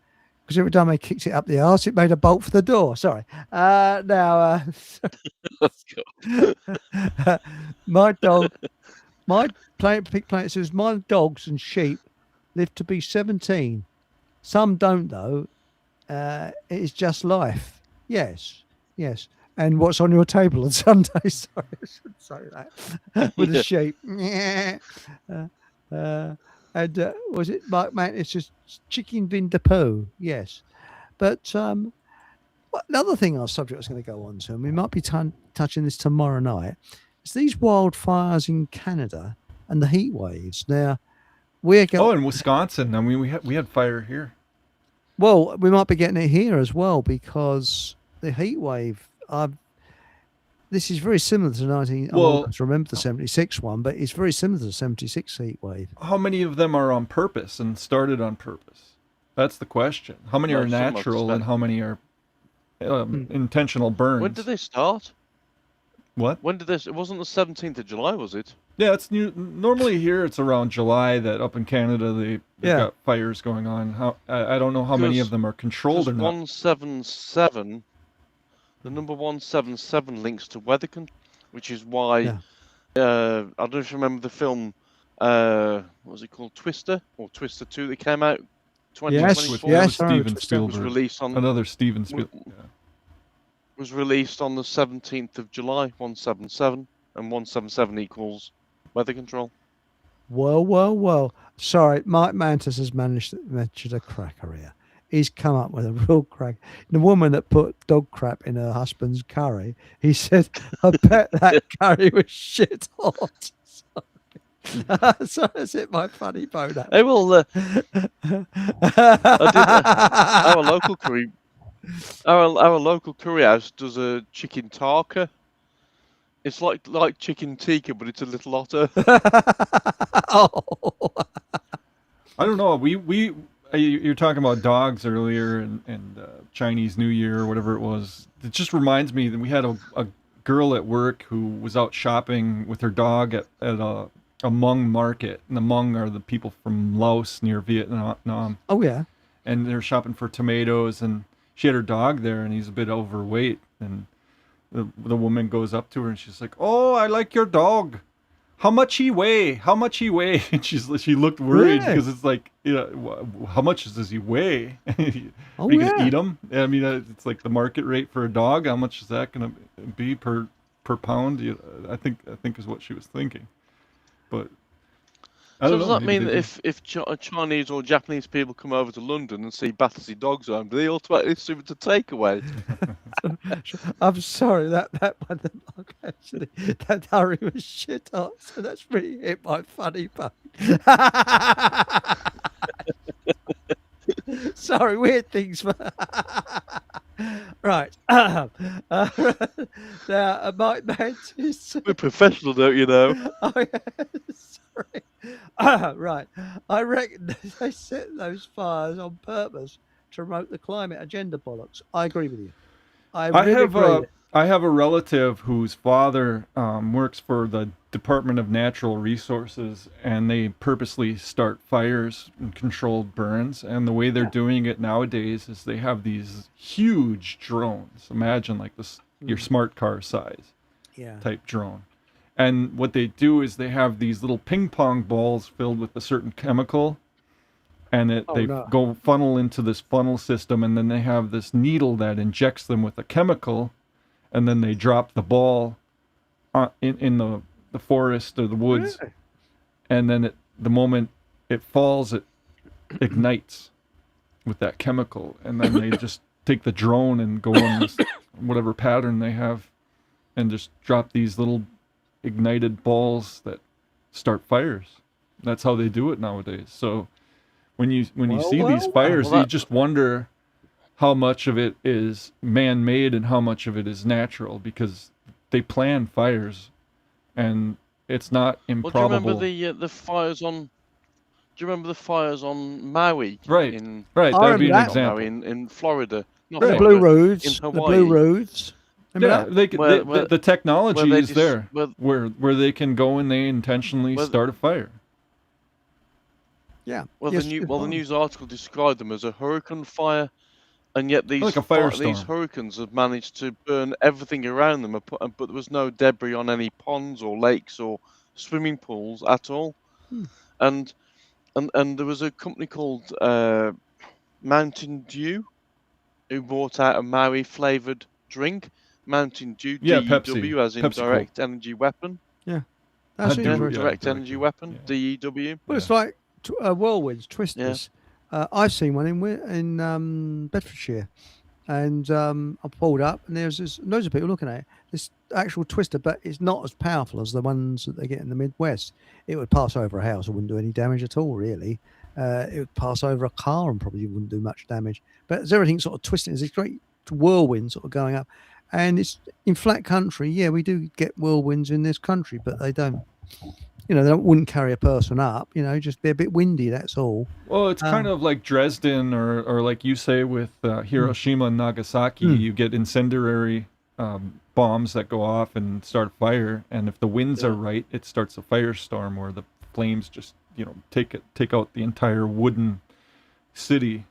Because every time I kicked it up the arse, it made a bolt for the door. Sorry. My Pink Planet says, my dogs and sheep live to be 17. Some don't, though. It is just life. Yes. And what's on your table on Sunday? Sorry, I shouldn't say that. With the sheep. And was it Mike Man? It's just chicken vindapoo, yes. But another thing our subject was going to go on to, and we might be touching this tomorrow night, is these wildfires in Canada and the heat waves. Now, we're going. In Wisconsin. I mean, we had fire here. Well, we might be getting it here as well because the heat wave. This is very similar to I remember the 76 one, but it's very similar to the 76 heat wave. How many of them are on purpose and started on purpose? That's the question. How many are natural and how many are intentional burns? When did they start? What? When did this? It wasn't the 17th of July, was it? Yeah, it's normally here. It's around July that up in Canada they've got fires going on. I don't know how many of them are controlled or not. 177. The number 177 links to weather control, which is why I don't know if you remember the film. What was it called? Twister or Twister 2 that came out 2024. Yes, Steven Spielberg. Was released on another Steven Spielberg. Was released on the 17th of July. 177 and 177 equals weather control. Well. Sorry, Mike Mantis has managed to mention a cracker here. He's come up with a real crack. The woman that put dog crap in her husband's curry, he said, I bet that curry was shit hot. So that's it, my funny bone. Hey, well, our local curry house does a chicken tarka. It's like chicken tikka, but it's a little hotter. I don't know. You're talking about dogs earlier and Chinese New Year or whatever it was. It just reminds me that we had a girl at work who was out shopping with her dog at a Hmong market. And the Hmong are the people from Laos near Vietnam. Oh, yeah. And they're shopping for tomatoes. And she had her dog there and he's a bit overweight. And the woman goes up to her and she's like, oh, I like your dog. how much he weigh? How much he weigh? And she looked worried because it's like, how much does he weigh? You can eat him. I mean, it's like the market rate for a dog. How much is that going to be per pound? I think is what she was thinking. But I don't know. Does that mean that if Chinese or Japanese people come over to London and see Battersea dogs home, do they automatically assume it's a takeaway? I'm sorry, that one, actually, that Harry was shit hot, so that's really hit my funny bone. Sorry, weird things. Right. Now, Mike Mantis. We're professional, don't you know? Oh, yeah. Sorry. Right. I reckon they set those fires on purpose to promote the climate agenda bollocks. I agree with you. I have a relative whose father works for the Department of Natural Resources, and they purposely start fires and controlled burns. And the way they're doing it nowadays is they have these huge drones. Imagine like this, your smart car size type drone. And what they do is they have these little ping pong balls filled with a certain chemical, and they go funnel into this funnel system, and then they have this needle that injects them with a chemical, and then they drop the ball in the forest or the woods, and then the moment it falls, it ignites with that chemical, and then they just take the drone and go on this whatever pattern they have, and just drop these little ignited balls that start fires. That's how they do it nowadays. So when you see these fires, you just wonder how much of it is man-made and how much of it is natural, because they plan fires, and it's not improbable. Well, do you remember the fires on? Do you remember the fires on Maui? Right. Right. That would be an example. Maui in Florida. Not the Florida, Blue Roads. In Hawaii. The Blue Roads. Yeah, the technology is there where they can go and they intentionally start a fire. Yeah. Well, the news article described them as a hurricane fire, and yet these hurricanes have managed to burn everything around them, but there was no debris on any ponds or lakes or swimming pools at all. And there was a company called Mountain Dew who brought out a Maui flavored drink. Mountain Dew, DEW, as in Pepsi Direct Energy Weapon. Yeah. That's Direct Energy Weapon, DEW. Well, it's like whirlwinds, twisters. I've seen one in Bedfordshire, and I pulled up, and there's loads of people looking at it. This actual twister, but it's not as powerful as the ones that they get in the Midwest. It would pass over a house and wouldn't do any damage at all, really. It would pass over a car and probably wouldn't do much damage. But as everything sort of twisting, there's this great whirlwind sort of going up. And it's in flat country. Yeah, we do get whirlwinds in this country, but they don't, wouldn't carry a person up, just be a bit windy, that's all. Well, it's kind of like Dresden or like you say with Hiroshima and Nagasaki, you get incendiary bombs that go off and start a fire. And if the winds are right, it starts a firestorm where the flames just, take out the entire wooden city,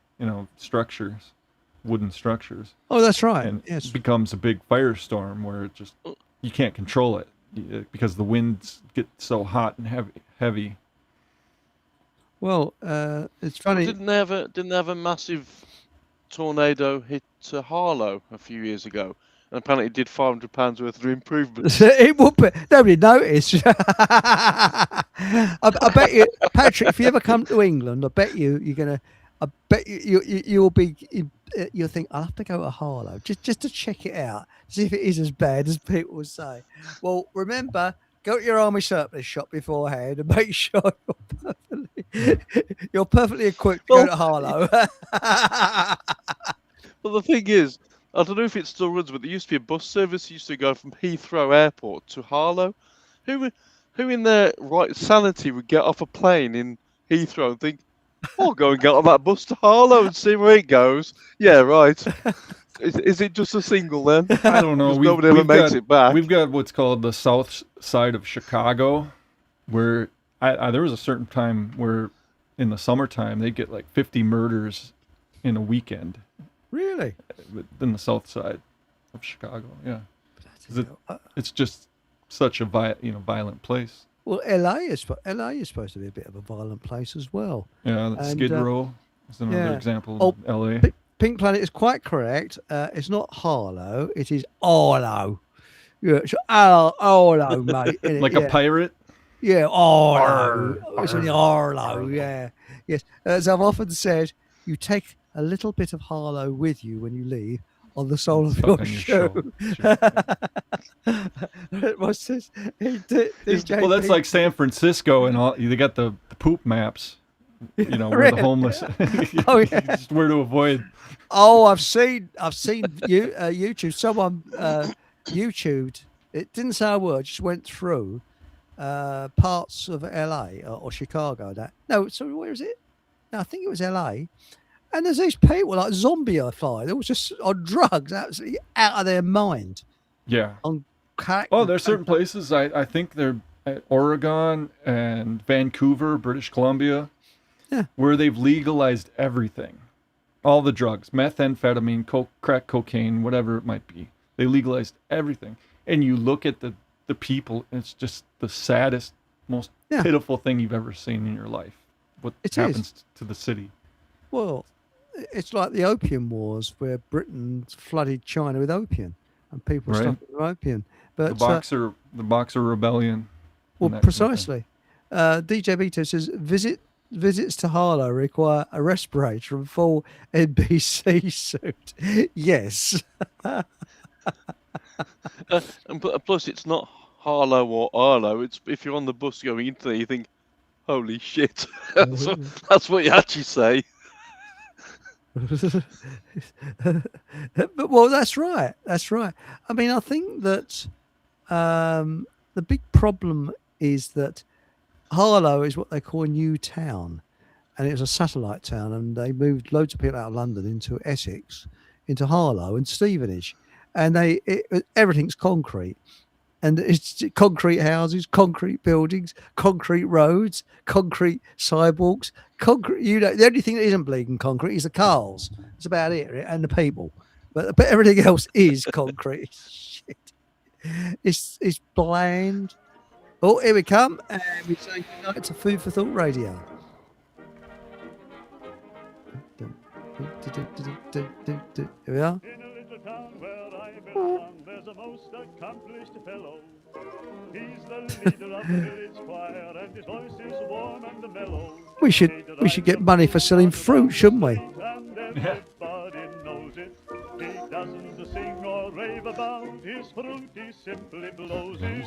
structures. Wooden structures. Oh, that's right. And it becomes a big firestorm where it just you can't control it because the winds get so hot and heavy. Well, it's funny. Didn't they have a massive tornado hit Harlow a few years ago? And apparently it did £500 worth of improvements. It would be. Nobody noticed. I bet you, Patrick, if you ever come to England, I bet you'll be. You'll think, I'll have to go to Harlow just to check it out, see if it is as bad as people say. Well, remember, go to your army surplus shop beforehand and make sure you're perfectly equipped to go to Harlow. Well, the thing is, I don't know if it still runs, but there used to be a bus service that used to go from Heathrow Airport to Harlow. Who in their right sanity would get off a plane in Heathrow and think, I'll go and get on that bus to Harlow and see where it goes. Yeah, right. Is it just a single then? I don't know. Nobody ever makes it back. We've got what's called the south side of Chicago, where there was a certain time where in the summertime they'd get like 50 murders in a weekend. Really? In the south side of Chicago, yeah. It's just such a violent place. Well, LA is supposed to be a bit of a violent place as well. Yeah, Skid Row is another example of LA. Pink Planet is quite correct. It's not Harlow. It is Arlo. Yeah, it's Arlo, mate. Like a pirate? Yeah, Arlo. It's in the Arlo, yeah. Yes. As I've often said, you take a little bit of Harlow with you when you leave on the sole of your shoe. What's this? Well, that's like San Francisco and all. They got the poop maps. You know, where the homeless. Oh, yeah. Just where to avoid. Oh, I've seen YouTube. Someone YouTubed. It didn't say a word. Just went through parts of LA or Chicago. Sorry, where is it? No, I think it was LA. And there's these people like zombie-ified. They were just on drugs, absolutely out of their mind. Yeah. On crack. Oh, there's certain places. I think they're at Oregon and Vancouver, British Columbia, where they've legalized everything. All the drugs, methamphetamine, crack cocaine, whatever it might be. They legalized everything. And you look at the people, it's just the saddest, most pitiful thing you've ever seen in your life. What happens to the city. Well, it's like the Opium Wars, where Britain flooded China with opium, and people stopped with opium. But the Boxer Rebellion. Well, precisely. DJ Vito says visits to Harlow require a respirator and full NBC suit. Yes. And plus, it's not Harlow or Arlo. It's if you're on the bus going into there, you think, "Holy shit!" That's what you actually say. Well, that's right. That's right. I mean, I think that the big problem is that Harlow is what they call a new town, and it was a satellite town, and they moved loads of people out of London into Essex, into Harlow and Stevenage, and everything's concrete. And it's concrete houses, concrete buildings, concrete roads, concrete sidewalks, concrete. The only thing that isn't bleeding concrete is the cars. That's about it, and the people. But everything else is concrete. Shit. It's bland. Oh, here we come, and we say goodnight to Food for Thought Radio. Here we are. There's a most accomplished fellow. He's the leader of the village choir, and his voice is warm and mellow. We should get money for selling fruit, shouldn't we? And everybody knows it. He doesn't sing or rave about his fruit, he simply blows it.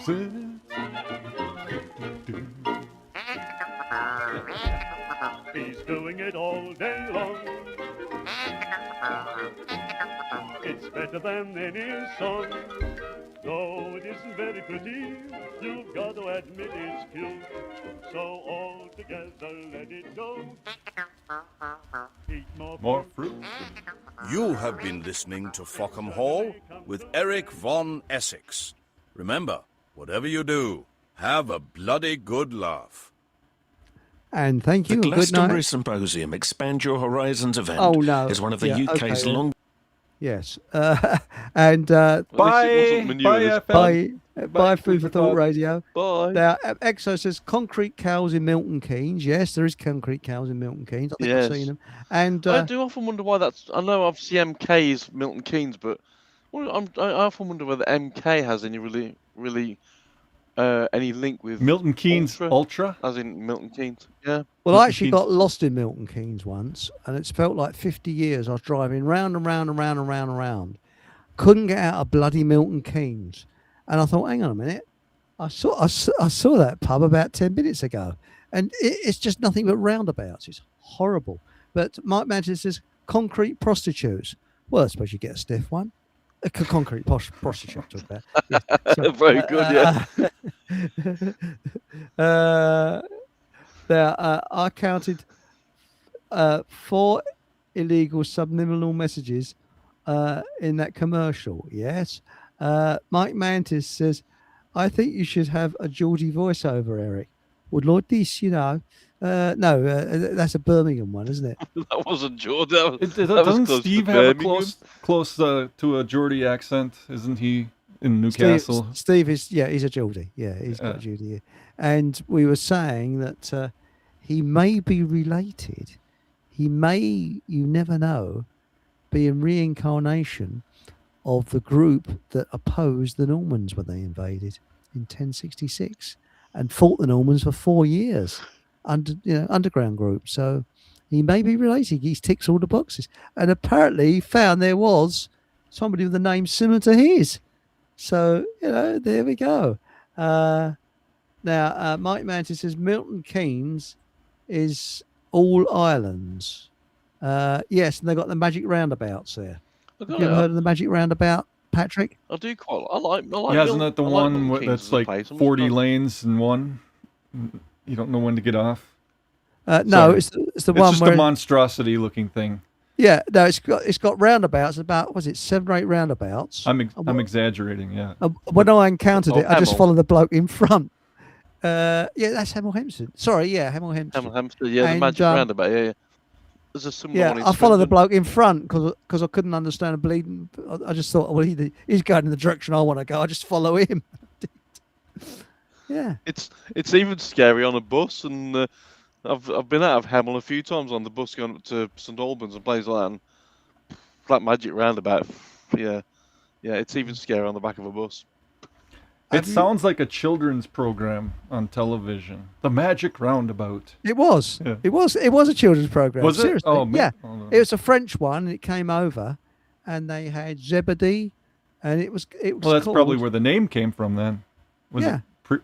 He's doing it all day long. It's better than any song. Though it isn't very pretty, you've got to admit it's cute. So all together let it go. Eat more fruit. You have been listening to Fockham Hall with Eric Von Essex. Remember, whatever you do, have a bloody good laugh. And thank you. The Good night. Glastonbury Symposium Expand Your Horizons event is one of the UK's long. Yes. And bye Food for Thought Radio. Bye. Now, Exo says concrete cows in Milton Keynes. Yes, there is concrete cows in Milton Keynes. I think I've seen them. And I do often wonder why that's. I know obviously MK is Milton Keynes, but I often wonder whether MK has any really any link with Milton Keynes Ultra, as in Milton Keynes. Yeah. Well, I actually got lost in Milton Keynes once, and it's felt like 50 years. I was driving round and round and round and round and round. Couldn't get out of bloody Milton Keynes, and I thought, hang on a minute, I saw that pub about 10 minutes ago, and it's just nothing but roundabouts. It's horrible. But Mike Mantis says concrete prostitutes. Well, I suppose you get a stiff one. A concrete prostitute. Talk about. Yeah. So, very good. Yeah. Now, I counted 4 illegal subliminal messages in that commercial. Yes. Mike Mantis says, I think you should have a Geordie voiceover, Eric. Would like this, no, that's a Birmingham one, isn't it? That wasn't Geordie. Doesn't Steve have a close to a Geordie accent? Isn't he in Newcastle. Steve is he's a Geordie. Yeah, he's got a Geordie. And we were saying that he may be related. He may, you never know, be a reincarnation of the group that opposed the Normans when they invaded in 1066 and fought the Normans for 4 years. Underground group. So he may be related. He ticks all the boxes. And apparently he found there was somebody with a name similar to his. So, there we go. Now, Mike Mantis says Milton Keynes is all islands. Yes, and they've got the magic roundabouts there. Have you ever heard of the magic roundabout, Patrick? I do quite. I like. Yeah, isn't that the one that's like 40 lanes in one? You don't know when to get off. No, it's the one. It's just a monstrosity-looking thing. Yeah, no, it's got roundabouts. About 7 or 8 roundabouts. I'm exaggerating. Yeah. When I encountered it, I just followed the bloke in front. That's Hemel Hempstead. Sorry, yeah, Hemel Hempstead. Hemel Hempstead, yeah, the magic roundabout. Yeah. There's a similar one in I followed the bloke in front because I couldn't understand a bleeding. I just thought, well, he's going in the direction I want to go. I just follow him. Yeah. It's even scary on a bus, and I've been out of Hemel a few times on the bus going up to St Albans and places like that. And that magic roundabout, yeah, it's even scary on the back of a bus. It sounds like a children's program on television. The Magic Roundabout. It was. Yeah. It was a children's program. Was it? Seriously. Oh, yeah. Oh, no. It was a French one, and it came over, and they had Zebedee, and it was. Well, that's probably where the name came from then. Was it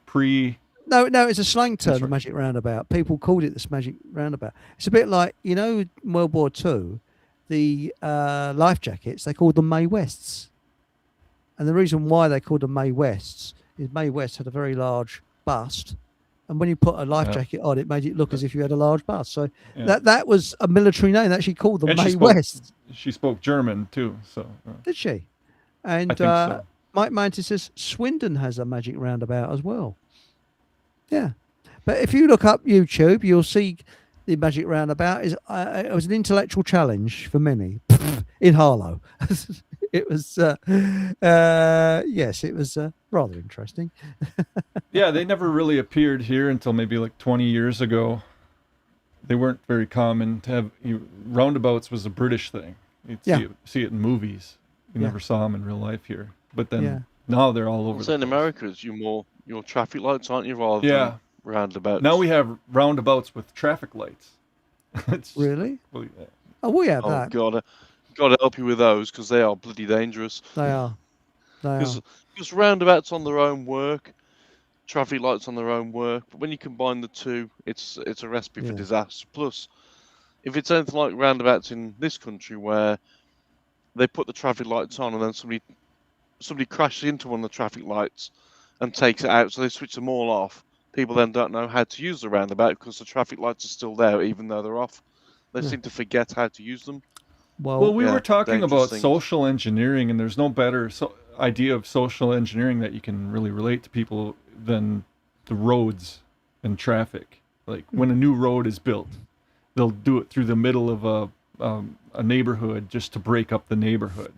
pre? No, it's a slang term. The Magic Roundabout. People called it the Magic Roundabout. It's a bit like in World War II, the life jackets they called them Mae Wests. And the reason why they called them Mae Wests is Mae West had a very large bust. And when you put a life jacket on, it made it look as if you had a large bust. So that was a military name. They actually called them Mae Wests. She spoke German too. So Did she? And I think so. Mike Mantis says Swindon has a magic roundabout as well. Yeah. But if you look up YouTube, you'll see the magic roundabout. It was an intellectual challenge for many in Harlow. It was, yes, it was rather interesting. Yeah, they never really appeared here until maybe like 20 years ago. They weren't very common to have. Roundabouts was a British thing. You'd see it in movies. You never saw them in real life here. But then now they're all over. So in America, it's your traffic lights, aren't you? Rather than roundabouts. Now we have roundabouts with traffic lights. Really? Well, yeah. Oh, we have that. God. Got to help you with those because they are bloody dangerous. They are. Because roundabouts on their own work, traffic lights on their own work. But when you combine the two, it's a recipe for disaster. Plus, if it's anything like roundabouts in this country where they put the traffic lights on and then somebody crashes into one of the traffic lights and takes it out, so they switch them all off. People then don't know how to use the roundabout because the traffic lights are still there even though they're off. They seem to forget how to use them. Well, we were talking about social engineering, and there's no better idea of social engineering that you can really relate to people than the roads and traffic. Like when a new road is built, they'll do it through the middle of a neighborhood just to break up the neighborhood.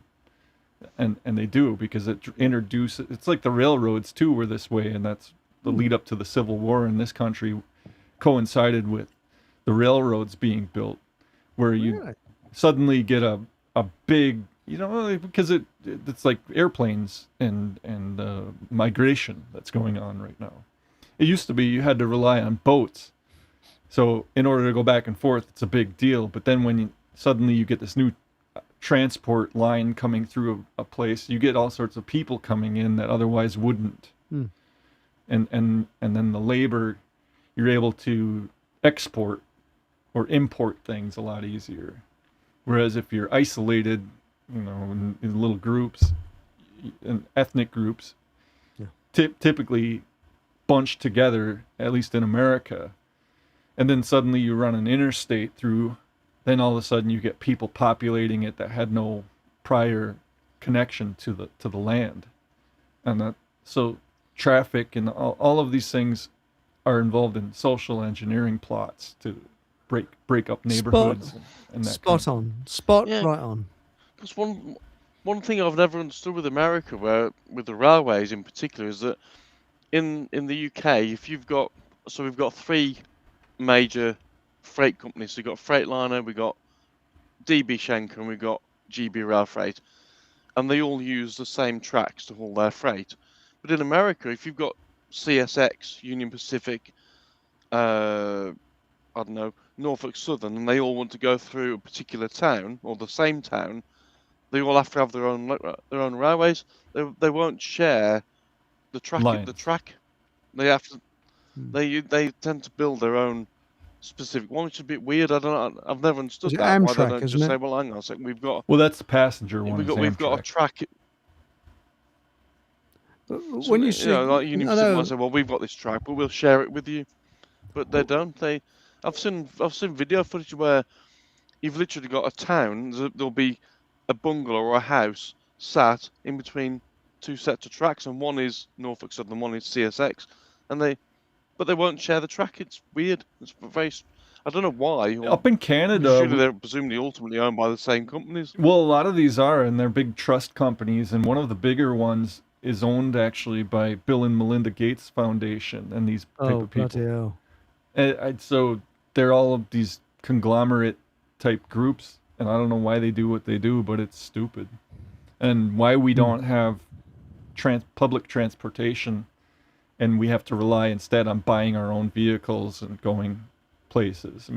And they do because it's like the railroads too were this way, and that's the lead up to the Civil War in this country coincided with the railroads being built, where you suddenly get a big, because it's like airplanes and migration that's going on right now. It used to be you had to rely on boats. So in order to go back and forth, it's a big deal. But then when suddenly you get this new transport line coming through a place, you get all sorts of people coming in that otherwise wouldn't. And then the labor, you're able to export or import things a lot easier. Whereas if you're isolated, in little groups, in ethnic groups, typically bunched together, at least in America, and then suddenly you run an interstate through, then all of a sudden you get people populating it that had no prior connection to the land, and so traffic and all of these things are involved in social engineering plots to break up neighborhoods. Spot on. Right on. Because one one thing I've never understood with America, where with the railways in particular, is that in the UK, if you've got we've got three major freight companies. So we've got Freightliner, we've got DB Schenker, and we've got GB Rail Freight, and they all use the same tracks to haul their freight. But in America, if you've got CSX, Union Pacific, I don't know, Norfolk Southern, and they all want to go through a particular town or the same town, they all have to have their own railways. They won't share the track. Lines. The track. They have to. They tend to build their own specific one, which is a bit weird. I don't know. I've never understood that. Amtrak, why they don't just isn't say, it? "Well, hang on a second, we've got." Well, that's the passenger one. We've got a track. When you say, like Union Pacific might say, "Well, we've got this track, but we'll share it with you," but they don't. I've seen video footage where you've literally got a town. There'll be a bungalow or a house sat in between two sets of tracks, and one is Norfolk Southern, and one is CSX, but they won't share the track. It's weird. It's very. I don't know why. Up in Canada, surely they're presumably ultimately owned by the same companies. Well, a lot of these are, and they're big trust companies, and one of the bigger ones is owned actually by Bill and Melinda Gates Foundation and these type of people. Bloody hell. So they're all of these conglomerate type groups, and I don't know why they do what they do, but it's stupid. And why we don't have public transportation, and we have to rely instead on buying our own vehicles and going places.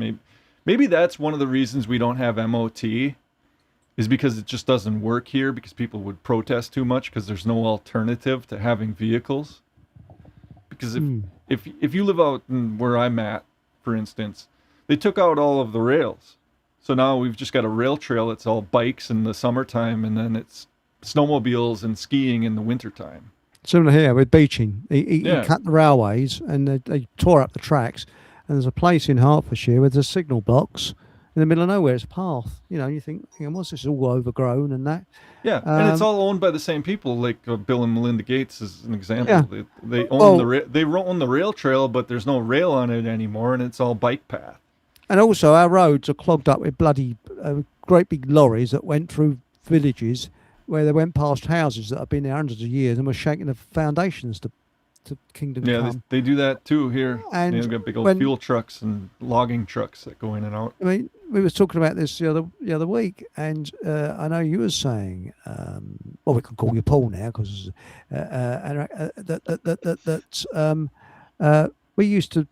Maybe that's one of the reasons we don't have MOT, is because it just doesn't work here, because people would protest too much because there's no alternative to having vehicles. Because if you live out in where I'm at, for instance, they took out all of the rails. So now we've just got a rail trail that's all bikes in the summertime, and then it's snowmobiles and skiing in the wintertime. Similar here with beaching. He cut the railways and they tore up the tracks. And there's a place in Hertfordshire where there's signal blocks in the middle of nowhere. It's a path. You think, what's this? All overgrown and that. Yeah, and it's all owned by the same people. Like Bill and Melinda Gates is an example. Yeah. They own the rail trail, but there's no rail on it anymore, and it's all bike path. And also, our roads are clogged up with bloody great big lorries that went through villages where they went past houses that have been there hundreds of years and were shaking the foundations to Kingdom Come. Yeah, they do that too here. And they've got big old fuel trucks and logging trucks that go in and out. I mean, we were talking about this the other week, and I know you were saying, well, we can call you Paul now because we used to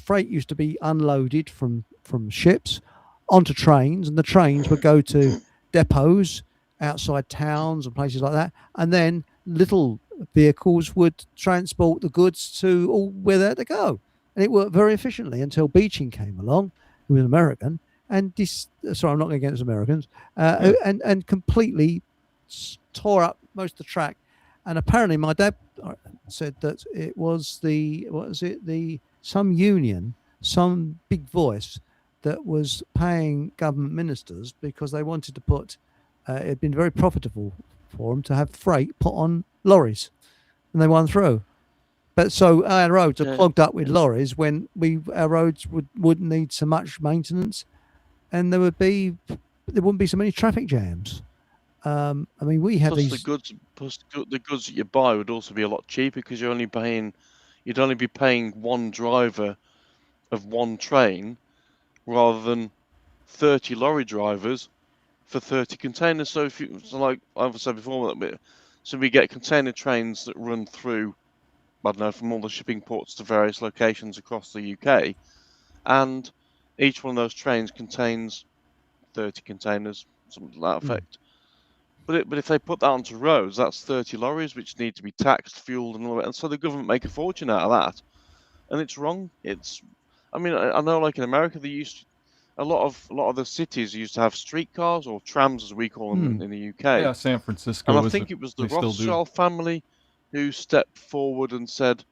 freight used to be unloaded from ships onto trains, and the trains would go to depots outside towns and places like that, and then little vehicles would transport the goods to all where they had to go, and it worked very efficiently until Beeching came along, who was American, and sorry, I'm not against Americans, and completely tore up most of the track. And apparently, my dad said that it was some union, some big voice that was paying government ministers because they wanted to put. It had been very profitable for them to have freight put on lorries, and they won through. But so our roads are clogged up with lorries when our roads wouldn't need so much maintenance, and there wouldn't be so many traffic jams. I mean, we had these. The goods that you buy would also be a lot cheaper because you'd only be paying one driver of one train rather than 30 lorry drivers for 30 containers. So like I've said before, so we get container trains that run through, I don't know, from all the shipping ports to various locations across the UK, and each one of those trains contains 30 containers, something to that effect. But if they put that onto roads, that's 30 lorries which need to be taxed, fueled, and all that. And so the government make a fortune out of that, and it's wrong. I know, like in America, a lot of the cities used to have streetcars or trams, as we call them in the UK. Yeah, San Francisco. And I think it was the Rothschild family who stepped forward and said,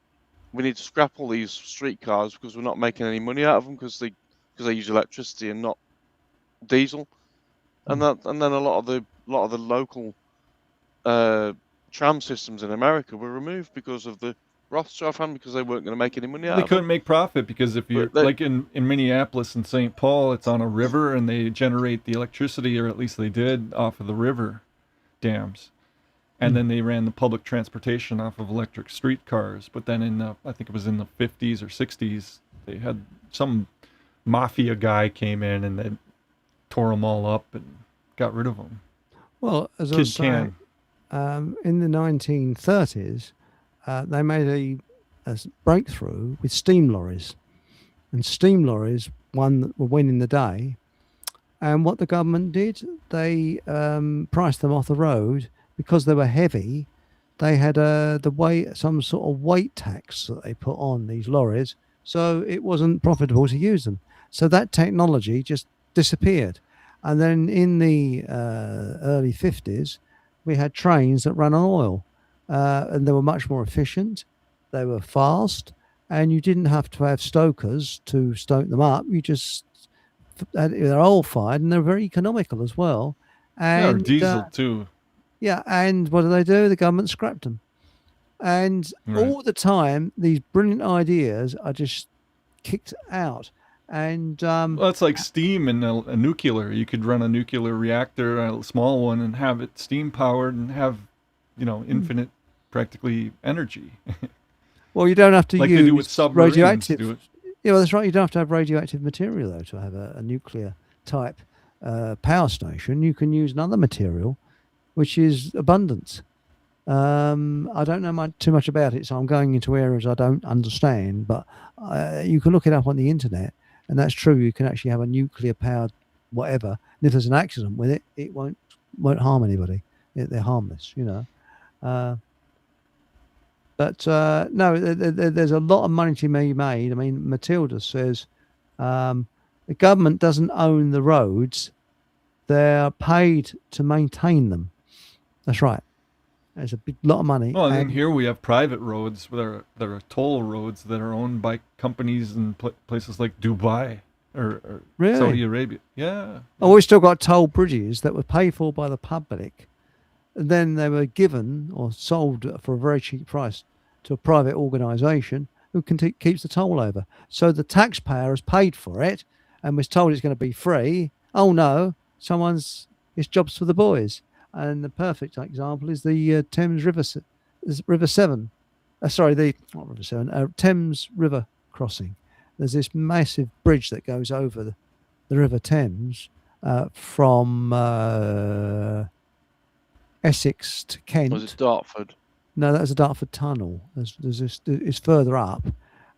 "We need to scrap all these streetcars because we're not making any money out of them because they use electricity and not diesel." And then a lot of the local tram systems in America were removed because of the Rothschild family because they weren't going to make any money out They of it. couldn't make profit because if you're like in Minneapolis and St. Paul, it's on a river and they generate the electricity, or at least they did, off of the river dams. And then they ran the public transportation off of electric streetcars. But then in I think it was in the 50s or 60s, they had some mafia guy came in and they tore them all up and got rid of them. Well, as I was saying, in the 1930s, they made a breakthrough with steam lorries. And steam lorries were winning the day. And what the government did, they priced them off the road because they were heavy. They had some sort of weight tax that they put on these lorries. So it wasn't profitable to use them. So that technology just disappeared. And then in the early 50s, we had trains that ran on oil. And they were much more efficient. They were fast. And you didn't have to have stokers to stoke them up. You just, they're oil-fired and they're very economical as well. And, diesel too. Yeah, and what do? The government scrapped them. And all the time, these brilliant ideas are just kicked out. And well, it's like steam and a nuclear. You could run a nuclear reactor, a small one, and have it steam powered and have, infinite, practically energy. Well, you don't have to like use they do with radioactive. Yeah, well, that's right. You don't have to have radioactive material though to have a nuclear type power station. You can use another material, which is abundance. I don't know too much about it, so I'm going into areas I don't understand. But you can look it up on the internet, and that's true. You can actually have a nuclear-powered whatever, and if there's an accident with it, it won't harm anybody. They're harmless, But no, there's a lot of money to be made. I mean, Matilda says the government doesn't own the roads; they're paid to maintain them. That's right. There's a big lot of money. Well, and then here we have private roads that are toll roads that are owned by companies in places like Dubai or really? Saudi Arabia. Yeah. Oh, we've still got toll bridges that were paid for by the public. And then they were given or sold for a very cheap price to a private organisation who keeps the toll over. So the taxpayer has paid for it and was told it's going to be free. Oh no, it's jobs for the boys. And the perfect example is the Thames River Severn. Not River Severn, Thames River crossing. There's this massive bridge that goes over the River Thames from Essex to Kent. Was it Dartford? No, that was a Dartford tunnel. It's further up,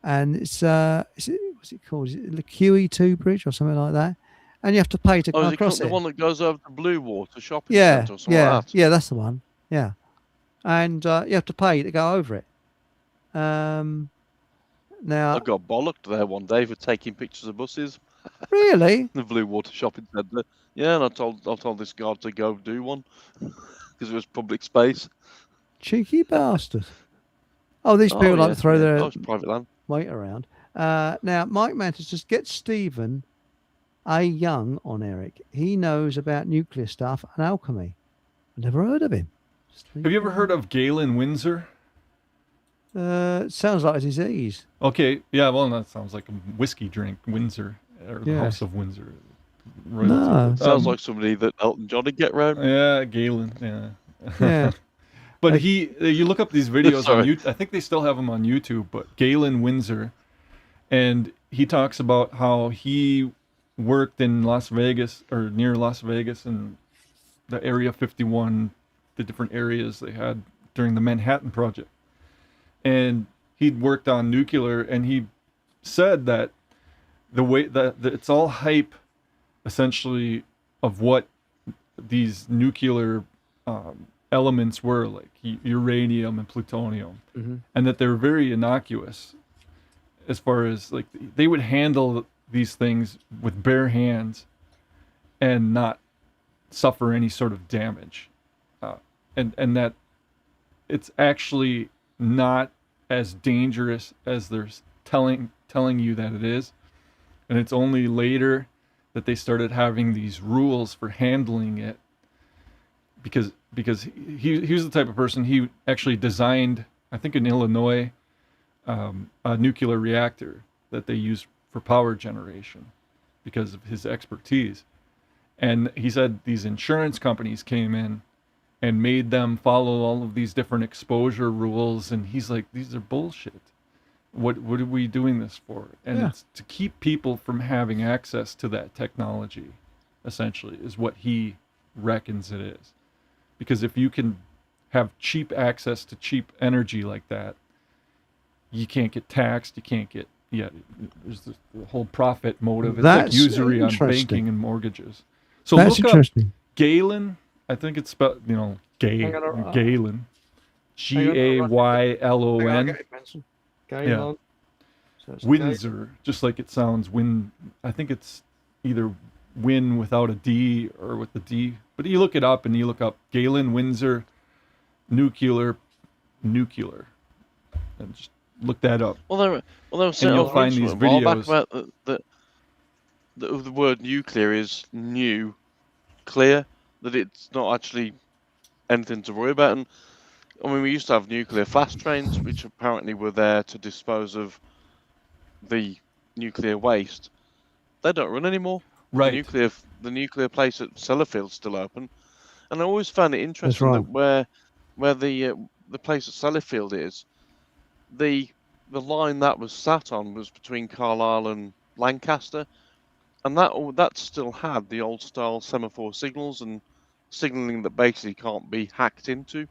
and what's it called? Is it the QE2 bridge or something like that? And you have to pay to go across it. The one that goes over the Blue Water shopping centre or something like that? Yeah, that's the one. Yeah, and you have to pay to go over it. Now I got bollocked there one day for taking pictures of buses. Really? The Blue Water shopping centre. Yeah, and I told this guard to go do one because it was public space. Cheeky bastard. Oh, these people like to throw their private land weight around. Now, Mike Mantis, just get Stephen A. Young on, Eric. He knows about nuclear stuff and alchemy. I've never heard of him. Have you ever heard of Galen Windsor? Sounds like a disease. Okay, yeah, well, that sounds like a whiskey drink, Windsor, or the House of Windsor. No. Sounds like somebody that Elton John would get round. Yeah, Galen, yeah. Yeah. But you look up these videos on YouTube. I think they still have them on YouTube. But Galen Windsor, and he talks about how he worked in Las Vegas or near Las Vegas and the Area 51, the different areas they had during the Manhattan Project, and he'd worked on nuclear, and he said that the way that it's all hype, essentially, of what these nuclear elements were, like uranium and plutonium, and that they're very innocuous as far as like they would handle these things with bare hands and not suffer any sort of damage, and that it's actually not as dangerous as they're telling you that it is. And it's only later that they started having these rules for handling it, because he was the type of person, he actually designed, I think in Illinois, a nuclear reactor that they use for power generation because of his expertise. And he said these insurance companies came in and made them follow all of these different exposure rules. And he's like, these are bullshit. What are we doing this for? And it's to keep people from having access to that technology, essentially, is what he reckons it is. Because if you can have cheap access to cheap energy like that, you can't get taxed, you can't get, there's the whole profit motive. It's like usury on banking and mortgages. So that's look interesting. up Galen, I think it's spelled, Galen, Gaylon. Yeah. So Windsor, just like it sounds. I think it's either win without a D or with the D. But you look it up and you look up Galen Windsor nuclear, and just look that up. Well, they were saying, and you'll find these videos about the word nuclear is new, clear, that it's not actually anything to worry about. And I mean, we used to have nuclear fast trains, which apparently were there to dispose of the nuclear waste. They don't run anymore. Right. The nuclear place at Sellafield's still open, and I always found it interesting that where the place at Sellafield is, the line that was sat on was between Carlisle and Lancaster, and that still had the old style semaphore signals and signalling that basically can't be hacked into,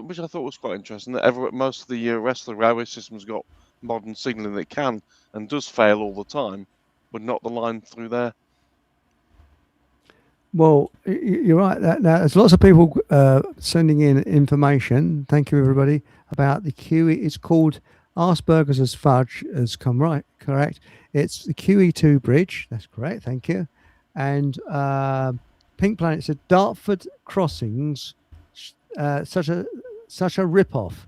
which I thought was quite interesting. That most of the rest of the railway system's got modern signalling that can and does fail all the time, but not the line through there. Well, you're right. Now, there's lots of people sending in information. Thank you, everybody, about the QE. It's called Asperger's as Fudge has come right. Correct. It's the QE2 bridge. That's correct. Thank you. And Pink Planet said Dartford crossings, such a rip-off,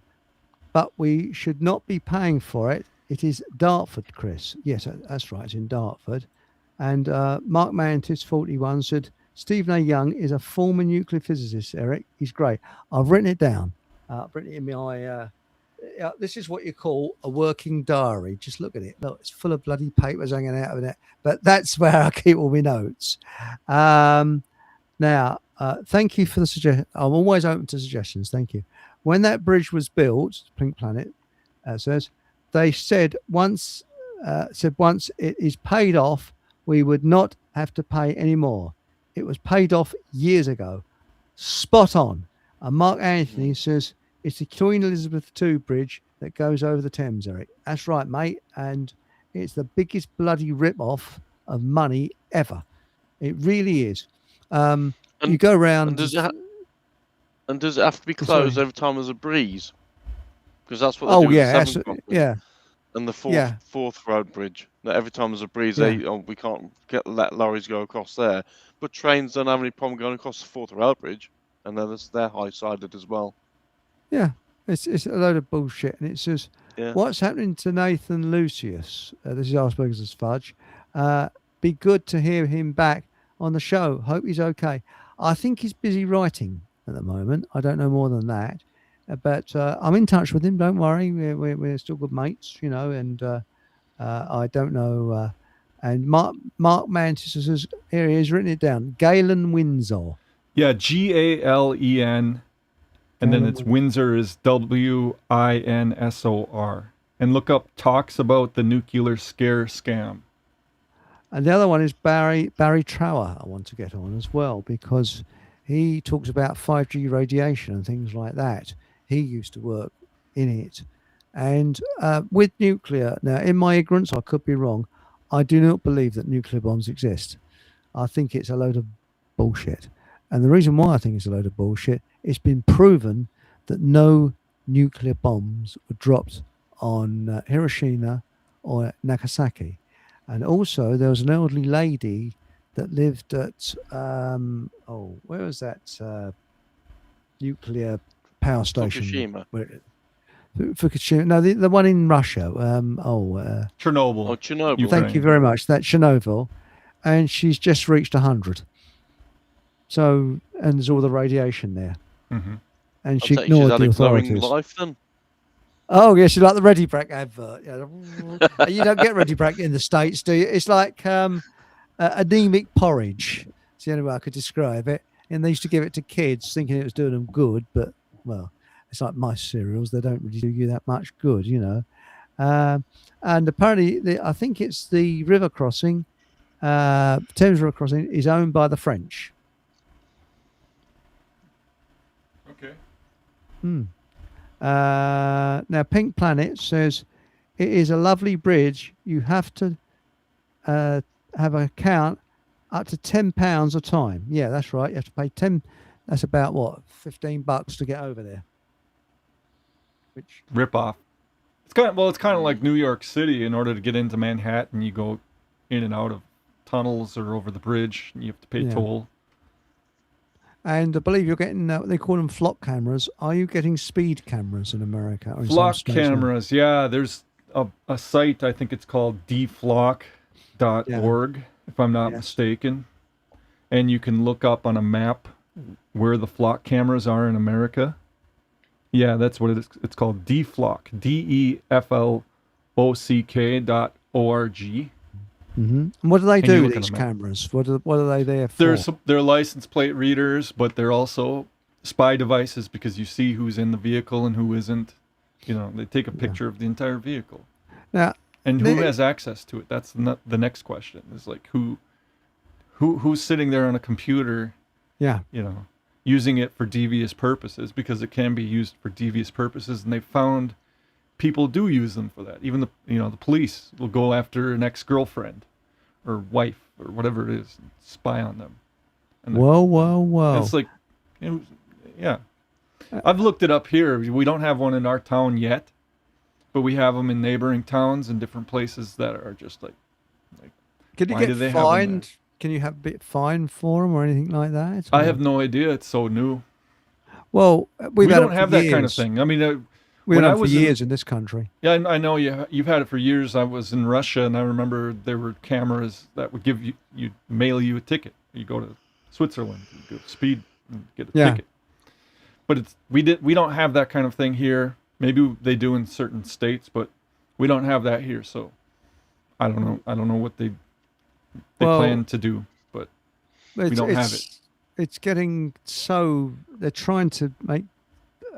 but we should not be paying for it. It is Dartford, Chris. Yes, that's right. It's in Dartford. And Mark Mantis 41 said Stephen A. Young is a former nuclear physicist. Eric, he's great. I've written it down. I've written it in my. This is what you call a working diary. Just look at it. Look, it's full of bloody papers hanging out of it. But that's where I keep all my notes. Now, thank you for the suggestion. I'm always open to suggestions. Thank you. When that bridge was built, Pink Planet says, they said once it is paid off, we would not have to pay any more. It was paid off years ago. Spot on. And Mark Anthony says, it's the Queen Elizabeth II bridge that goes over the Thames, Eric. That's right, mate. And it's the biggest bloody rip-off of money ever. It really is. You go around... And does it have to be closed every time there's a breeze? Because that's what they do with the Severn Crossing. And the fourth road bridge. That every time there's a breeze, we can't let lorries go across there. But trains don't have any problem going across the fourth rail bridge, and they're high-sided as well. Yeah, it's a load of bullshit. And it says, what's happening to Nathan Lucius? This is Asperger's as Fudge. Be good to hear him back on the show. Hope he's okay. I think he's busy writing at the moment. I don't know more than that. But I'm in touch with him. Don't worry. We're still good mates, and I don't know. And Mark Mantis says, here he has written it down. Galen Windsor. Yeah, Galen. And then it's Windsor is Winsor. And look up Talks About the Nuclear Scare Scam. And the other one is Barry Trower. I want to get on as well, because he talks about 5G radiation and things like that. He used to work in it. And with nuclear, now in my ignorance, I could be wrong, I do not believe that nuclear bombs exist. I think it's a load of bullshit. And the reason why I think it's a load of bullshit, it's been proven that no nuclear bombs were dropped on Hiroshima or Nagasaki. And also there was an elderly lady that lived at, where was that nuclear power station? Fukushima. No, the one in Russia. Chernobyl. Oh, Chernobyl. Thank you very much. That's Chernobyl. And she's just reached 100. So, and there's all the radiation there. Mm-hmm. And she ignored the authorities. Glowing life then. Oh yes, you like the Ready Brack advert. Yeah. You don't get Ready Brack in the States, do you? It's like anemic porridge. It's the only way I could describe it. And they used to give it to kids, thinking it was doing them good, but well, it's like mice cereals. They don't really do you that much good, And apparently, I think it's the river crossing, Thames River crossing, is owned by the French. Okay. Now, Pink Planet says it is a lovely bridge. You have to have an account up to £10 a time. Yeah, that's right. You have to pay 10. That's about what, $15 to get over there. Which rip off. It's kind of like New York City. In order to get into Manhattan, you go in and out of tunnels or over the bridge, and you have to pay toll. And I believe you're getting, they call them flock cameras. Are you getting speed cameras in America? Or in flock cameras, yeah. There's a site, I think it's called dflock.org, if I'm not mistaken. And you can look up on a map where the flock cameras are in America. Yeah, that's what it is. It's called dflock, DEFLOCK.org. And what do they do, these cameras? What are they there for? They're license plate readers, but they're also spy devices because you see who's in the vehicle and who isn't. They take a picture of the entire vehicle. Now, and who has access to it? That's the next question. Is like who's sitting there on a computer? Yeah. Using it for devious purposes, because it can be used for devious purposes, and they found people do use them for that. Even the police will go after an ex-girlfriend or wife or whatever it is, and spy on them. And whoa! It's like, yeah. I've looked it up here. We don't have one in our town yet, but we have them in neighboring towns and different places that are just like. Can you get fined? Can you have a bit fine for them or anything like that? I have no idea. It's so new. Well, we don't have that kind of thing. I mean, we've had it for years in this country. Yeah, I know you've had it for years. I was in Russia, and I remember there were cameras that would give you mail you a ticket. You go to Switzerland, you go speed and get a ticket. But we don't have that kind of thing here. Maybe they do in certain states, but we don't have that here. So I don't know. I don't know what they plan to do, but we don't have it. It's getting so, they're trying to make,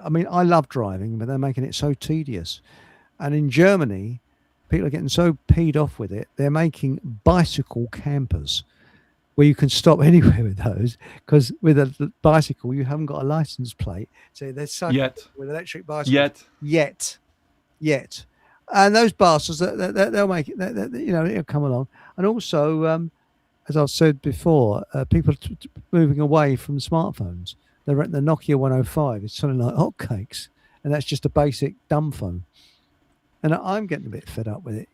I mean, I love driving, but they're making it so tedious. And in Germany, people are getting so peed off with it, they're making bicycle campers where you can stop anywhere with those, because with a bicycle, you haven't got a license plate. So they're so with electric bicycles. Yet. And those bastards, they'll make it, it'll come along. And also, as I've said before, people are moving away from smartphones. The Nokia 105 is something like hotcakes, and that's just a basic dumb phone. And I'm getting a bit fed up with it,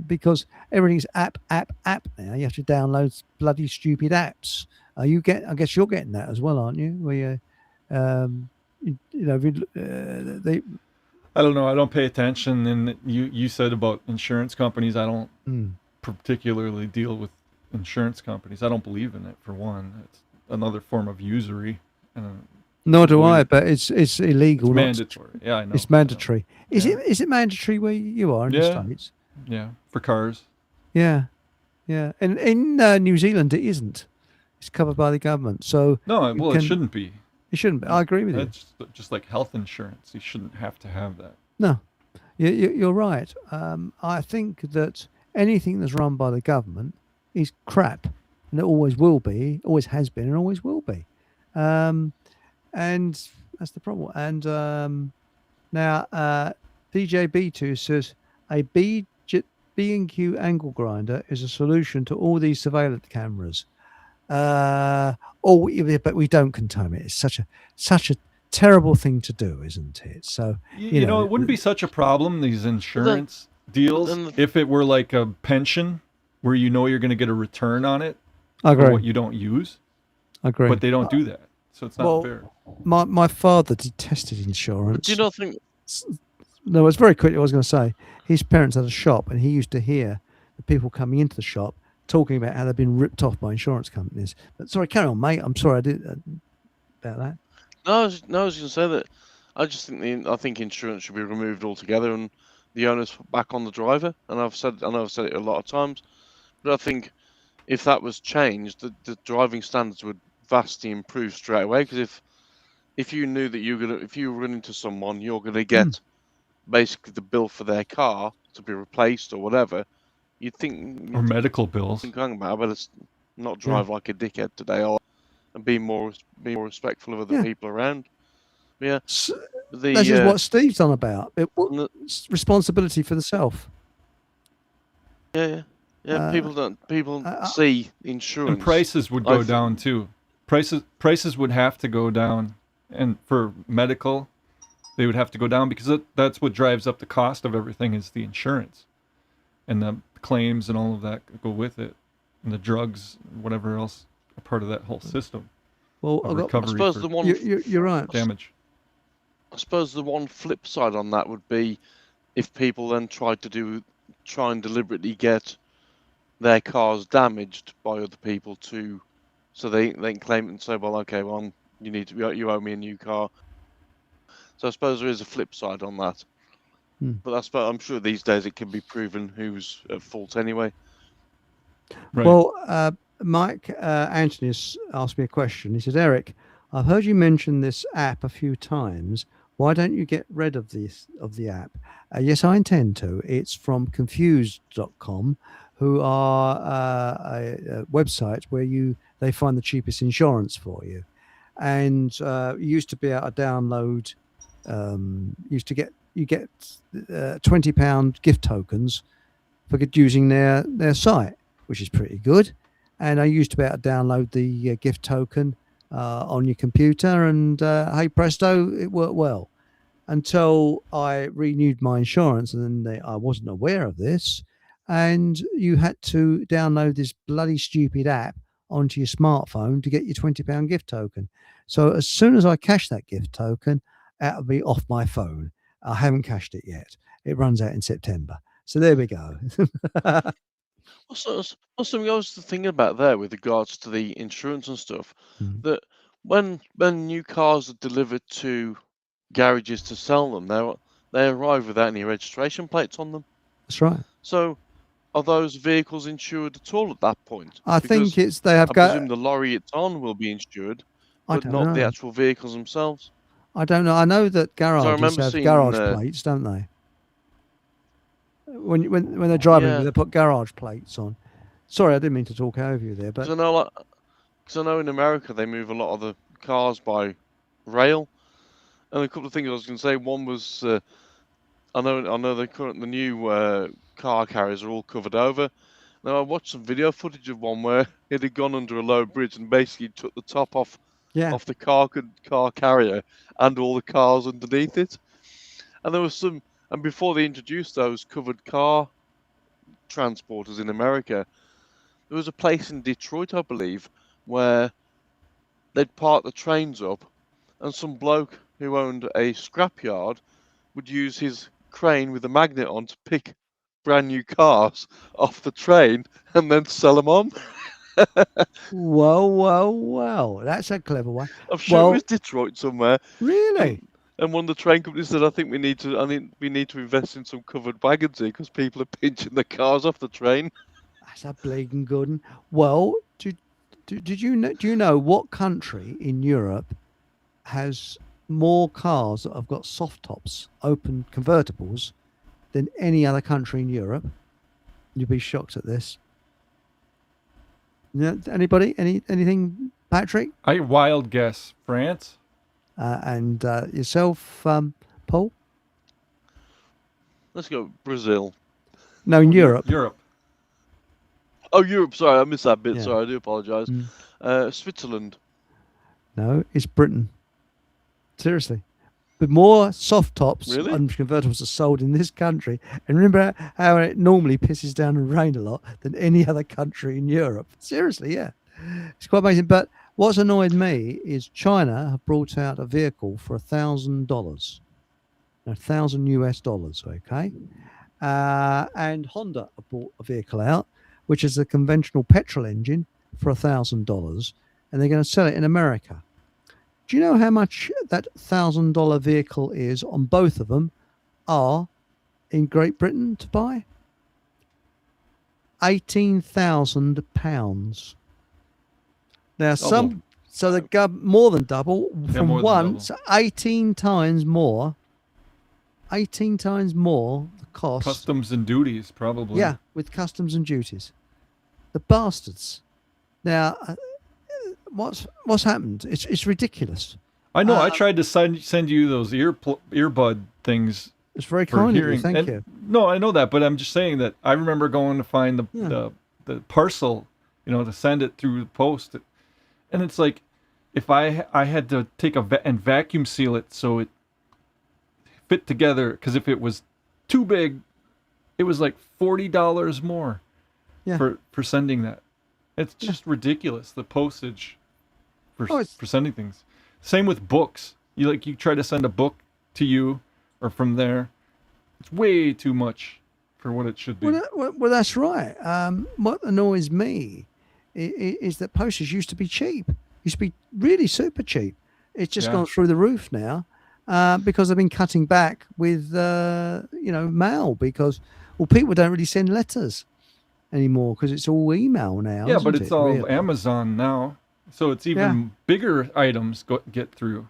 because everything's app now. You have to download bloody stupid apps. I guess you're getting that as well, aren't you? Where I don't know. I don't pay attention. And you said about insurance companies. I don't particularly deal with insurance companies. I don't believe in it, for one. It's another form of usury. Nor do I, but it's illegal. It's mandatory. Yeah, I know. It's mandatory. Is it mandatory where you are in the States? Yeah, for cars. Yeah. And in New Zealand, it isn't. It's covered by the government. So it shouldn't be. It shouldn't be. I agree with you. It's just like health insurance. You shouldn't have to have that. No, you're right. I think that anything that's run by the government is crap, and it always will be, always has been, and always will be. And that's the problem. And now DJ B2 says a B&Q angle grinder is a solution to all these surveillance cameras. But we don't condone it. It's such a terrible thing to do, isn't it? So you know, it wouldn't be such a problem, these insurance deals, if it were like a pension where you're going to get a return on it. I agree. For what you don't use. I agree. But they don't do that, so it's not fair. My father detested insurance. But do you not think? No, it's very quickly. I was going to say his parents had a shop, and he used to hear the people coming into the shop talking about how they've been ripped off by insurance companies. But sorry, carry on, mate. I'm sorry I did about that. No, I was going to say that I just think I think insurance should be removed altogether and the onus put back on the driver. And I know I've said it a lot of times, but I think if that was changed, the driving standards would vastly improve straight away. Because if you knew that if you run into someone, you're gonna get basically the bill for their car to be replaced or whatever, you'd think or medical bills. I better not drive like a dickhead today, and be more respectful of other people around. Yeah, this is what Steve's on about. It's responsibility for the self. Yeah. People see insurance, and prices would go down too. Prices would have to go down, and for medical, they would have to go down because that's what drives up the cost of everything is the insurance, and the claims and all of that go with it, and the drugs, whatever else, are part of that whole system. Well, I suppose you're right. Damage. I suppose the one flip side on that would be if people then try and deliberately get their cars damaged by other people so they can claim it and say, well, okay, well, you owe me a new car. So I suppose there is a flip side on that. But I'm sure these days it can be proven who's at fault anyway. Right. Well, Mike Antonius asked me a question. He said, Eric, I've heard you mention this app a few times. Why don't you get rid of the app? Yes, I intend to. It's from confused.com, who are a website where they find the cheapest insurance for you. And you used to be able to download, you get £20 gift tokens for using their site, which is pretty good. And I used to be able to download the gift token on your computer, and hey presto, it worked well until I renewed my insurance, and then I wasn't aware of this, and you had to download this bloody stupid app onto your smartphone to get your £20 gift token. So as soon as I cash that gift token, that'll be off my phone. I haven't cashed it yet. It runs out in September. So there we go. Also, I was thinking about there with regards to the insurance and stuff, that when new cars are delivered to garages to sell them, they arrive without any registration plates on them. That's right. So, are those vehicles insured at all at that point? I think they have I presume the lorry it's on will be insured, but not the actual vehicles themselves. I don't know. I know that garages have garage plates, don't they? When they're driving, they put garage plates on. Sorry, I didn't mean to talk over you there, but because I know in America they move a lot of the cars by rail, and a couple of things I was going to say. One was I know the new car carriers are all covered over. Now I watched some video footage of one where it had gone under a low bridge and basically took the top off the car carrier and all the cars underneath it, and there was some. And before they introduced those covered car transporters in America, there was a place in Detroit, I believe, where they'd park the trains up, and some bloke who owned a scrapyard would use his crane with a magnet on to pick brand new cars off the train and then sell them on. Whoa. That's a clever one. I'm sure it was Detroit somewhere. Really? And one of the train companies said, I think we need to invest in some covered wagons here because people are pinching the cars off the train. That's a bleeding good one. Well, do you know what country in Europe has more cars that have got soft tops, open convertibles, than any other country in Europe? You'd be shocked at this. Yeah, anybody? Anything, Patrick? Wild guess, France. And yourself, Paul? Let's go Brazil. No, in Europe. Europe. Oh, Europe. Sorry, I missed that bit. Yeah. Sorry, I do apologise. Switzerland. No, it's Britain. Seriously. But more soft tops and convertibles are sold in this country. And remember how it normally pisses down and rain a lot than any other country in Europe. Seriously, yeah. It's quite amazing. But what's annoyed me is China have brought out a vehicle for $1,000. $1,000 US, okay? And Honda have brought a vehicle out, which is a conventional petrol engine for $1,000, and they're going to sell it in America. Do you know how much that $1,000 vehicle is on both of them are in Great Britain to buy? £18,000. Now, so the more than double from one, so 18 times more. 18 times more the cost. Customs and duties, probably. Yeah, with customs and duties. The bastards. Now, what's happened? It's ridiculous. I know. I tried to send you those earbud things. It's very kind of you. Thank you. No, I know that, but I'm just saying that I remember going to find the parcel, to send it through the post, and it's like if I had to take and vacuum seal it so it fit together, because if it was too big, it was like $40 more for sending that. It's just ridiculous, the postage for sending things. Same with books. You try to send a book to you or from there, it's way too much for what it should be. Well, that's right. What annoys me is that postage used to be cheap. Used to be really super cheap. It's just gone through the roof now because they've been cutting back with mail, because people don't really send letters anymore because it's all email now. Yeah, but it's all really? Amazon now, so it's even bigger items get through.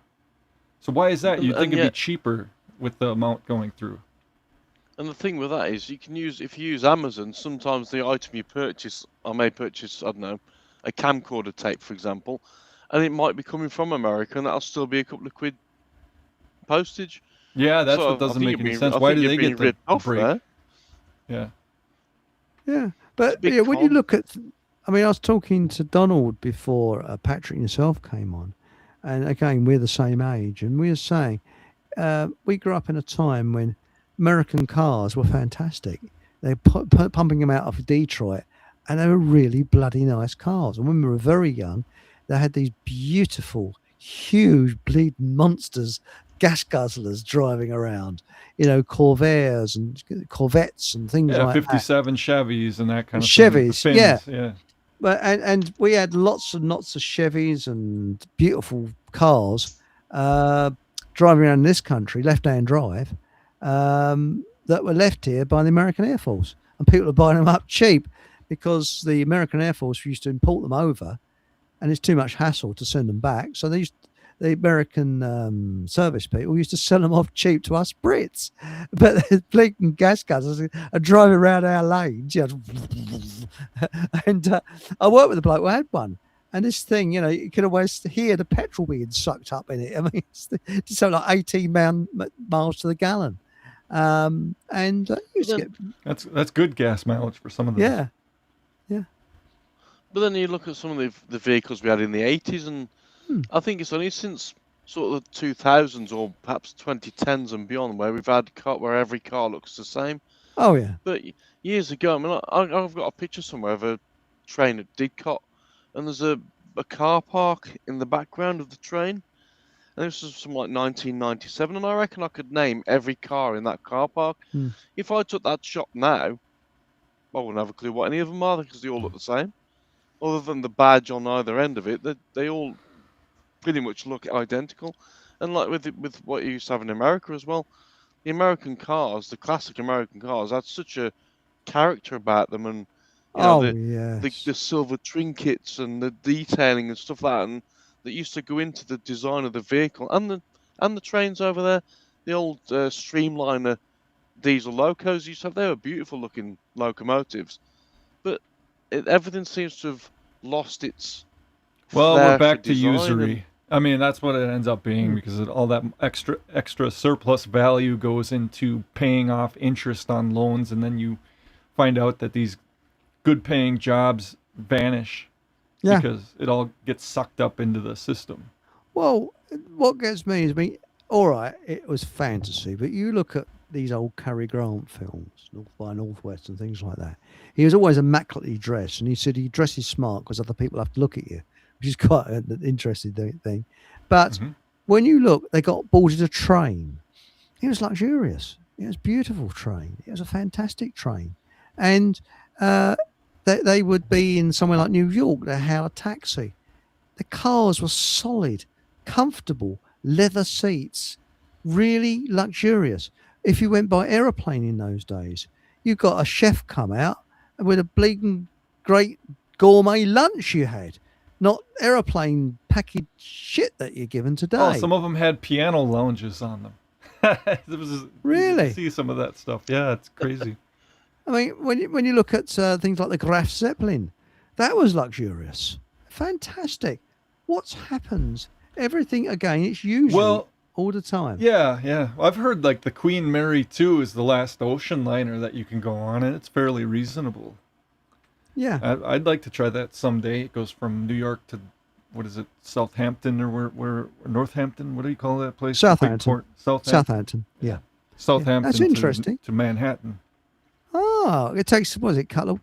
So why is that? You'd think it'd be cheaper with the amount going through. And the thing with that is, if you use Amazon, sometimes the item you purchase, I may purchase, I don't know, a camcorder tape, for example, and it might be coming from America, and that'll still be a couple of quid postage. Yeah, that's what doesn't make any sense. Why do they get the break? There. Yeah. Yeah, but when you look at, I was talking to Donald before Patrick and yourself came on, and again, we're the same age, and we were saying we grew up in a time when American cars were fantastic. They were pumping them out of Detroit, and they were really bloody nice cars. And when we were very young, they had these beautiful, huge, bleeding monsters, gas guzzlers driving around, Corvairs and Corvettes and things like 57 Chevys and that kind of Chevys, thing. yeah. But and we had lots and lots of Chevys and beautiful cars driving around this country, left-hand drive, that were left here by the American Air Force, and people are buying them up cheap because the American Air Force used to import them over, and it's too much hassle to send them back. So the American service people used to sell them off cheap to us Brits, but the blinking gas guzzlers are driving around our lanes. And I worked with a bloke who had one, and this thing, you could always hear the petrol being sucked up in it. It's something like 18 miles to the gallon. And you get... that's good gas mileage for some of them. Yeah. But then you look at some of the vehicles we had in the 80s, and I think it's only since sort of the 2000s or perhaps 2010s and beyond where we've had where every car looks the same. Oh yeah. But years ago, I've got a picture somewhere of a train at Didcot, and there's a car park in the background of the train. And this was from like 1997, and I reckon I could name every car in that car park. If I took that shot now, I wouldn't have a clue what any of them are, because they all look the same. Other than the badge on either end of it, they all pretty much look identical. And like with what you used to have in America as well, the American cars, the classic American cars, had such a character about them, and the silver trinkets and the detailing and stuff like that, and that used to go into the design of the vehicle and the trains over there. The old Streamliner diesel locos used to have. They were beautiful looking locomotives, but everything seems to have lost its. Well, we're back to usury. That's what it ends up being, because all that extra surplus value goes into paying off interest on loans, and then you find out that these good-paying jobs vanish because it all gets sucked up into the system. Well, what gets me is, all right, it was fantasy, but you look at these old Cary Grant films, North by Northwest and things like that. He was always immaculately dressed, and he said he dresses smart because other people have to look at you, which is quite an interesting thing. But when you look, they got boarded a train. It was luxurious. It was a beautiful train. It was a fantastic train. And they would be in somewhere like New York. They had a taxi. The cars were solid, comfortable, leather seats, really luxurious. If you went by aeroplane in those days, you got a chef come out with a bleeding great gourmet lunch you had, not aeroplane packaged shit that you're given today. Oh, some of them had piano lounges on them. Really? You see some of that stuff. Yeah, it's crazy. I mean, when you look at things like the Graf Zeppelin, that was luxurious, fantastic. What's happened? Everything again. It's usually all the time. Yeah. I've heard like the Queen Mary 2 is the last ocean liner that you can go on, and it's fairly reasonable. Yeah, I'd like to try that someday. It goes from New York to, what is it, Southampton or where Northampton? What do you call that place? Southampton. Southampton. Yeah. Southampton. That's interesting. To Manhattan. Oh, it takes, what is it, about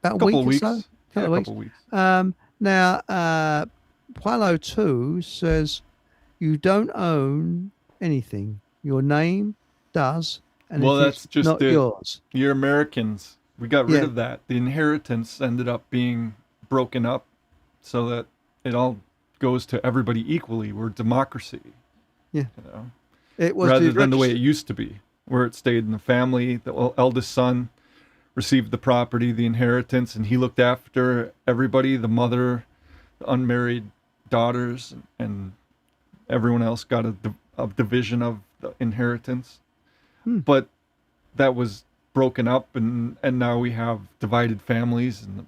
a week or so? Couple of weeks. Now, Palo 2 says you don't own anything. Your name does, and that's just not yours. You're Americans. We got rid of that. The inheritance ended up being broken up so that it all goes to everybody equally. We're democracy. Yeah. You know? It was rather than the way it used to be, where it stayed in the family. The eldest son received the property, the inheritance, and he looked after everybody, the mother, the unmarried daughters, and everyone else got a division of the inheritance. But that was broken up, and now we have divided families, and the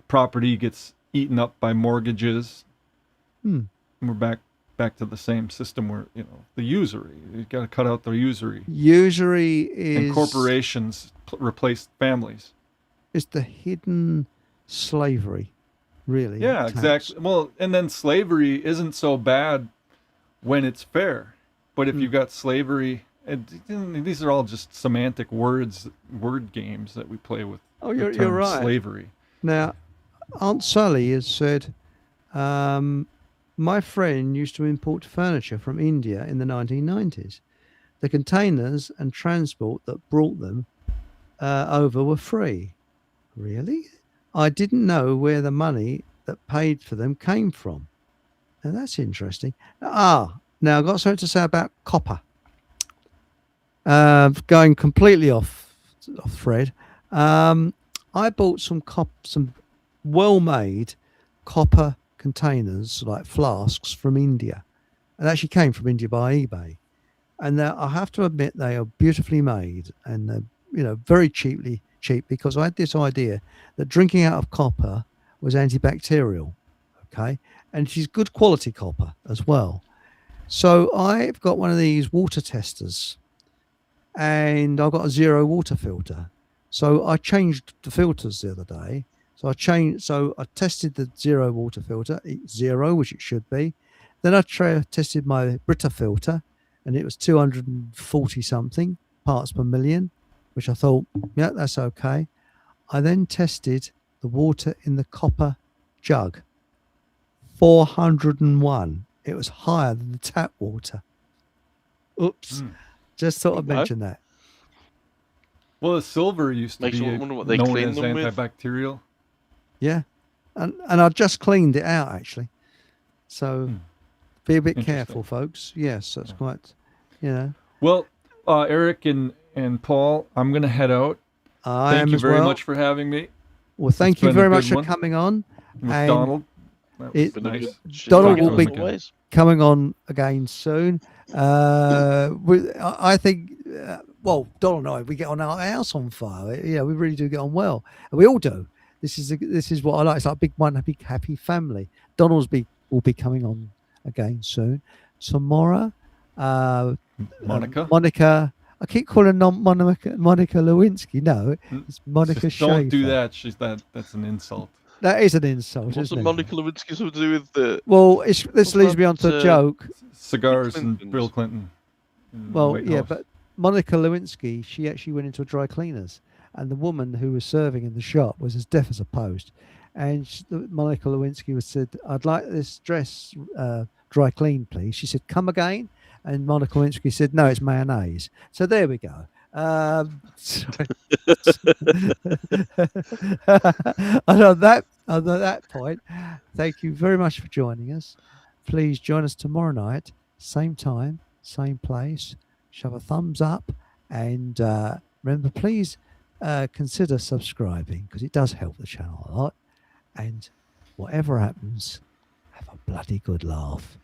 property gets eaten up by mortgages. And we're back to the same system where, the usury. You got to cut out the usury. Usury is... And corporations replace families. It's the hidden slavery, really. Yeah, exactly. Well, and then slavery isn't so bad when it's fair. But if you've got slavery... And these are all just semantic word games that we play with. Oh, you're right. Slavery. Now, Aunt Sally has said, my friend used to import furniture from India in the 1990s. The containers and transport that brought them over were free. Really? I didn't know where the money that paid for them came from. Now, that's interesting. Now I've got something to say about copper. Going completely off thread. I bought some well-made copper containers, like flasks, from India. It actually came from India by eBay, and I have to admit they are beautifully made and very cheap because I had this idea that drinking out of copper was antibacterial. Okay, and she's good quality copper as well. So I've got one of these water testers. And I've got a zero water filter. So I changed the filters the other day. So I tested the zero water filter, it's zero, which it should be. Then I tested my Brita filter, and it was 240 something parts per million, which I thought, yeah, that's okay. I then tested the water in the copper jug, 401. It was higher than the tap water. Oops. Just thought I'd mention that. Well, the silver used to be known as antibacterial. Yeah. And I just cleaned it out, actually. So be a bit careful, folks. Yes, that's quite, Well, Eric and Paul, I'm going to head out. Thank you very much for having me. Well, thank you very much for coming on. With Donald. Nice. Donald will be coming on again soon. I think, Donald and I, we get on our house on fire. We really do get on well. And we all do. This is what I like. It's like a big happy family. Donald will be coming on again soon. Tomorrow, Monica. I keep calling her Monica Lewinsky. No, it's Monica Schaefer. Don't do that. That's an insult. That is an insult. What's Monica Lewinsky to do with the? Well, this leads me on to a joke. Cigars and Bill Clinton. Well, yeah, but Monica Lewinsky, she actually went into a dry cleaners, and the woman who was serving in the shop was as deaf as a post. And Monica Lewinsky said, "I'd like this dress dry cleaned, please." She said, "Come again?" And Monica Lewinsky said, "No, it's mayonnaise." So there we go. And on that point, thank you very much for joining us. please join us tomorrow night, same time, same place. Shove a thumbs up, and remember, please consider subscribing, because it does help the channel a lot. And whatever happens, have a bloody good laugh.